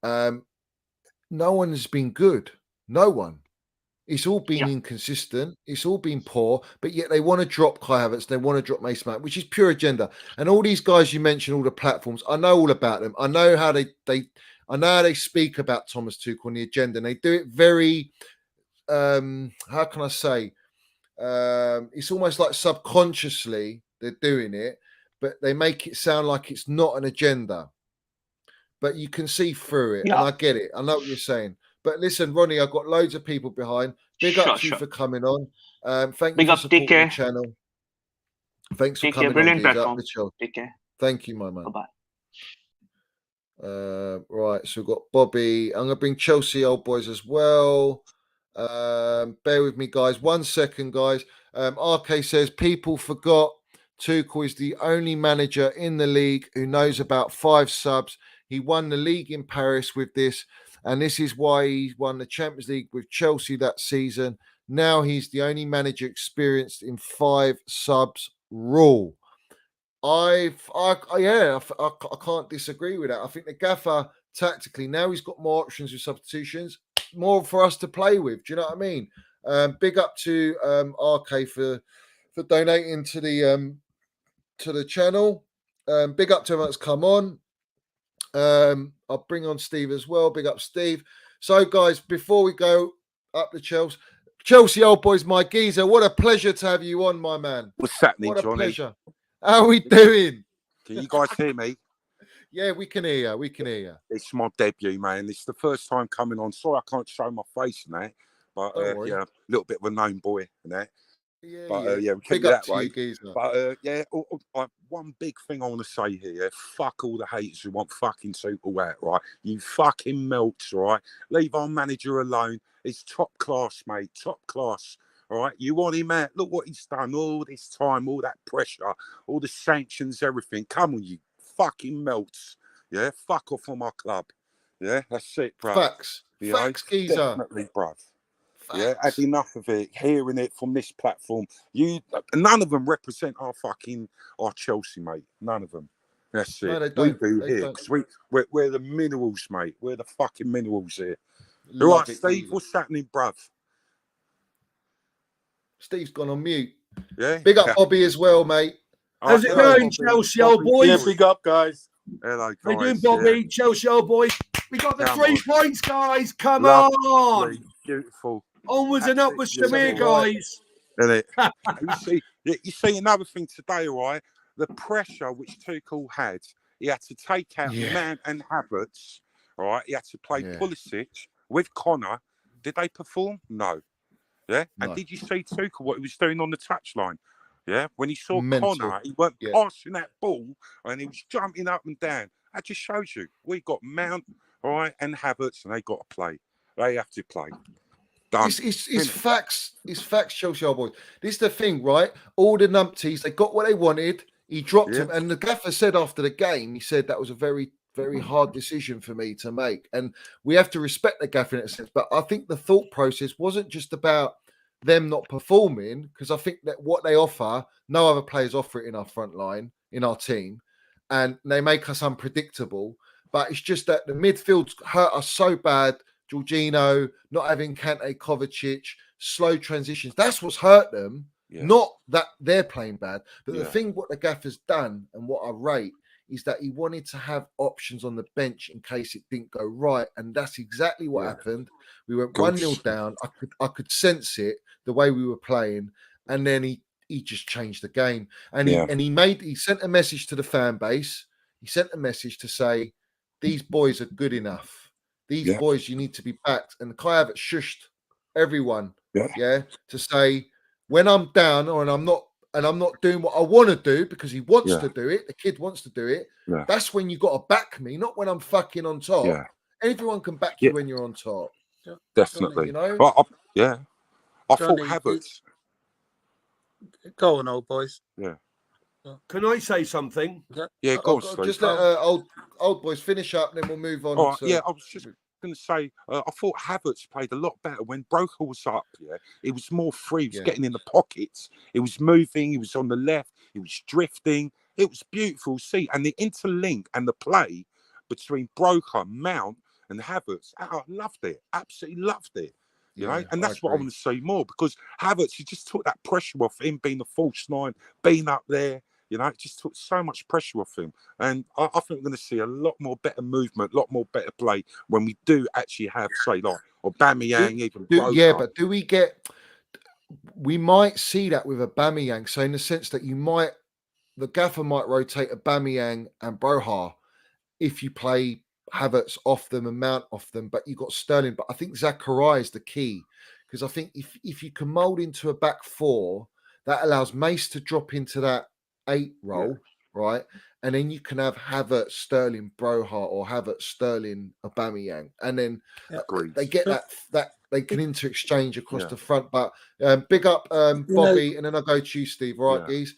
no one has been good. No one. It's all been inconsistent. It's all been poor, but yet they want to drop Kai Havertz. They want to drop Mason Mount, which is pure agenda. And all these guys you mentioned, all the platforms, I know all about them. I know how they speak about Thomas Tuchel on the agenda, and they do it very, how can I say? It's almost like subconsciously they're doing it, but they make it sound like it's not an agenda. But you can see through it, and I get it. I know what you're saying. But listen, Ronnie, I've got loads of people behind. Big up to you for coming on. Thank you for supporting the channel. Thanks for coming on. Platform. Take care. Thank you, my man. Bye-bye. Right, so we've got Bobby. I'm going to bring Chelsea old boys as well. Bear with me, guys. 1 second, guys. RK says, people forgot Tuchel is the only manager in the league who knows about 5 subs. He won the league in Paris with this. And this is why he won the Champions League with Chelsea that season. Now he's the only manager experienced in 5 subs rule. I can't disagree with that. I think the gaffer tactically, now he's got more options with substitutions, more for us to play with. Do you know what I mean? Big up to RK for donating to the channel. Big up to everyone that's come on. I'll bring on Steve as well. Big up, Steve. So, guys, before we go up to Chelsea old boys, my geezer, what a pleasure to have you on, my man. What's happening, what a Johnny? Pleasure. How are we doing? Can you guys hear me? Yeah, we can hear you. We can hear you. It's my debut, man. It's the first time coming on. Sorry, I can't show my face and that, but yeah, a little bit of a known boy and that. But yeah, we keep Big it up that to way. you, geezer. But yeah, one big thing I want to say here: fuck all the haters who want fucking Tuchel out, right? You fucking melts, right? Leave our manager alone. He's top class, mate. Top class. All right, you want him out? Look what he's done all this time, all that pressure, all the sanctions, everything. Come on, you fucking melts. Yeah, fuck off from our club. Yeah, that's it, bruv. Facts. You know, Facts, geezer. definitely, bruv. Yeah, had Facts. enough of it. Hearing it from this platform, none of them represent our Chelsea, mate. None of them. That's No, it. they We don't. do They here don't. because we're the minerals, mate. We're the fucking minerals here. All Love right, it, Steve, geezer. what's happening, bruv? Steve's gone on mute. Yeah. Big up Bobby as well, mate. How's it hello, going, Bobby. Chelsea old Bobby, boys? Yeah, big up, guys. Hello, guys. How you doing, Bobby? Chelsea old boys. We got the Come 3 on. points, guys. Come Lovely, on. beautiful. Onwards and Absolutely upwards from here, beautiful. guys. Isn't it? you see another thing today, right? The pressure which Tuchel had, he had to take out Man and Havertz, right? He had to play Pulisic with Connor. Did they perform? No. Yeah. No. And did you see Tuchel what he was doing on the touchline? Yeah. When he saw Mental. Connor, he weren't passing that ball and he was jumping up and down. That just shows you we got Mount, all right, and Havertz, and they got to play. They have to play. Done. It's facts. It's facts, Chelsea old boys. This is the thing, right? All the numpties, they got what they wanted. He dropped him, and the gaffer said after the game, he said that was a very, very hard decision for me to make, and we have to respect the gaffer in that sense. But I think the thought process wasn't just about them not performing, because I think that what they offer, no other players offer it in our front line, in our team, and they make us unpredictable. But it's just that the midfield's hurt us so bad. Jorginho, not having Kante, Kovacic, slow transitions. That's what's hurt them. Yeah. Not that they're playing bad. But the thing what the gaffer's done and what I rate is that he wanted to have options on the bench in case it didn't go right. And that's exactly what happened. We went 1-0 down. I could sense it, the way we were playing. And then he just changed the game. And he sent a message to the fan base. He sent a message to say, these boys are good enough. These boys, you need to be backed. And Kai Havertz shushed everyone, to say, when I'm down and I'm not doing what I want to do because he wants to do it, the kid wants to do it, that's when you got to back me, not when I'm fucking on top. Yeah. Everyone can back you when you're on top. Definitely. You know? Well, I Johnny, thought Havertz. Go on, old boys. Yeah. Can I say something? Yeah, go on, Steve. Just let old boys finish up, and then we'll move on. All right, I was just going to say, I thought Havertz played a lot better when Broja was up. Yeah, he was more free. He was getting in the pockets. He was moving. He was on the left. He was drifting. It was beautiful to see, and the interlink and the play between Broja, Mount, and Havertz. I loved it. Absolutely loved it. You know, and that's what I want to see more, because Havertz, he just took that pressure off him being the false nine, being up there. You know, it just took so much pressure off him. And I think we're going to see a lot more better movement, a lot more better play when we do actually have, say, like, Aubameyang, even Broja. Yeah, but do we get... We might see that with Aubameyang. So in the sense that the gaffer might rotate Aubameyang and Broja if you play Havertz off them and Mount off them, but you got Sterling. But I think Zachariah is the key, because I think if you can mould into a back four, that allows Mace to drop into that 8 role, right? And then you can have Havertz, Sterling, Broja, or Havertz, Sterling, Aubameyang, and then they get that they can inter-exchange across the front. But big up Bobby, and then I'll go to you, Steve. All right, Geese?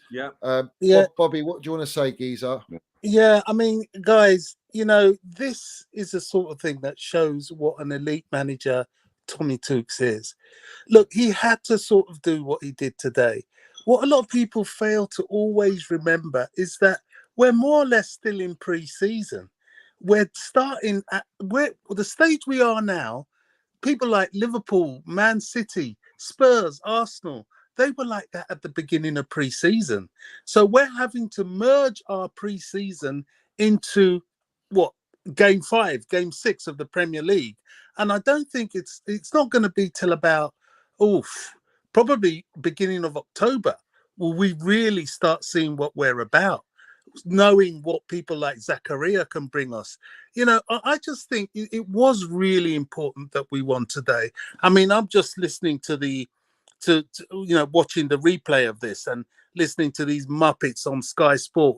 Bobby, what do you want to say, Geezer? Yeah, I mean, guys, you know, this is the sort of thing that shows what an elite manager Tommy Tuchel is. Look, he had to sort of do what he did today. What a lot of people fail to always remember is that we're more or less still in pre-season. We're starting at the stage we are now. People like Liverpool, Man City, Spurs, Arsenal, they were like that at the beginning of pre-season. So we're having to merge our pre-season into game 5, game 6 of the Premier League. And I don't think it's not going to be till about probably beginning of October will we really start seeing what we're about, knowing what people like Zachariah can bring us. You know, I just think it was really important that we won today. I mean, I'm just listening to the to watching the replay of this and listening to these Muppets on Sky Sport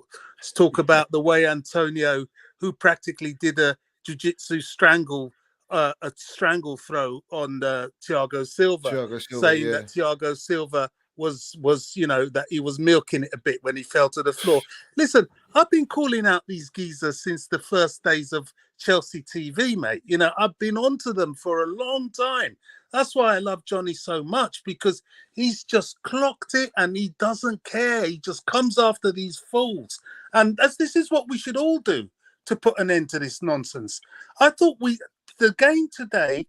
talk about the way Antonio, who practically did a jiu-jitsu a strangle throw on Thiago Silva, saying that Thiago Silva was that he was milking it a bit when he fell to the floor. Listen, I've been calling out these geezers since the first days of Chelsea TV, mate. I've been onto them for a long time. That's why I love Johnny so much, because he's just clocked it and he doesn't care. He just comes after these fools. And this is what we should all do to put an end to this nonsense. I thought the game today,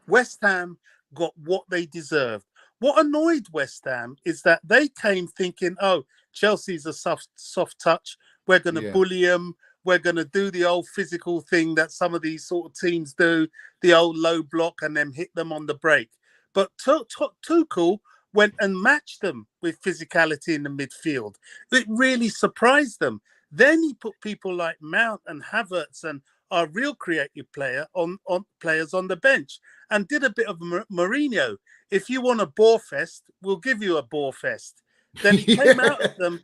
West Ham got what they deserved. What annoyed West Ham is that they came thinking, oh, Chelsea's a soft touch. We're going to bully them. We're going to do the old physical thing that some of these sort of teams do, the old low block and then hit them on the break. But Tuchel went and matched them with physicality in the midfield. It really surprised them. Then he put people like Mount and Havertz and our real creative players on the bench and did a bit of Mourinho. If you want a bore fest, we'll give you a bore fest. Then he came out at them.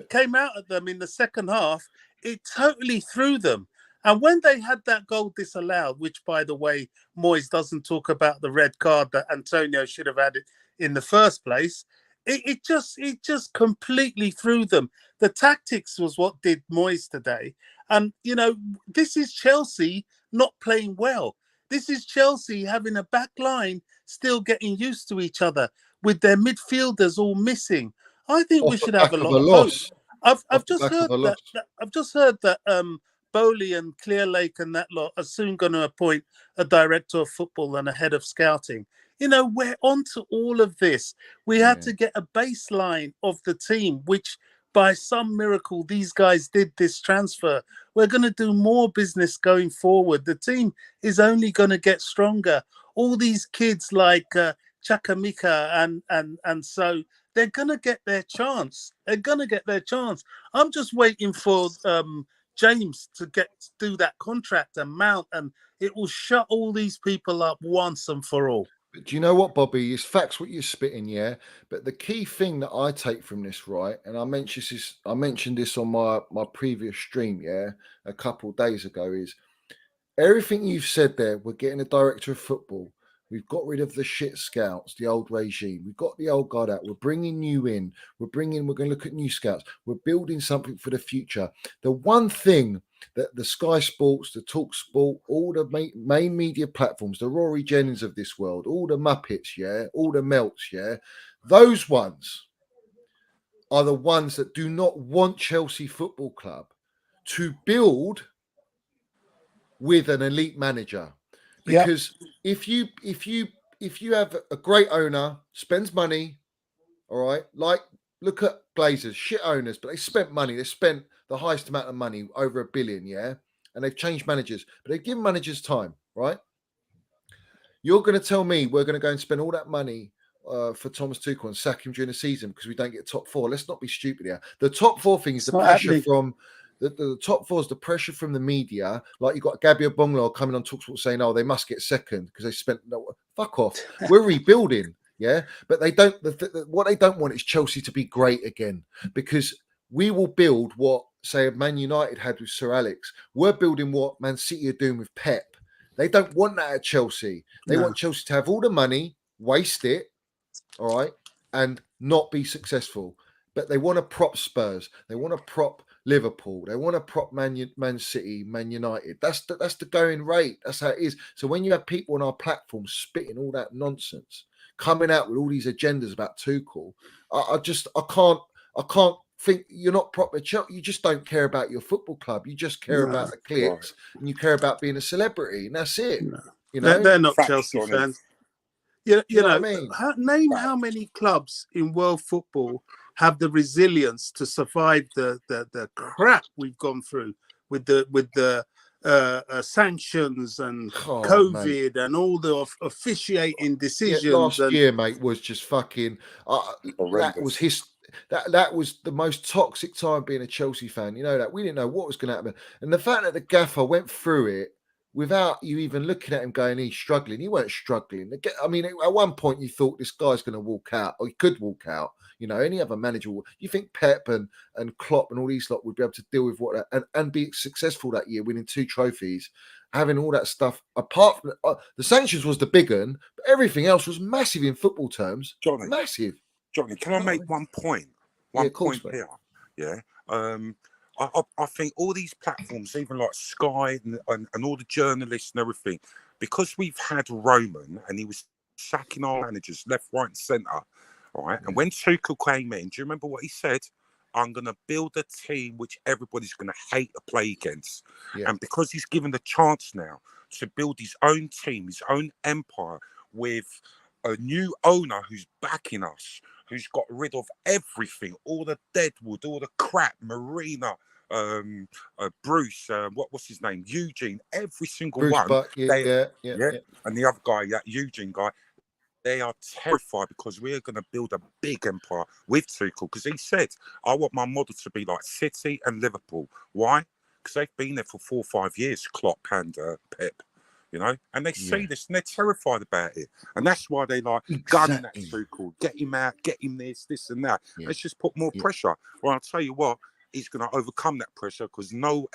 Came out at them in the second half. It totally threw them. And when they had that goal disallowed, which, by the way, Moyes doesn't talk about the red card that Antonio should have had it in the first place, it just completely threw them. The tactics was what did Moyes today. And, this is Chelsea not playing well. This is Chelsea having a back line still getting used to each other with their midfielders all missing. I think we should have a lot of hope. I've just heard that Bowley and Clearlake and that lot are soon going to appoint a director of football and a head of scouting. We're onto all of this. We had to get a baseline of the team, which by some miracle, these guys did this transfer. We're going to do more business going forward. The team is only going to get stronger. All these kids like Chakamika and so they're going to get their chance. They're going to get their chance. I'm just waiting for James to do that contract and Mount, and it will shut all these people up once and for all. But do you know what, Bobby? It's facts what you're spitting, yeah. But the key thing that I take from this, right, and I mentioned this on my previous stream, yeah, a couple of days ago, is everything you've said there. We're getting a director of football. We've got rid of the shit scouts, the old regime. We've got the old guard out. We're bringing you in. We're going to look at new scouts. We're building something for the future. The one thing that the Sky Sports, the Talk Sport, all the main media platforms, the Rory Jennings of this world, all the Muppets, yeah, all the Melts, yeah, those ones are the ones that do not want Chelsea Football Club to build with an elite manager. Because if you have a great owner, spends money, all right, like look at Glazers, shit owners, but they spent money. They spent the highest amount of money, over $1 billion, yeah, and they've changed managers, but they've given managers time, right? You're going to tell me we're going to go and spend all that money for Thomas Tuchel and sack him during the season because we don't get top four? Let's not be stupid here. The top four thing is the pressure from. The top four is the pressure from the media. Like you got Gabby Bonglo coming on TalkSport saying, "Oh, they must get second because they spent." No, fuck off. We're rebuilding, yeah. But they don't. What they don't want is Chelsea to be great again, because we will build what, say, Man United had with Sir Alex. We're building what Man City are doing with Pep. They don't want that at Chelsea. They want Chelsea to have all the money, waste it, all right, and not be successful. But they want to prop Spurs. They want to prop Liverpool. They want to prop Man City, Man United. That's the going rate. That's how it is. So when you have people on our platform spitting all that nonsense, coming out with all these agendas about Tuchel, I can't think you're not proper. You just don't care about your football club. You just care about the clicks, and you care about being a celebrity, and that's it. You know, they're not Chelsea fans. You know what I mean? Name how many clubs in world football have the resilience to survive the crap we've gone through with the sanctions and COVID, mate, and all the officiating decisions. Last year, mate, was just fucking. That was the most toxic time being a Chelsea fan. You know that we didn't know what was going to happen, and the fact that the gaffer went through it without you even looking at him going, he's struggling. He weren't struggling. I mean, at one point you thought this guy's going to walk out, or he could walk out. You know, any other manager, you think Pep and Klopp and all these lot would be able to deal with what and be successful that year, winning 2 trophies, having all that stuff. Apart from the sanctions was the big one, but everything else was massive in football terms. Johnny, massive. Johnny, can I make one point? One point here. Yeah. I think all these platforms, even like Sky and all the journalists and everything, because we've had Roman and he was sacking our managers left, right, and centre. Right. And when Tuchel came in, do you remember what he said? I'm going to build a team which everybody's going to hate to play against. Yeah. And because he's given the chance now to build his own team, his own empire with a new owner who's backing us, who's got rid of everything, all the deadwood, all the crap, Marina, Bruce, what's his name? Eugene, every single Bruce one. Buck, yeah. And the other guy, that Eugene guy, they are terrified because we're going to build a big empire with Tuchel. Because he said, I want my model to be like City and Liverpool. Why? Because they've been there for 4 or 5 years, Klopp and Pep, you know, and they see this and they're terrified about it. And that's why they like gunning at Tuchel, get him out, get him this and that. Let's just put more pressure. Well, I'll tell you what, he's going to overcome that pressure because no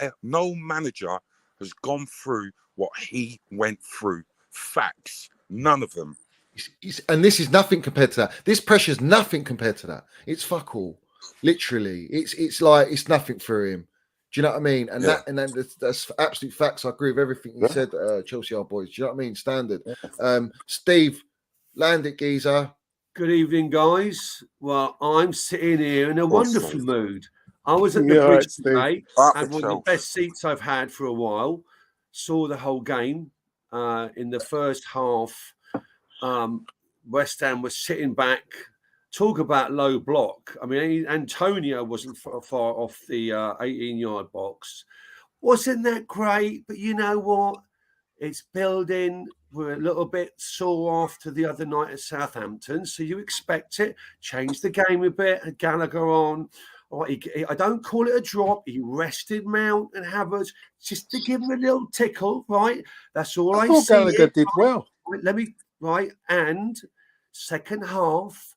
manager has gone through what he went through. Facts. None of them. And this is nothing compared to that. This pressure is nothing compared to that. It's fuck all. Literally. It's like it's nothing for him. Do you know what I mean? And that's absolute facts. I agree with everything you said, Chelsea old boys. Do you know what I mean? Standard. Steve, land it, geezer. Good evening, guys. Well, I'm sitting here in a wonderful mood. I was at the bridge today, had one of the best seats I've had for a while. Saw the whole game. In the first half, West Ham was sitting back. Talk about low block. I mean, Antonio wasn't far off the 18-yard box. Wasn't that great? But you know what? It's building. We're a little bit sore after the other night at Southampton, so you expect it. Change the game a bit. Gallagher on. I don't call it a drop. He rested Mount and Havertz just to give him a little tickle, right? That's all I thought see. Gallagher did well. And second half,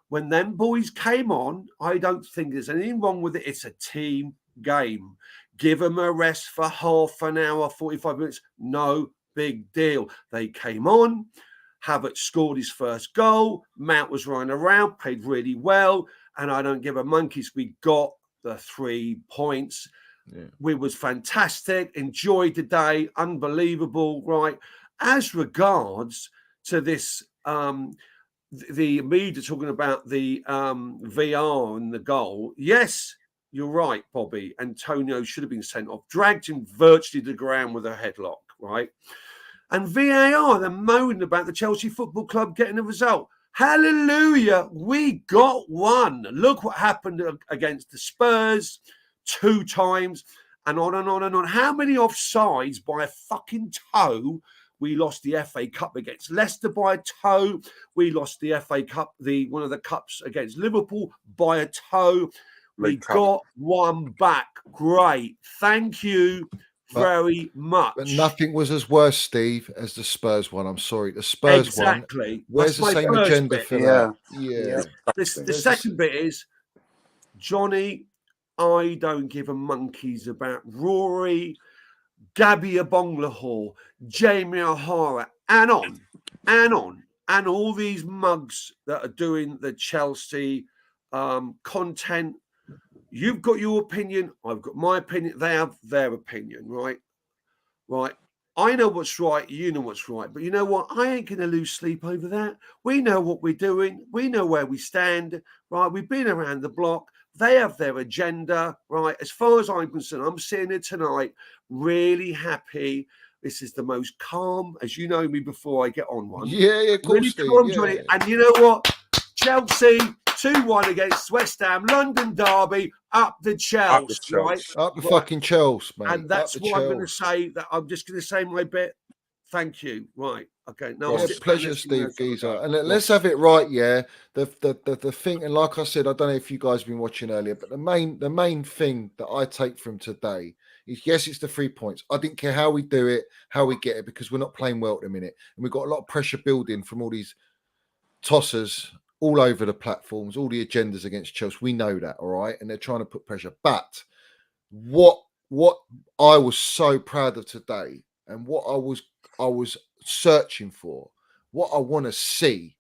when them boys came on, I don't think there's anything wrong with it. It's a team game. Give them a rest for half an hour, 45 minutes. No big deal. They came on. Havertz scored his first goal. Mount was running around, played really well. And I don't give a monkeys. We got the 3 points. Yeah. We was fantastic. Enjoyed the day. Unbelievable, right? As regards to this, the media talking about the VR and the goal. Yes, you're right, Bobby. Antonio should have been sent off. Dragged him virtually to the ground with a headlock, right? And VAR, they're moaning about the Chelsea Football Club getting a result. Hallelujah, we got one. Look what happened against the Spurs 2 times and on and on and on. How many offsides by a fucking toe? We lost the FA Cup against Leicester by a toe. We lost the FA Cup, one of the cups against Liverpool by a toe. We got one back. Great. Thank you very much. But nothing was as worse, Steve, as the Spurs one. I'm sorry. The Spurs one. Where's the same agenda for that? Yeah. The second bit is, Johnny, I don't give a monkeys about Rory, Gabby Abonglahor, Jamie O'Hara, and all these mugs that are doing the Chelsea content. You've got your opinion. I've got my opinion. They have their opinion, right? Right. I know what's right. You know what's right. But you know what? I ain't going to lose sleep over that. We know what we're doing. We know where we stand, right? We've been around the block. They have their agenda, right? As far as I'm concerned, I'm sitting here tonight really happy. This is the most calm, as you know me before I get on one. Yeah, of course. Really calm, and you know what? Chelsea 2-1 against West Ham, London derby, up the Chelsea, right? Up the fucking Chelsea, mate. And that's what I'm going to say. That I'm just going to say my bit. Thank you. Right. Okay. No, pleasure, Steve Geezer. And let's have it right. Yeah. The thing, and like I said, I don't know if you guys have been watching earlier, but the main thing that I take from today Yes, it's the 3 points. I didn't care how we do it, how we get it, because we're not playing well at the minute. And we've got a lot of pressure building from all these tossers all over the platforms, all the agendas against Chelsea. We know that, all right? And they're trying to put pressure. But what I was so proud of today, and what I was searching for, what I want to see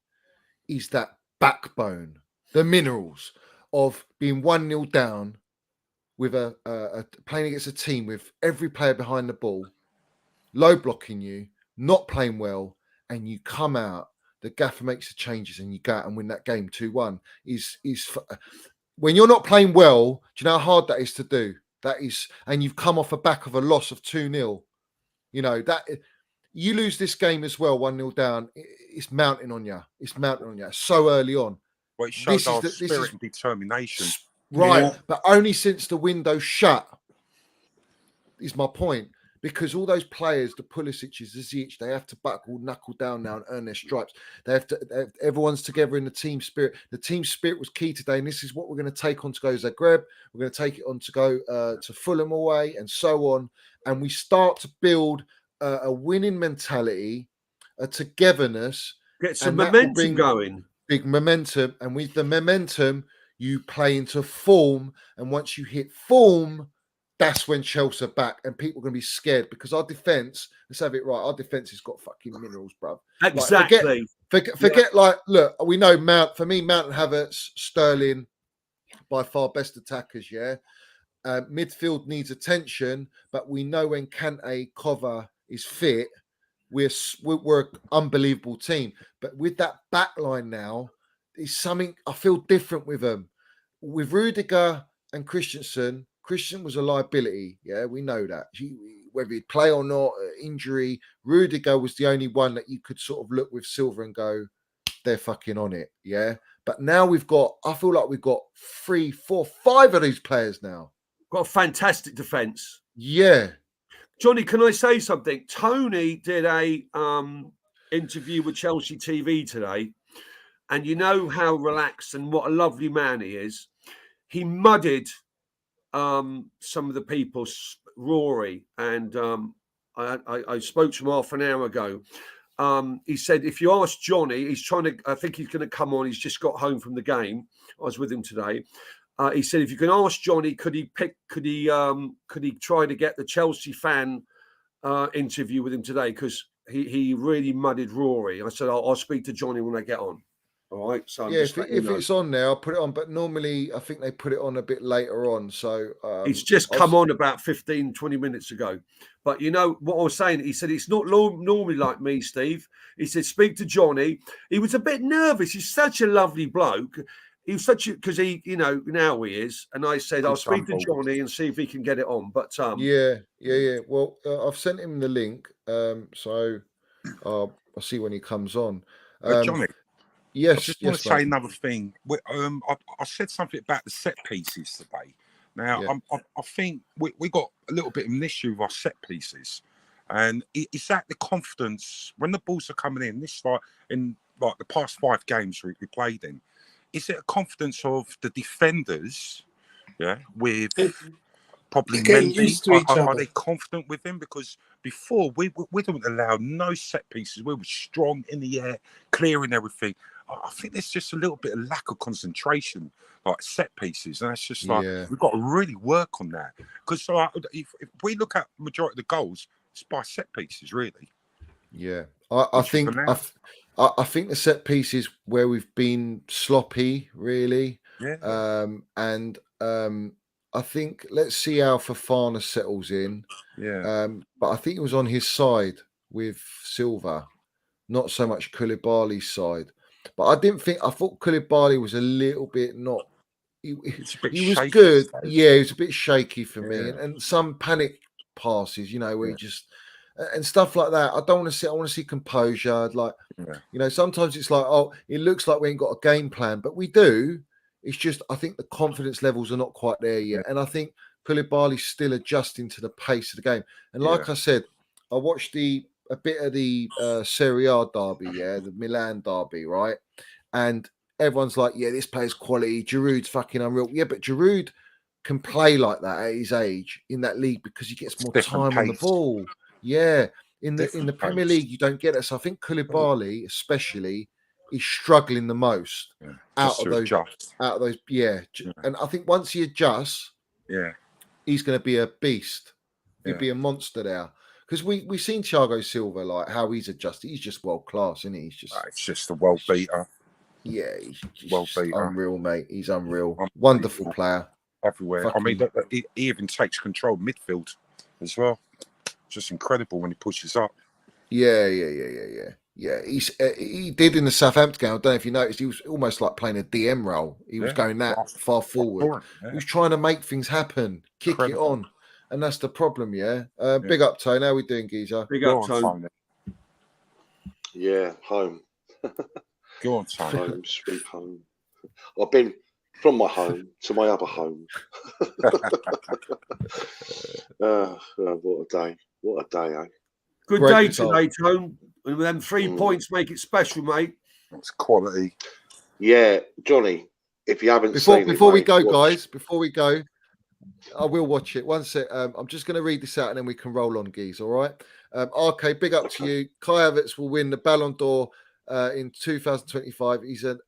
is that backbone, the minerals of being 1-0 down with a playing against a team with every player behind the ball, low blocking you, not playing well, and you come out, the gaffer makes the changes and you go out and win that game 2-1 is when you're not playing well, do you know how hard that is to do? That is, and you've come off the back of a loss of 2-0. You know, that you lose this game as well, 1-0 down, it's mounting on you. It's mounting on you so early on. Well, it showed our spirit and determination. Right, Yeah. but only since the window shut is my point. Because all those players, the Pulisic's, the Ziyech, they have to knuckle down now and earn their stripes. Everyone's together in the team spirit. The team spirit was key today, and this is what we're going to take on to go to Zagreb. We're going to take it on to go to Fulham away, and so on. And we start to build a winning mentality, a togetherness. Get some momentum going. Big momentum. And with the momentum, you play into form. And once you hit form, that's when Chelsea are back, and people are going to be scared because our defense, let's have it right, our defense has got fucking minerals, bruv. Exactly. Like, forget like, look, we know Mount and Havertz, Sterling, by far best attackers, yeah? Midfield needs attention, but we know when Kante cover is fit, we're an unbelievable team. But with that back line now, it's something I feel different with them. With Rudiger and Christensen was a liability. Yeah, we know that. Whether he'd play or not, injury, Rudiger was the only one that you could sort of look with Silva and go, they're fucking on it. Yeah. But now I feel like we've got 3, 4, 5 of these players now. Got a fantastic defence. Yeah. Johnny, can I say something? Tony did a interview with Chelsea TV today. And you know how relaxed and what a lovely man he is. He mudded some of the people, Rory, and I spoke to him half an hour ago. He said, if you ask Johnny, I think he's going to come on. He's just got home from the game. I was with him today. He said, if you can ask Johnny, could he try to get the Chelsea fan interview with him today? Because he really mudded Rory. I said, I'll speak to Johnny when I get on. All right. So if it's on there, I'll put it on. But normally, I think they put it on a bit later on. So it's just come on about 15, 20 minutes ago. But you know what I was saying? He said it's not normally like me, Steve. He said speak to Johnny. He was a bit nervous. He's such a lovely bloke. He was because he, now he is. And I said I'll speak to Johnny and see if he can get it on. But yeah. Well, I've sent him the link. So I'll see when he comes on. Johnny. Yes, I just want to say another thing. I said something about the set pieces today. Now, I think we got a little bit of an issue with our set pieces, and it's that the confidence when the balls are coming in. This in the past 5 games we played in. Is it a confidence of the defenders? Yeah, with probably Mendy. Are they confident with him? Because before we didn't allow no set pieces. We were strong in the air, clearing everything. I think there's just a little bit of lack of concentration, like set pieces, and that's just we've got to really work on that. Because if we look at the majority of the goals, it's by set pieces, really. Yeah, I think the set pieces where we've been sloppy, really. Yeah. And I think let's see how Fofana settles in. Yeah. But I think it was on his side with Silva, not so much Koulibaly's side. But I thought Koulibaly was a little bit not. He was good. Yeah, he was a bit shaky for me, and some panic passes, where he just and stuff like that. I don't want to see. I want to see composure. Like, sometimes it's like, it looks like we ain't got a game plan, but we do. It's just I think the confidence levels are not quite there yet, and I think Koulibaly's still adjusting to the pace of the game. And like I said, I watched a bit of the Serie A derby, the Milan derby, right? And everyone's like, this player's quality. Giroud's fucking unreal. Yeah, but Giroud can play like that at his age in that league because he gets more different time on the pace. ball. Yeah. In the Different Premier pace. League, you don't get it. So I think Koulibaly, especially, is struggling the most out of those. And I think once he adjusts, he's going to be a beast. He'll be a monster there. Because we've seen Thiago Silva, like how he's adjusted. He's just world class, isn't he? It's just a world beater. Yeah, he's World just beater. unreal, mate. He's unreal. Wonderful player. Everywhere. I mean, he even takes control of midfield as well. Just incredible when he pushes up. Yeah. He did in the Southampton game. I don't know if you noticed. He was almost like playing a DM role. He was going that far forward. He was trying to make things happen, kick it on, and that's the problem. Big up, Tony. How we doing, geezer? Big up, Tony. Yeah, home. Go on, Tony. Home, sweet home. I've been from my home to my other home. What a day. What a day, eh? Good Great day result. today, Tone. And with them 3 points make it special, mate. It's quality. Yeah, Johnny, if you haven't Before we go, watch. guys, before we go, I will watch it. One sec. I'm just going to read this out and then we can roll on, geez. All right. RK, big up to you. Kai Havertz will win the Ballon d'Or in 2025.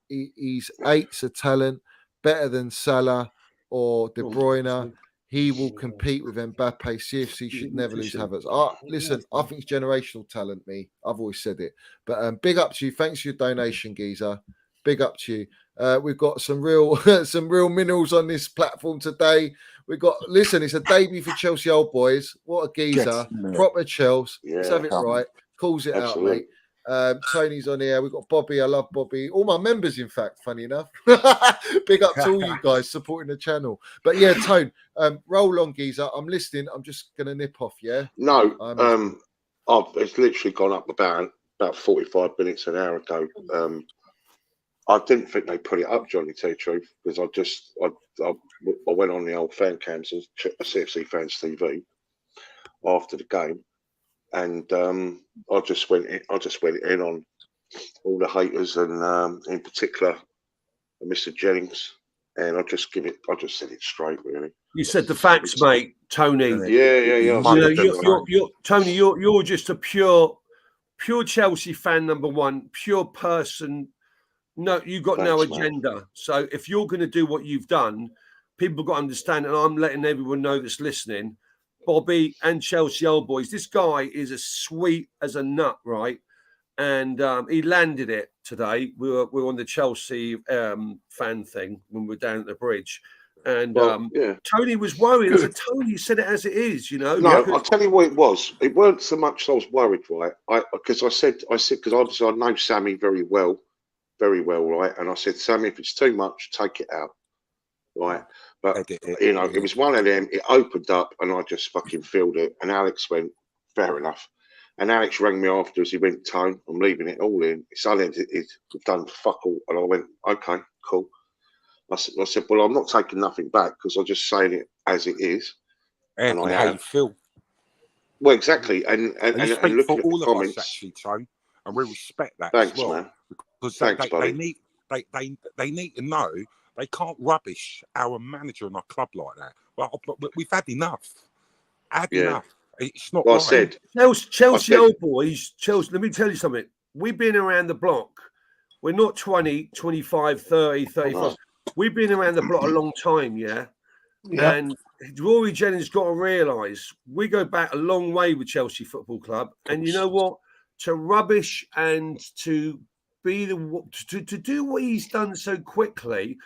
He's eight's a talent, better than Salah or De Bruyne. He will compete with Mbappe. CFC should never lose Havertz. Listen, I think it's generational talent, me. I've always said it. But big up to you. Thanks for your donation, geezer. Big up to you. We've got some real minerals on this platform today. We've got, listen, it's a debut for Chelsea old boys. What a geezer. Proper Chelsea. Let's have it right. Calls it out, mate. Tony's on here. We've got Bobby. I love Bobby. All my members, in fact, funny enough. Big up to all you guys supporting the channel. But yeah, Tone, roll on, geezer. I'm listening. I'm just going to nip off, yeah? No, it's literally gone up about 45 minutes, an hour ago. I didn't think they put it up, Johnny, to tell you the truth, because I went on the old fan cams and checked the CFC Fans TV after the game, and I just went in on all the haters, and in particular Mr. Jennings, and I just said it straight, really. You said the facts, mate, Tony. Yeah. You know, Tony, you're just a pure Chelsea fan, number one, pure person. No, you got no agenda. Man. So if you're going to do what you've done, people got to understand, and I'm letting everyone know that's listening, Bobby and Chelsea old boys, this guy is as sweet as a nut, right? And he landed it today. We were on the Chelsea fan thing when we were down at the bridge. And Tony was worried. I said, Tony, you said it as it is, you know. No, I'll tell you what it was. It weren't so much I was worried, right? Because because obviously I know Sammy very well, right? And I said, Sammy, if it's too much, take it out, right? But you know, it was one of them. It opened up, and I just fucking filled it. And Alex went, fair enough. And Alex rang me afterwards. He went, Tone, I'm leaving it all in. It's unedited. We've done fuck all. And I went, okay, cool. I said, well, I'm not taking nothing back because I'm just saying it as it is. And I how you feel. Well, exactly. And you speak looking for at all the of comments, us, actually, Tone, and we respect that thanks, as well. Man. Because thanks, they need to know they can't rubbish our manager and our club like that. Well, we've had enough. Enough. It's not well, right. Chelsea old boys, Chelsea, let me tell you something. We've been around the block. We're not 20, 25, 30, 35. Oh. We've been around the block a long time, yeah? And Rory Jennings got to realise we go back a long way with Chelsea Football Club. And you know what? To rubbish and to be to do what he's done so quickly,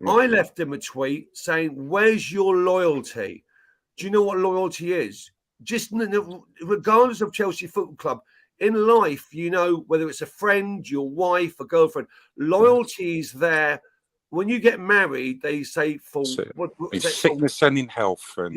I left him a tweet saying, where's your loyalty? Do you know what loyalty is? Just regardless of Chelsea Football Club, in life, you know, whether it's a friend, your wife, a girlfriend, loyalty is there. When you get married, they say sickness and in health. And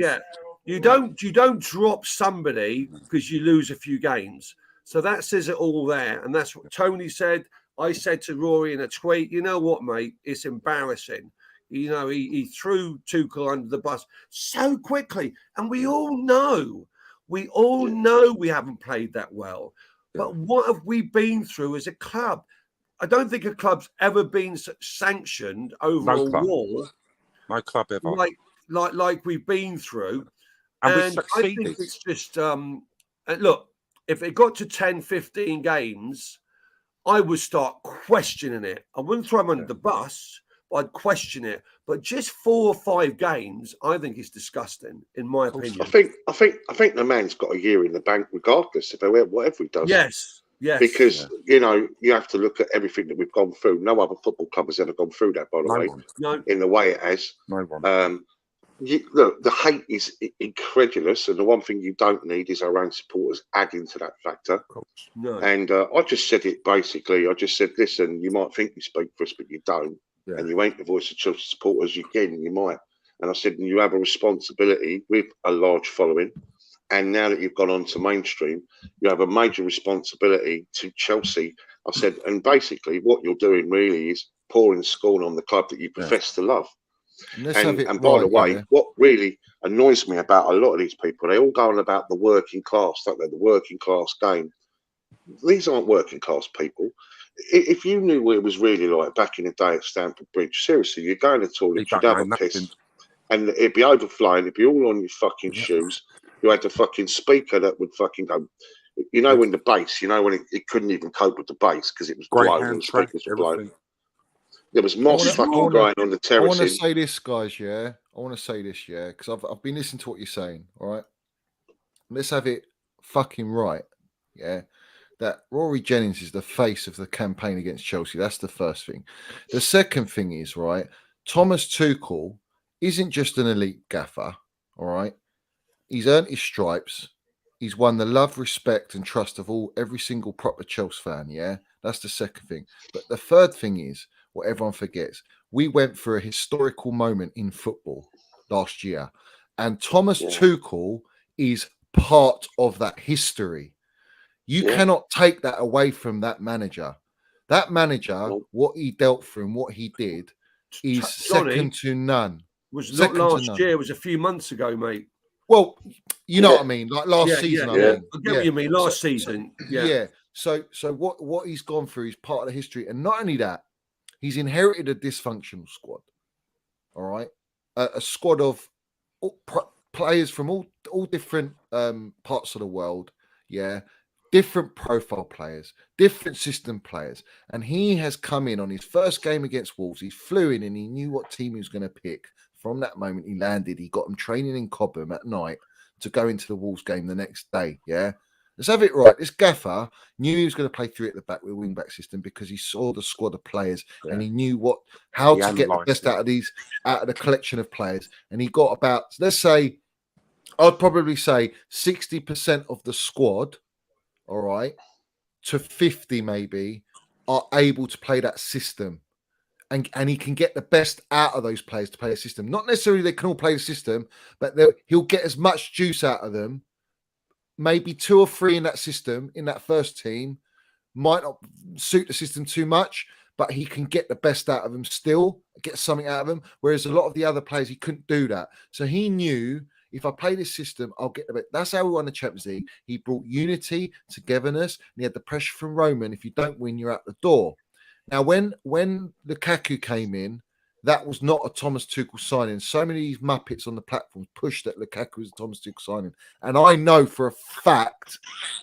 you don't drop somebody because you lose a few games. So that says it all there, and that's what Tony said. I said to Rory in a tweet, you know what, mate? It's embarrassing. You know, he threw Tuchel under the bus so quickly, and we all know we haven't played that well. But what have we been through as a club? I don't think a club's ever been sanctioned over a war. No club ever. Like like we've been through. And we I succeeded. think it's just look, if it got to 10, 15 games, I would start questioning it. I wouldn't throw him under the bus, but I'd question it. But just 4 or 5 games, I think it's disgusting, in my opinion. I think the man's got a year in the bank, regardless of whatever he does. Yes. Because you know, you have to look at everything that we've gone through. No other football club has ever gone through that, by the way. No. In the way it has. No one. Look, the hate is incredulous, and the one thing you don't need is our own supporters adding to that factor. No. And I just said it basically. I just said, listen, you might think you speak for us, but you don't, and you ain't the voice of Chelsea supporters. Again, you might. And I said, you have a responsibility with a large following, and now that you've gone on to mainstream, you have a major responsibility to Chelsea. I said, and basically, what you're doing really is pouring scorn on the club that you profess to love. And by the way, what really annoys me about a lot of these people, they all go on about the working class, don't they? The working class game. These aren't working class people. If you knew what it was really like back in the day at Stamford Bridge, seriously, you'd go in the toilet, you'd have a piss, and it'd be overflowing, it'd be all on your fucking shoes. You had the fucking speaker that would fucking go, you know, when the bass, you know, when it couldn't even cope with the bass because it was blown and the speakers were blown. There was moss fucking growing on the terrace. I want to say this, guys, yeah? I want to say this, yeah? Because I've been listening to what you're saying, all right? Let's have it fucking right, yeah? That Rory Jennings is the face of the campaign against Chelsea. That's the first thing. The second thing is, right, Thomas Tuchel isn't just an elite gaffer, all right? He's earned his stripes. He's won the love, respect, and trust of every single proper Chelsea fan, yeah? That's the second thing. But the third thing is, what everyone forgets, we went through a historical moment in football last year, and Thomas Tuchel is part of that history. You cannot take that away from that manager. That manager, what he dealt through and what he did is second to none. Was not last year, it was a few months ago, mate. Well, you know what I mean, like last season. I mean, I get what you mean. Last season, So what he's gone through is part of the history, and not only that, he's inherited a dysfunctional squad. All right, a squad of players from all different parts of the world. Yeah, different profile players, different system players, and he has come in on his first game against Wolves. He flew in and he knew what team he was going to pick. From that moment he landed, he got them training in Cobham at night to go into the Wolves game the next day. Yeah, let's have it right. This gaffer knew he was going to play 3 at the back with a wing-back system because he saw the squad of players and he knew how to get the best out of the collection of players. And he got about, let's say, I'd probably say 60% of the squad, all right, to 50 maybe, are able to play that system. And he can get the best out of those players to play a system. Not necessarily they can all play the system, but he'll get as much juice out of them. Maybe 2 or 3 in that system, in that first team, might not suit the system too much, but he can get the best out of them still, get something out of them. Whereas a lot of the other players, he couldn't do that. So he knew, if I play this system, I'll get the best. That's how we won the Champions League. He brought unity, togetherness, and he had the pressure from Roman. If you don't win, you're out the door. Now, when Lukaku came in, that was not a Thomas Tuchel signing. So many of these Muppets on the platform pushed that Lukaku was a Thomas Tuchel signing. And I know for a fact,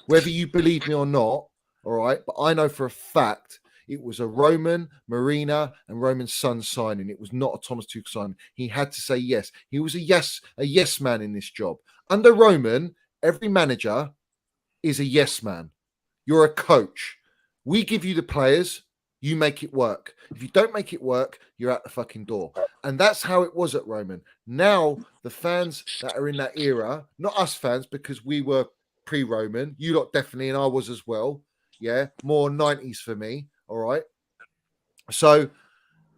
whether you believe me or not, all right, but I know for a fact it was a Roman, Marina, and Roman's son signing. It was not a Thomas Tuchel signing. He had to say yes. He was a yes man in this job. Under Roman, every manager is a yes man. You're a coach. We give you the players. You make it work. If you don't make it work, you're out the fucking door. And that's how it was at Roman. Now, the fans that are in that era, not us fans, because we were pre-Roman, you lot definitely, and I was as well. Yeah, more 90s for me. All right. So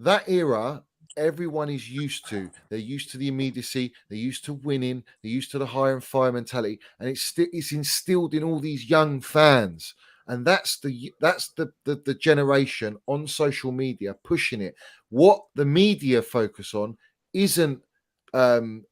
that era, everyone is used to. They're used to the immediacy. They're used to winning. They're used to the hire and fire mentality. And it's instilled in all these young fans. And that's the generation on social media pushing it. What the media focus on isn't the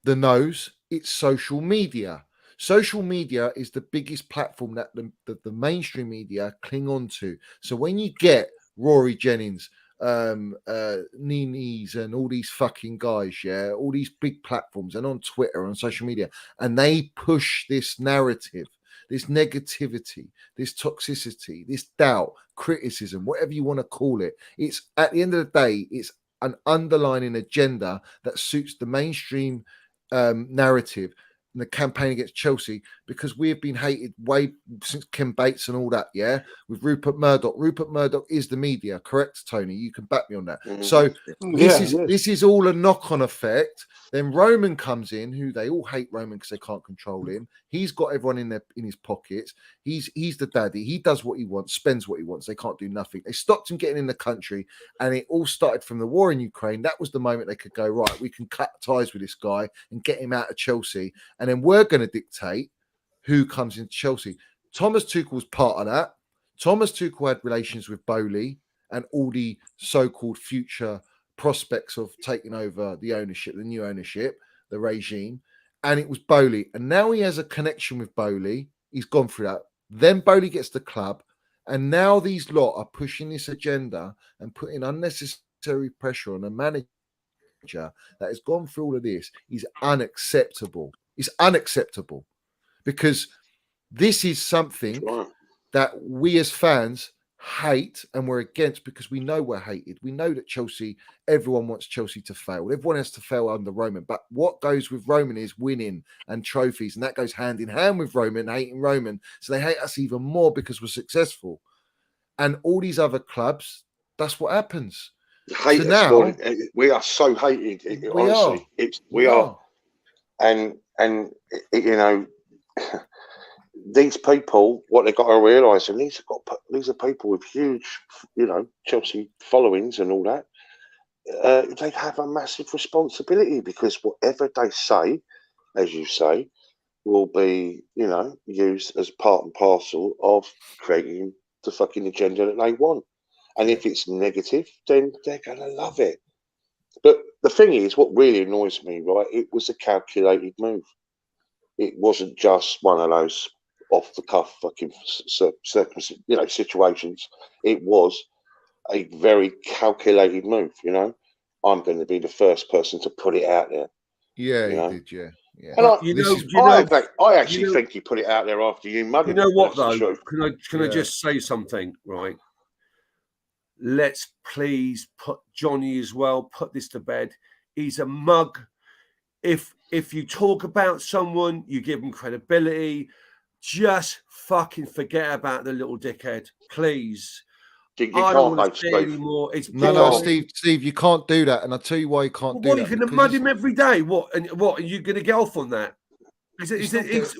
nose, it's social media. Social media is the biggest platform that the mainstream media cling on to. So when you get Rory Jennings, Ninis and all these fucking guys, yeah, all these big platforms and on Twitter, on social media, and they push this narrative, this negativity, this toxicity, this doubt, criticism, whatever you want to call it. It's at the end of the day, it's an underlying agenda that suits the mainstream narrative and the campaign against Chelsea, because we have been hated way since Kim Bates and all that, yeah, with Rupert Murdoch. Rupert Murdoch is the media, correct, Tony? You can back me on that. So this is all a knock-on effect. Then Roman comes in, who they all hate Roman because they can't control him. He's got everyone in his pockets. He's the daddy. He does what he wants, spends what he wants. They can't do nothing. They stopped him getting in the country, and it all started from the war in Ukraine. That was the moment they could go, right, we can cut ties with this guy and get him out of Chelsea, and then we're going to dictate who comes into Chelsea. Thomas Tuchel was part of that. Thomas Tuchel had relations with Bowley and all the so-called future prospects of taking over the ownership, the new ownership, the regime, and it was Bowley. And now he has a connection with Bowley. He's gone through that. Then Bowley gets the club, and now these lot are pushing this agenda and putting unnecessary pressure on a manager that has gone through all of this. Is unacceptable. It's unacceptable, because this is something that we as fans hate and we're against, because we know we're hated. We know that Chelsea, everyone wants Chelsea to fail. Everyone has to fail under Roman. But what goes with Roman is winning and trophies, and that goes hand in hand with Roman, hating Roman. So they hate us even more because we're successful. And all these other clubs, that's what happens. Hate So us, now, well, we are so hated. Honestly, we are. And you know, these people, what they've got to realise, and these are people with huge, you know, Chelsea followings and all that. They have a massive responsibility, because whatever they say, as you say, will be, you know, used as part and parcel of creating the fucking agenda that they want. And if it's negative, then they're going to love it. But the thing is, what really annoys me, right, it was a calculated move. It wasn't just one of those off-the-cuff fucking situations. It was a very calculated move, you know. I'm going to be the first person to put it out there. Yeah, he did, yeah. And I actually think he put it out there after you mugged him. You know what, though? Can I just say something, right? Let's please put Johnny as well, put this to bed. He's a mug. If you talk about someone, you give them credibility. Just fucking forget about the little dickhead, please. You can't, mate, Steve. Anymore. It's no, Steve, you can't do that, and I'll tell you why you can't do that. What, you're going to mud him every day? What? And what are you going to get off on that? It's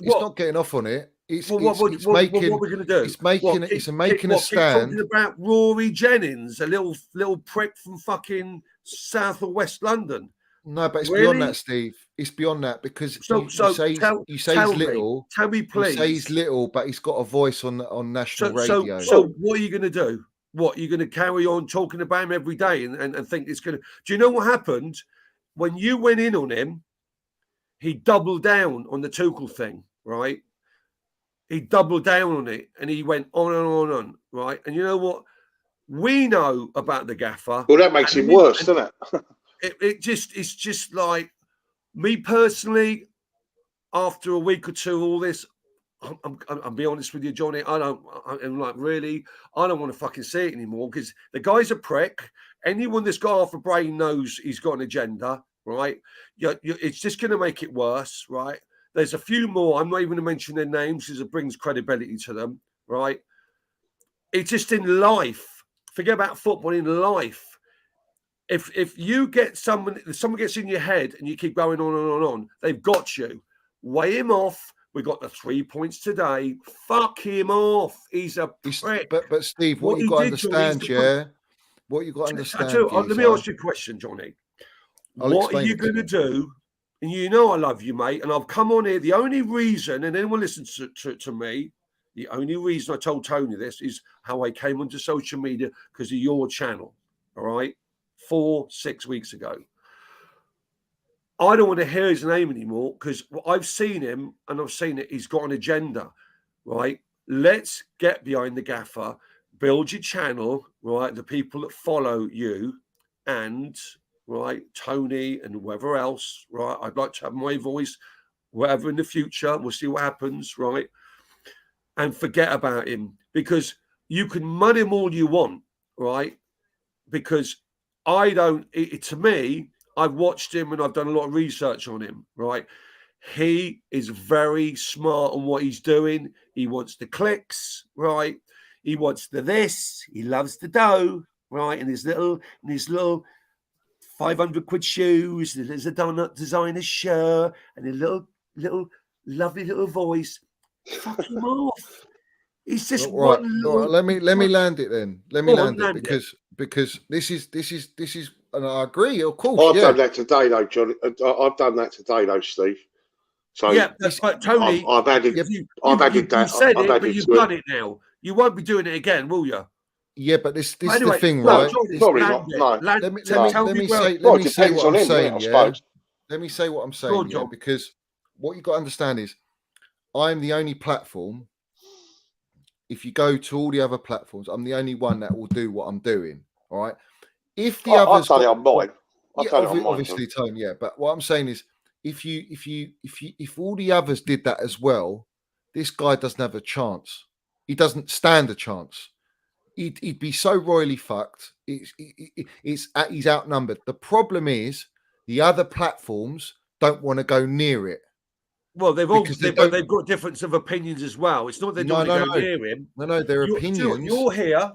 not getting off on it. What are we going to do? It's making a stand. Talking about Rory Jennings, a little prick from fucking South or West London. No, but it's beyond that, Steve. It's beyond that, because you say he's little. Tell me, please. You say he's little, but he's got a voice on national radio. So what are you going to do? What, you're going to carry on talking about him every day and think it's going to? Do you know what happened when you went in on him? He doubled down on the Tuchel thing, right? He doubled down on it, and he went on and on, right? And you know what? We know about the gaffer. Well, that makes it worse, doesn't it? It's just like, me personally, after a week or two, all this, I'll be honest with you, Johnny, I'm like, really, I don't want to fucking see it anymore, because the guy's a prick. Anyone that's got half a brain knows he's got an agenda, right? It's just going to make it worse, right? There's a few more. I'm not even going to mention their names because it brings credibility to them, right? It's just in life. Forget about football, in life. If you get someone gets in your head and you keep going on and on, they've got you. Weigh him off. We got the 3 points today. Fuck him off. He's a prick. But Steve, what you got to understand, what you got to understand. Let me ask you a question, Johnny. What are you going to do? And you know I love you, mate. And I've come on here. The only reason, and anyone listens to me, the only reason I told Tony this is how I came onto social media, because of your channel. All right. 4-6 weeks ago. I don't want to hear his name anymore, because I've seen him and I've seen it. He's got an agenda, right? Let's get behind the gaffer, build your channel, right? The people that follow you and, right, Tony and whoever else, right? I'd like to have my voice, whatever in the future. We'll see what happens, right? And forget about him, because you can mud him all you want, right? Because I don't, to me, I've watched him and I've done a lot of research on him, right? He is very smart on what he's doing. He wants the clicks, right? He wants the this. He loves the dough, right? And his little 500 quid shoes. And there's a donut designer shirt and a little lovely little voice. Fuck him off. He's just right. one little. Let me land it then. Let me land it because this is, and I agree, of course. I've done that today, though, John. I've done that today, though, Steve. So yeah, but Tony, I've added that. You said it, but you've done it now. You won't be doing it again, will you? Yeah, but this is anyway, the thing, no, right? Probably not. No. Let me say what I'm saying. Yeah. Let me say what I'm saying. Yeah, because what you got to understand is, I'm the only platform. If you go to all the other platforms, I'm the only one that will do what I'm doing. All right. If the others, I've done it on mine. Obviously, Tony. Yeah, but what I'm saying is, if all the others did that as well, this guy doesn't have a chance. He doesn't stand a chance. He'd be so royally fucked. He's outnumbered. The problem is the other platforms don't want to go near it. Well, they've got difference of opinions as well. It's not they don't want to go near him. No, their opinions. You're here.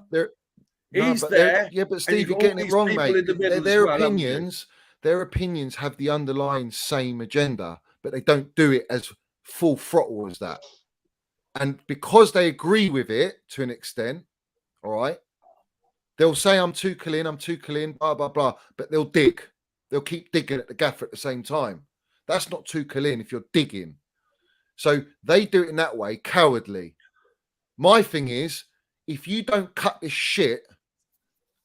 He's there. Yeah, but Steve, you're getting it wrong, mate. Their opinions. Their opinions have the underlying same agenda, but they don't do it as full throttle as that. And because they agree with it to an extent, all right, they'll say, I'm Tuchel in, blah, blah, blah, but they'll dig. They'll keep digging at the gaffer at the same time. That's not Tuchel in if you're digging. So they do it in that way, cowardly. My thing is, if you don't cut this shit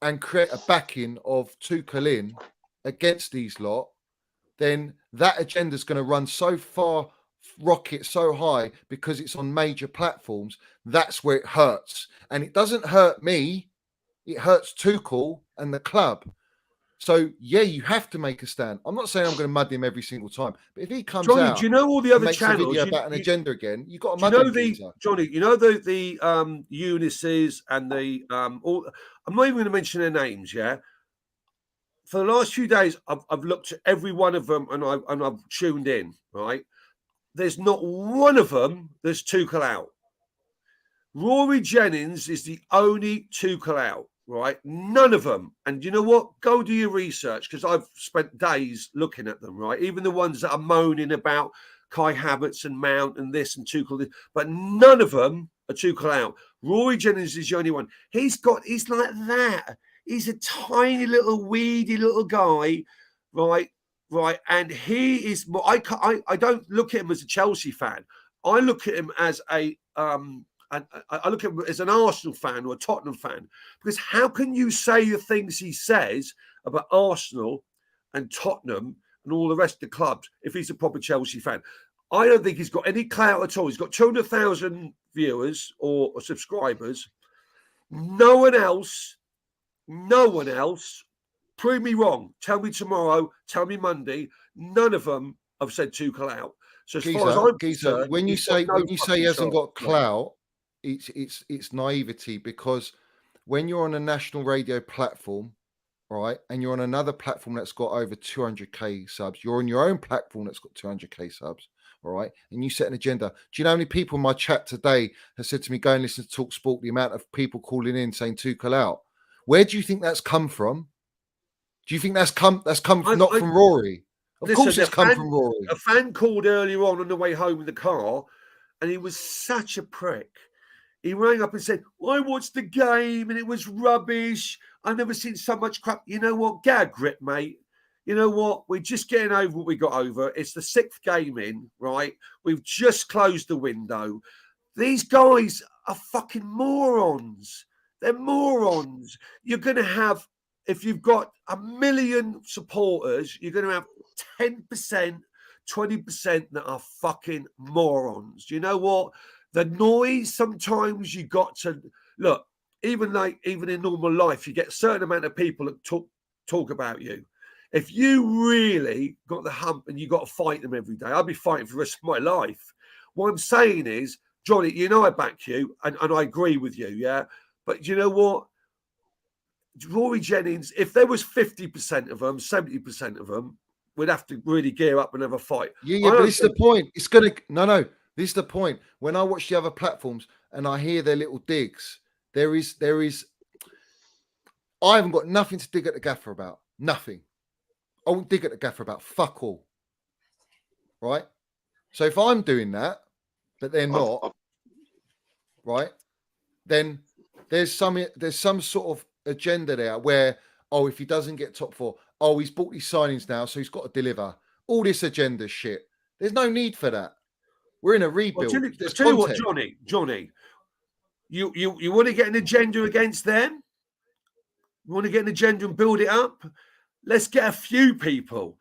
and create a backing of Tuchel in against these lot, then that agenda is going to run so far, rocket so high, because it's on major platforms. That's where it hurts. And it doesn't hurt me. It hurts Tuchel and the club. So, yeah, you have to make a stand. I'm not saying I'm going to mud him every single time. But if he comes out, do you know all the other makes channels? a video about an agenda again, you've got to mud him. Johnny, you know the Eunices and the all. I'm not even going to mention their names, yeah? For the last few days, I've looked at every one of them and I've tuned in, right? There's not one of them that's Tuchel out. Rory Jennings is the only Tuchel out, right? None of them. And you know what? Go do your research, because I've spent days looking at them, right? Even the ones that are moaning about Kai Havertz and Mount and this and Tuchel, but none of them are Tuchel out. Rory Jennings is the only one. He's like that. He's a tiny little weedy little guy, right? Right, and he is. I don't look at him as a Chelsea fan. I look at him as I look at him as an Arsenal fan or a Tottenham fan. Because how can you say the things he says about Arsenal and Tottenham and all the rest of the clubs if he's a proper Chelsea fan? I don't think he's got any clout at all. He's got 200,000 viewers or subscribers. No one else. Prove me wrong. Tell me tomorrow. Tell me Monday. None of them have said Tuchel out. So as far as I'm concerned, when you say he hasn't got clout, it's naivety, because when you're on a national radio platform, right, and you're on another platform that's got over 200k subs, you're on your own platform that's got 200k subs, all right, and you set an agenda. Do you know how many people in my chat today have said to me, go and listen to Talk Sport, the amount of people calling in saying Tuchel out? Where do you think that's come from? Do you think that's come from Rory? Of course it's come from Rory. A fan called earlier on the way home in the car, and he was such a prick. He rang up and said, I watched the game and it was rubbish. I've never seen so much crap. You know what? Get a grip, mate. You know what? We're just getting over what we got over. It's the 6th game in, right? We've just closed the window. These guys are fucking morons. They're morons. You're going to have, if you've got 1 million supporters, you're going to have 10%, 20% that are fucking morons. Do you know what? The noise, sometimes you got to, look, even in normal life, you get a certain amount of people that talk about you. If you really got the hump and you got to fight them every day, I'd be fighting for the rest of my life. What I'm saying is, Johnny, you know I back you, and I agree with you, yeah. But you know what? Rory Jennings, if there was 50% of them, 70% of them, we'd have to really gear up and have a fight. Yeah, but this is the point. It's gonna no. This is the point. When I watch the other platforms and I hear their little digs, there is. I haven't got nothing to dig at the gaffer about. Nothing. I won't dig at the gaffer about fuck all. Right? So if I'm doing that, but they're not, right? Then there's some sort of agenda there where, oh, if he doesn't get top four, oh, he's bought these signings now, so he's got to deliver. All this agenda shit. There's no need for that. We're in a rebuild. Well, tell you what, Johnny, you want to get an agenda against them? You want to get an agenda and build it up? Let's get a few people.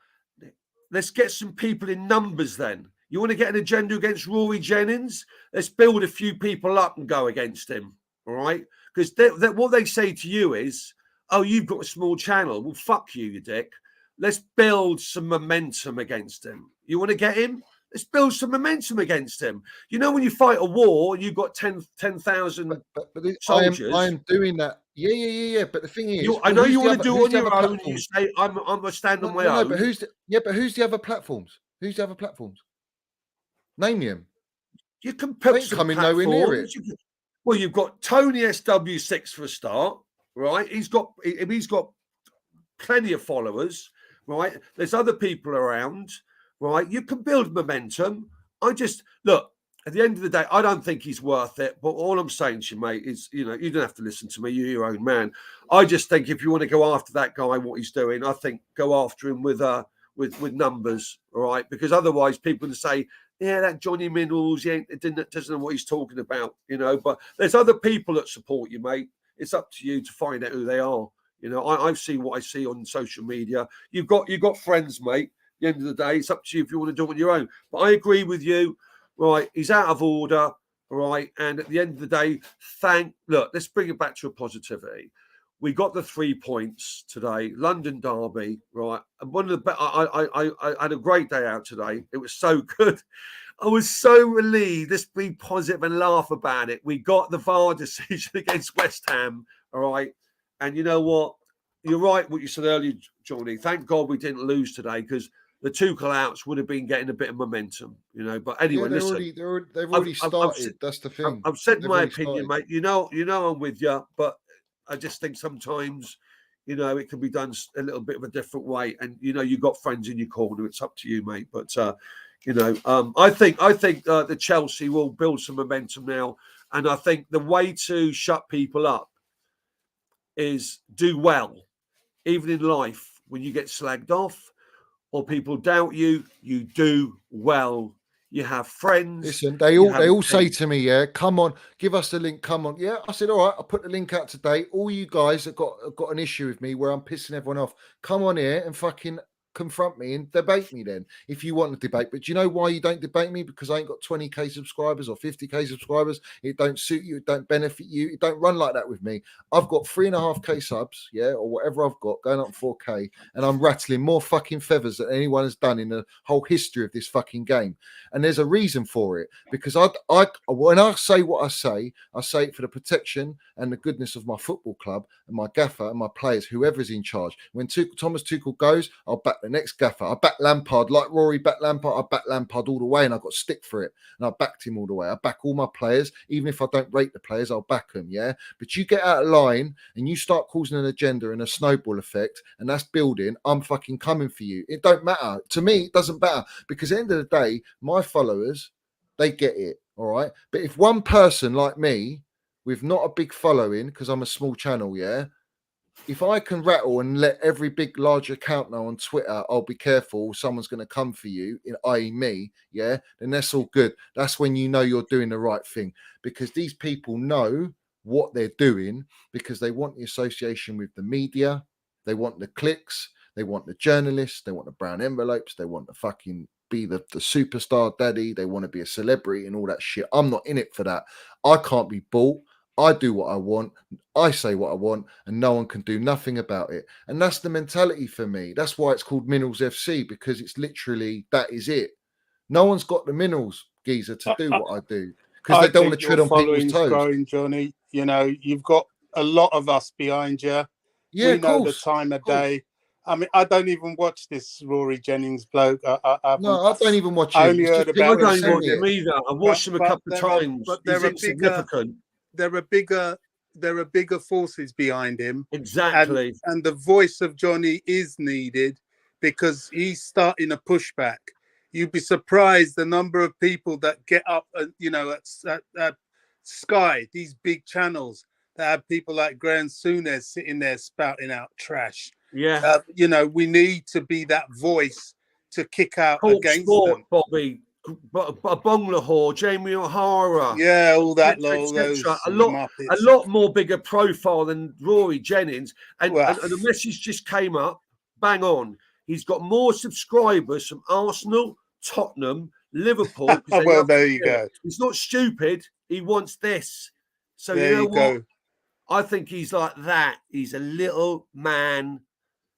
Let's get some people in numbers then. You want to get an agenda against Rory Jennings? Let's build a few people up and go against him, all right? Because what they say to you is, oh, you've got a small channel. Well, fuck you, you dick. Let's build some momentum against him. You want to get him? Let's build some momentum against him. You know, when you fight a war and you've got 10,000 soldiers. I am doing that. Yeah. But the thing is, I know you want to do it on your own. You say, I'm going to stand on my own. But who's the other platforms? Who's the other platforms? Name them. You can put some coming nowhere near it. Well, you've got Tony SW6 for a start, right? He's got plenty of followers, right? There's other people around, right? You can build momentum. Look, at the end of the day, I don't think he's worth it. But all I'm saying to you, mate, is, you don't have to listen to me. You're your own man. I just think if you want to go after that guy, what he's doing, I think go after him with numbers, all right? Because otherwise people will say, yeah, that Johnny Minerals, doesn't know what he's talking about, But there's other people that support you, mate. It's up to you to find out who they are. I see what I see on social media. You've got friends, mate. At the end of the day, it's up to you if you want to do it on your own. But I agree with you, right? He's out of order, right? And at the end of the day, let's bring it back to a positivity. We got the 3 points today, London Derby, right? And one of the I had a great day out today. It was so good. I was so relieved. Let's be positive and laugh about it. We got the VAR decision against West Ham, all right? And you know what? You're right what you said earlier, Johnny. Thank God we didn't lose today, because the Tuchel outs would have been getting a bit of momentum, But anyway, they've already started. That's the thing. I've said my opinion, mate. You know I'm with you, but I just think sometimes, it can be done a little bit of a different way. And, you've got friends in your corner. It's up to you, mate. But, I think the Chelsea will build some momentum now. And I think the way to shut people up is do well. Even in life, when you get slagged off or people doubt you, you do well. You have friends. Listen, they all say to me, yeah, come on, give us the link, come on. Yeah, I said, all right, I'll put the link out today. All you guys that got an issue with me where I'm pissing everyone off, come on here and fucking confront me and debate me then, if you want to debate. But do you know why you don't debate me? Because I ain't got 20k subscribers or 50k subscribers. It don't suit you. It don't benefit you. It don't run like that with me. I've got 3.5k subs, yeah, or whatever I've got, going up 4k, and I'm rattling more fucking feathers than anyone has done in the whole history of this fucking game. And there's a reason for it, because when I say what I say it for the protection and the goodness of my football club and my gaffer and my players, whoever's in charge. When Thomas Tuchel goes, I'll back the next gaffer. I back Lampard like Rory backed Lampard. I back Lampard all the way, and I got stick for it. And I backed him all the way. I back all my players, even if I don't rate the players, I'll back them. Yeah, but you get out of line and you start causing an agenda and a snowball effect, and that's building. I'm fucking coming for you. It don't matter to me. It doesn't matter, because at the end of the day, my followers, they get it. All right, but if one person like me with not a big following, because I'm a small channel, yeah, if I can rattle and let every big large account know on Twitter, I'll be careful, someone's going to come for you, i.e. me, yeah, then that's all good. That's when you know you're doing the right thing, because these people know what they're doing, because they want the association with the media, they want the clicks, they want the journalists, they want the brown envelopes, they want the fucking be the superstar daddy, they want to be a celebrity and all that shit. I'm not in it for that. I can't be bought. I do what I want, I say what I want, and no one can do nothing about it. And that's the mentality for me. That's why it's called Minerals FC, because it's literally, that is it. No one's got the minerals, geezer, to do what I do, because they don't want to tread on people's following's toes. growing, Johnny. You know, you've got a lot of us behind you. Yeah, we know the time of day. I mean, I don't even watch this Rory Jennings bloke. I don't even watch him. I only heard about I don't him. watch him either. I watched him a couple of times. But He's insignificant. There are bigger forces behind him. Exactly. And the voice of Johnny is needed because he's starting a pushback. You'd be surprised the number of people that get up, at Sky, these big channels, that have people like Graham Souness sitting there spouting out trash. Yeah. We need to be that voice to kick out against Sport, them. Bobby, Bonglahor, Jamie O'Hara. Yeah, all that. A lot more bigger profile than Rory Jennings. And the message just came up, bang on. He's got more subscribers from Arsenal, Tottenham, Liverpool. Well, there you go. He's not stupid. He wants this. So there you know you what? Go. I think he's like that. He's a little man.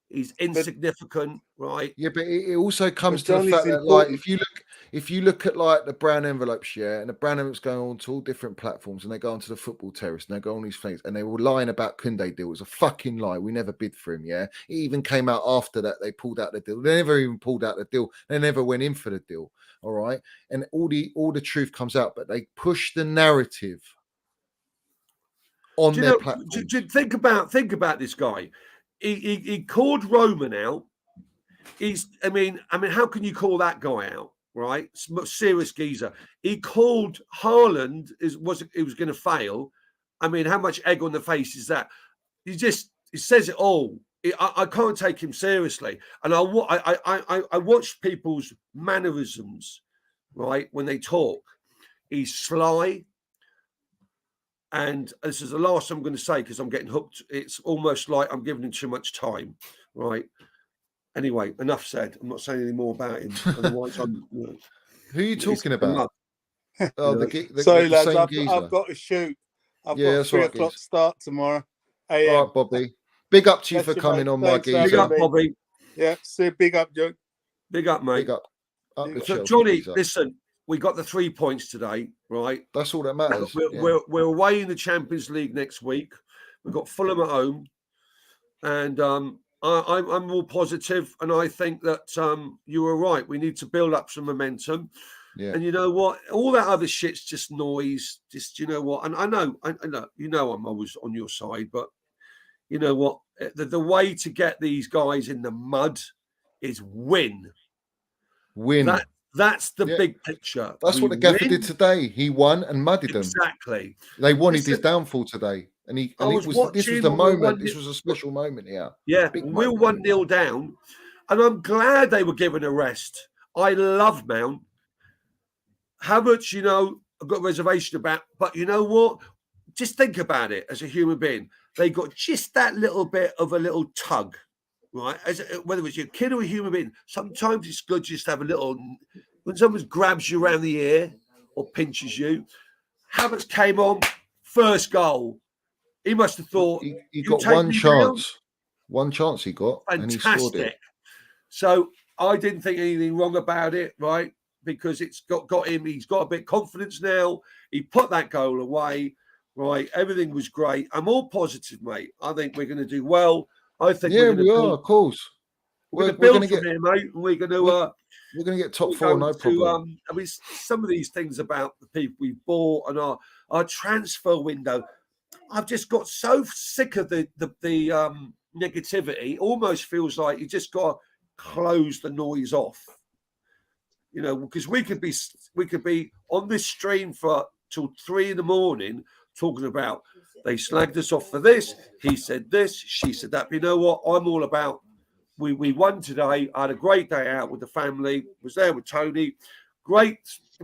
He's insignificant, right? Yeah, but it also comes to the fact that, like, if you look at like the brown envelopes, and the brown envelopes go on to all different platforms, and they go onto the football terrace, and they go on these things, and they were lying about Koundé deal. It was a fucking lie. We never bid for him. Yeah, it even came out after that they pulled out the deal. They never even pulled out the deal. They never went in for the deal. All right, and all the truth comes out, but they push the narrative on their platform. Think about this guy. He called Roman out. I mean, how can you call that guy out, right? Serious geezer. He called Haaland it was going to fail. I mean, how much egg on the face is that? He says it all. I can't take him seriously. And I watch people's mannerisms, right, when they talk. He's sly. And this is the last I'm going to say because I'm getting hooked. It's almost like I'm giving him too much time, right? Anyway, enough said. I'm not saying any more about him. Otherwise, Who are you talking about? Sorry, lads, I've got to shoot. I've got a 3 o'clock start tomorrow. All right, Bobby. Big up to you for coming on, my geezer. Big up, Bobby. Yeah, say big up, Joe. Big up, mate. Big up. So, Johnny, listen, we got the 3 points today, right? That's all that matters. We're away in the Champions League next week. We've got Fulham at home, and I'm more positive, and I think that you were right. We need to build up some momentum. Yeah. And you know what? All that other shit's just noise. Just, you know what? And I know, I'm always on your side, but you know what? The way to get these guys in the mud is win. That's the big picture. That's what the gaffer did today. He won and muddied them. Exactly. They wanted his downfall today. And this was the moment. This was a special moment here. Yeah, we're 1-0 down. And I'm glad they were given a rest. I love Mount. Havertz, I've got a reservation about. But you know what? Just think about it as a human being. They got just that little bit of a little tug, right? Whether it's your kid or a human being, sometimes it's good just to have a little. When someone grabs you around the ear or pinches you, Havertz came on, first goal. He must have thought he got one chance. One chance he got, fantastic. And he scored it. So I didn't think anything wrong about it, right? Because it's got him. He's got a bit of confidence now. He put that goal away, right? Everything was great. I'm all positive, mate. I think we're going to do well. I think we are, of course. We're going to build from here, mate. We're going to get top 4, no problem. I mean, some of these things about the people we bought and our transfer window. I've just got so sick of the negativity. It almost feels like you just got to close the noise off. Because we could be on this stream till 3 a.m. talking about they slagged us off for this. He said this. She said that. But you know what? I'm all about. We won today. I had a great day out with the family. Was there with Tony. Great,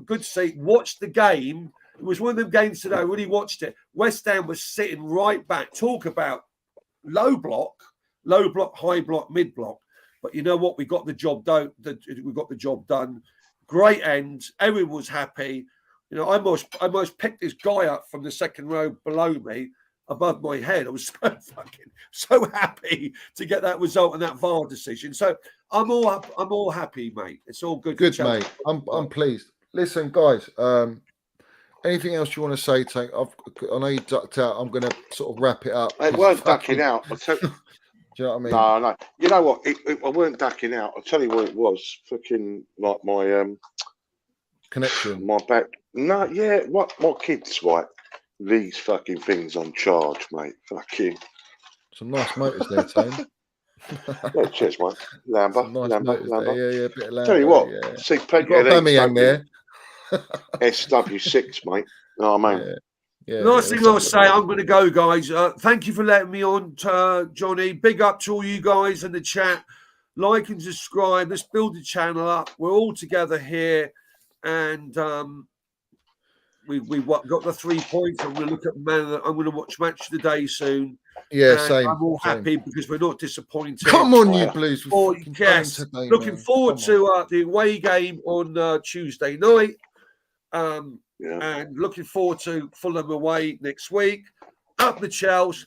good to see. Watched the game. It was one of them games today. I really watched it. West Ham was sitting right back. Talk about low block, high block, mid block. But you know what? We got the job done. Great end. Everyone was happy. You know, I almost picked this guy up from the second row below me, above my head. I was so happy to get that result and that VAR decision. So I'm all happy, mate. It's all good. Good, mate. I'm pleased. Listen, guys. Anything else you want to say, Tank? I know you ducked out. I'm going to sort of wrap it up. It weren't ducking out. I'll tell you. Do you know what I mean? No. You know what? I weren't ducking out. I'll tell you what it was. Fucking like my connection. My back. No, yeah. What my kids, right? These fucking things on charge, mate. Fucking. Some nice motors there, Tone. Yeah, cheers, mate. Lambo. Nice motors there. Yeah, bit of Lambo. Tell you what. Yeah. See, plenty got of these there. SW6, mate. You know what I mean? Yeah, last thing I'll say, I'm going to go, guys. Thank you for letting me on, Johnny. Big up to all you guys in the chat. Like and subscribe. Let's build the channel up. We're all together here, and we got the 3 points. I'm going to look at I'm going to watch Match of the Day soon. Yeah, same. I'm all happy because we're not disappointed. Come on, you Blues. Yes. Today, looking forward to the away game on Tuesday night. And looking forward to Fulham away next week. Up the Chels,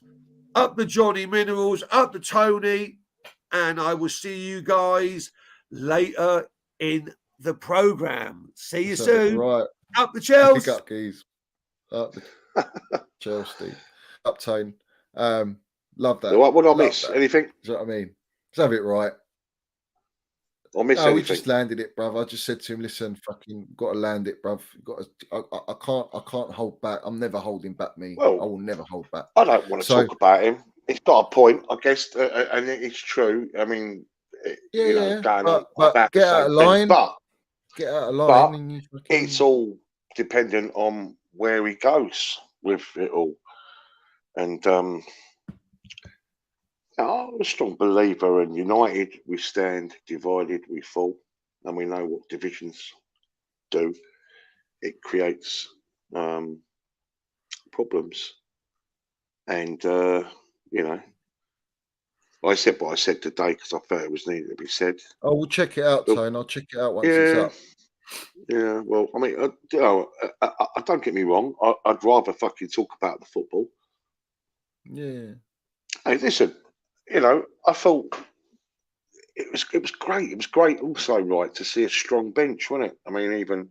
up the Johnny Minerals, up the Tony, and I will see you guys later in the program. See you soon. Right. Up the Chels. Pick up, geez. Up the Chelsea. Up Tone. Love that. What I miss? That. Anything? Do you know what I mean? Let's have it right. I miss anything. We just landed it, bruv. I just said to him, listen, fucking got to land it, bruv. I can't hold back. I'm never holding back me. Well, I will never hold back. I don't want to talk about him. He's got a point, I guess, and it's true. I mean, but get out of line. Get out of line. It's all dependent on where he goes with it all. And I'm a strong believer in united, we stand, divided, we fall. And we know what divisions do. It creates problems. And, I said what I said today because I felt it was needed to be said. Oh, we'll check it out, Tone. I'll check it out once it's up. Yeah, well, I mean, I don't get me wrong. I'd rather fucking talk about the football. Yeah. Hey, listen, I thought it was great. It was great also, right, to see a strong bench, wasn't it? I mean, even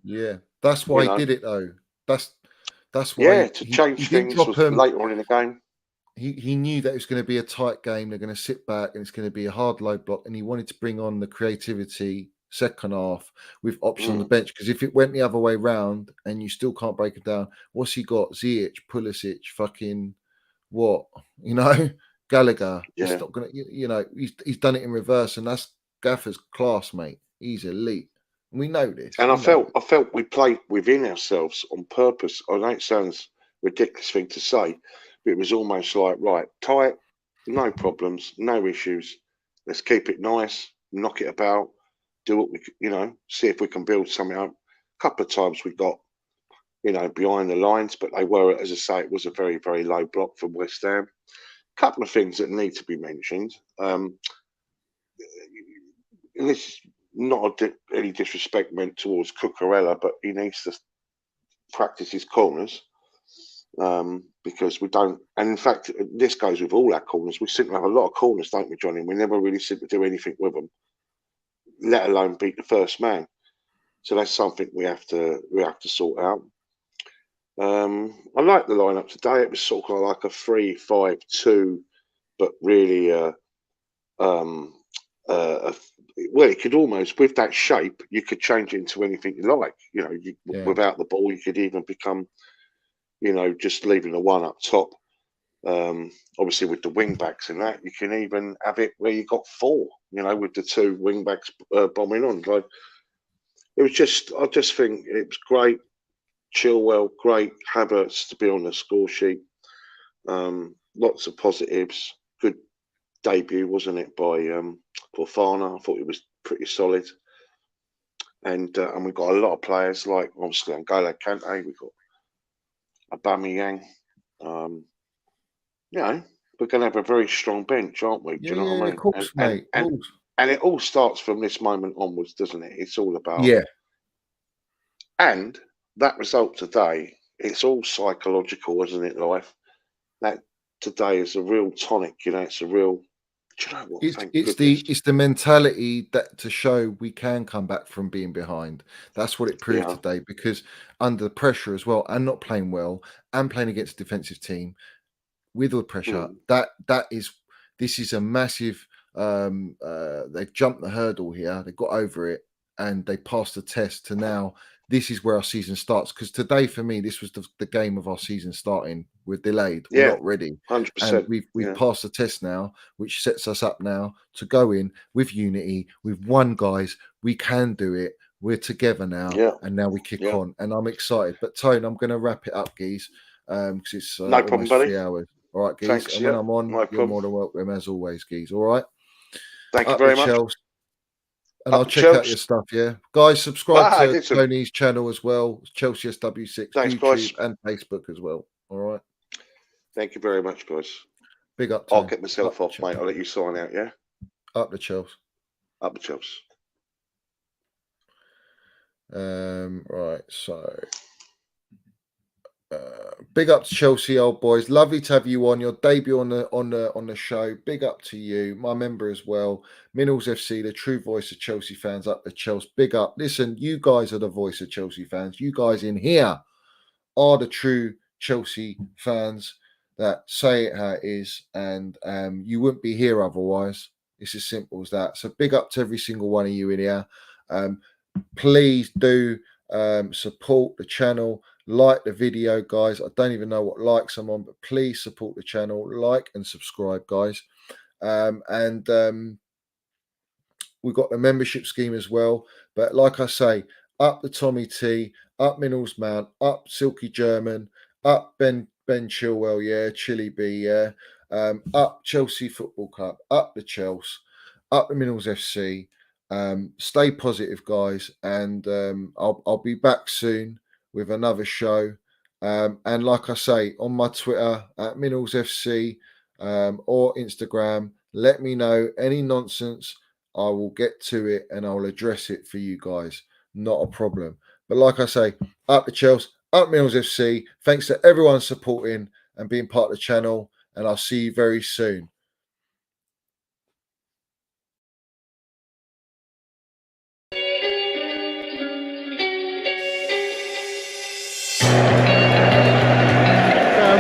that's why he did it though. That's why. Yeah, to change things later on in the game. He knew that it was going to be a tight game. They're going to sit back and it's going to be a hard low block, and he wanted to bring on the creativity second half with options on the bench, because if it went the other way round and you still can't break it down, what's he got? Ziyech, Pulisic, fucking what? Gallagher. Yeah. He's not gonna, he's done it in reverse, and that's Gaffer's class, mate. He's elite. We know this. And I felt we played within ourselves on purpose. I know it sounds a ridiculous thing to say, but it was almost like, right, tight, no problems, no issues. Let's keep it nice, knock it about, do what we, see if we can build something up. A couple of times we got, behind the lines, but they were, as I say, it was a very, very low block from West Ham. A couple of things that need to be mentioned. This is not any disrespect meant towards Cucurella, but he needs to practice his corners because we don't. And in fact, this goes with all our corners. We seem to have a lot of corners, don't we, Johnny? We never really seem to do anything with them, let alone beat the first man. So that's something we have to sort out. I like the lineup today. It was sort of like a 3-5-2, but really, well, it could almost, with that shape, you could change it into anything you like. Without the ball, you could even become, just leaving the one up top. Obviously, with the wing backs and that, you can even have it where you got four. With the two wing backs bombing on. Like, it was just, I just think it was great. Chilwell, great. Havertz to be on the score sheet. Lots of positives. Good debut, wasn't it, by Fofana? I thought it was pretty solid. And we've got a lot of players like, obviously, N'Golo Kante. We've got Aubameyang. We're going to have a very strong bench, aren't we? Do you know what I mean? Of course, mate. And it all starts from this moment onwards, doesn't it? It's all about... Yeah. And that result today, it's all psychological, isn't it, life? That today is a real tonic, you know, it's a real, do you know what? It's the mentality that to show we can come back from being behind. That's what it proved today, because under the pressure as well, and not playing well, and playing against a defensive team with all the pressure, this is a massive they've jumped the hurdle here, they got over it, and they passed the test to now. This is where our season starts, because today for me this was the game of our season starting. We're delayed, we're not ready, 100%. and we've passed the test now, which sets us up now to go in with unity. We've won, guys, we can do it, we're together now, and now we kick on, and I'm excited. But Tone, I'm going to wrap it up, geez, because it's no problem, almost buddy. 3 hours. All right, geez. Thanks, and when I'm on, you're more than welcome as always, geez. All right, thank you very much. Chelsea. And I'll check out your stuff, guys. Subscribe to Tony's channel as well, Chelsea SW6. Thanks, YouTube guys. and Facebook as well. All right, thank you very much, guys. Big up. I'll get myself off, mate. I'll let you sign out. Up the Chelsea. Up the Chelsea. Right, so big up to Chelsea, old boys. Lovely to have you on your debut on the show. Big up to you, my member as well. Minnals FC, the true voice of Chelsea fans. Up the Chelsea. Big up. Listen, you guys are the voice of Chelsea fans. You guys in here are the true Chelsea fans that say it how it is, and you wouldn't be here otherwise. It's as simple as that. So big up to every single one of you in here. Please do support the channel. Like the video, guys. I don't even know what likes I'm on, but please support the channel. Like and subscribe, guys. We've got the membership scheme as well. But like I say, up the Tommy T, up Minnals Mount, up Silky German, up Ben Chilwell, Chili B, up Chelsea Football Club, up the Chelsea, up the Minnals FC. Stay positive, guys, and I'll be back soon with another show, and like I say, on my Twitter at Minnals FC or Instagram, let me know any nonsense. I will get to it and I'll address it for you guys, not a problem. But like I say, up the Chelsea, up Minnals FC. Thanks to everyone supporting and being part of the channel, and I'll see you very soon.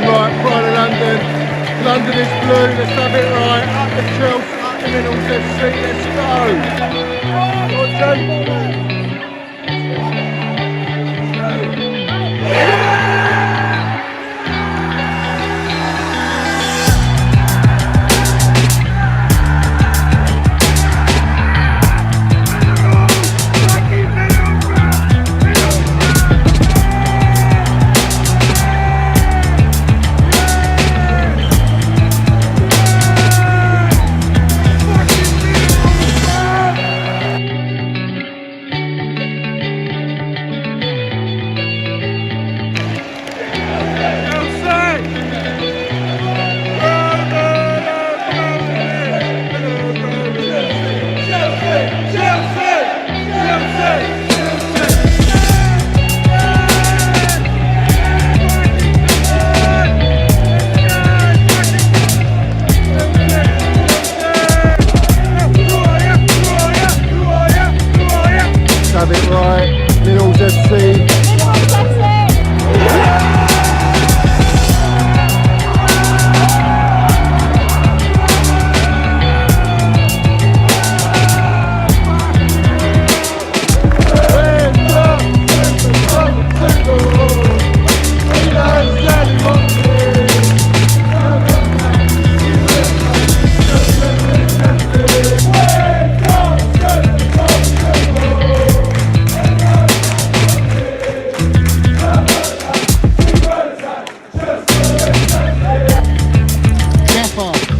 Right, Pride of London. London is blue. Let's have it right. Up the Chelsea, up the Minnals FC. Let's go. Ave It Right, Minnals FC.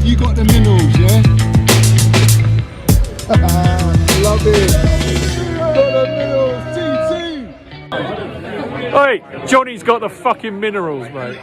You got the Minnals, yeah? Love it. Got the Minnals, TT. Oi, Johnny's got the fucking minerals, mate.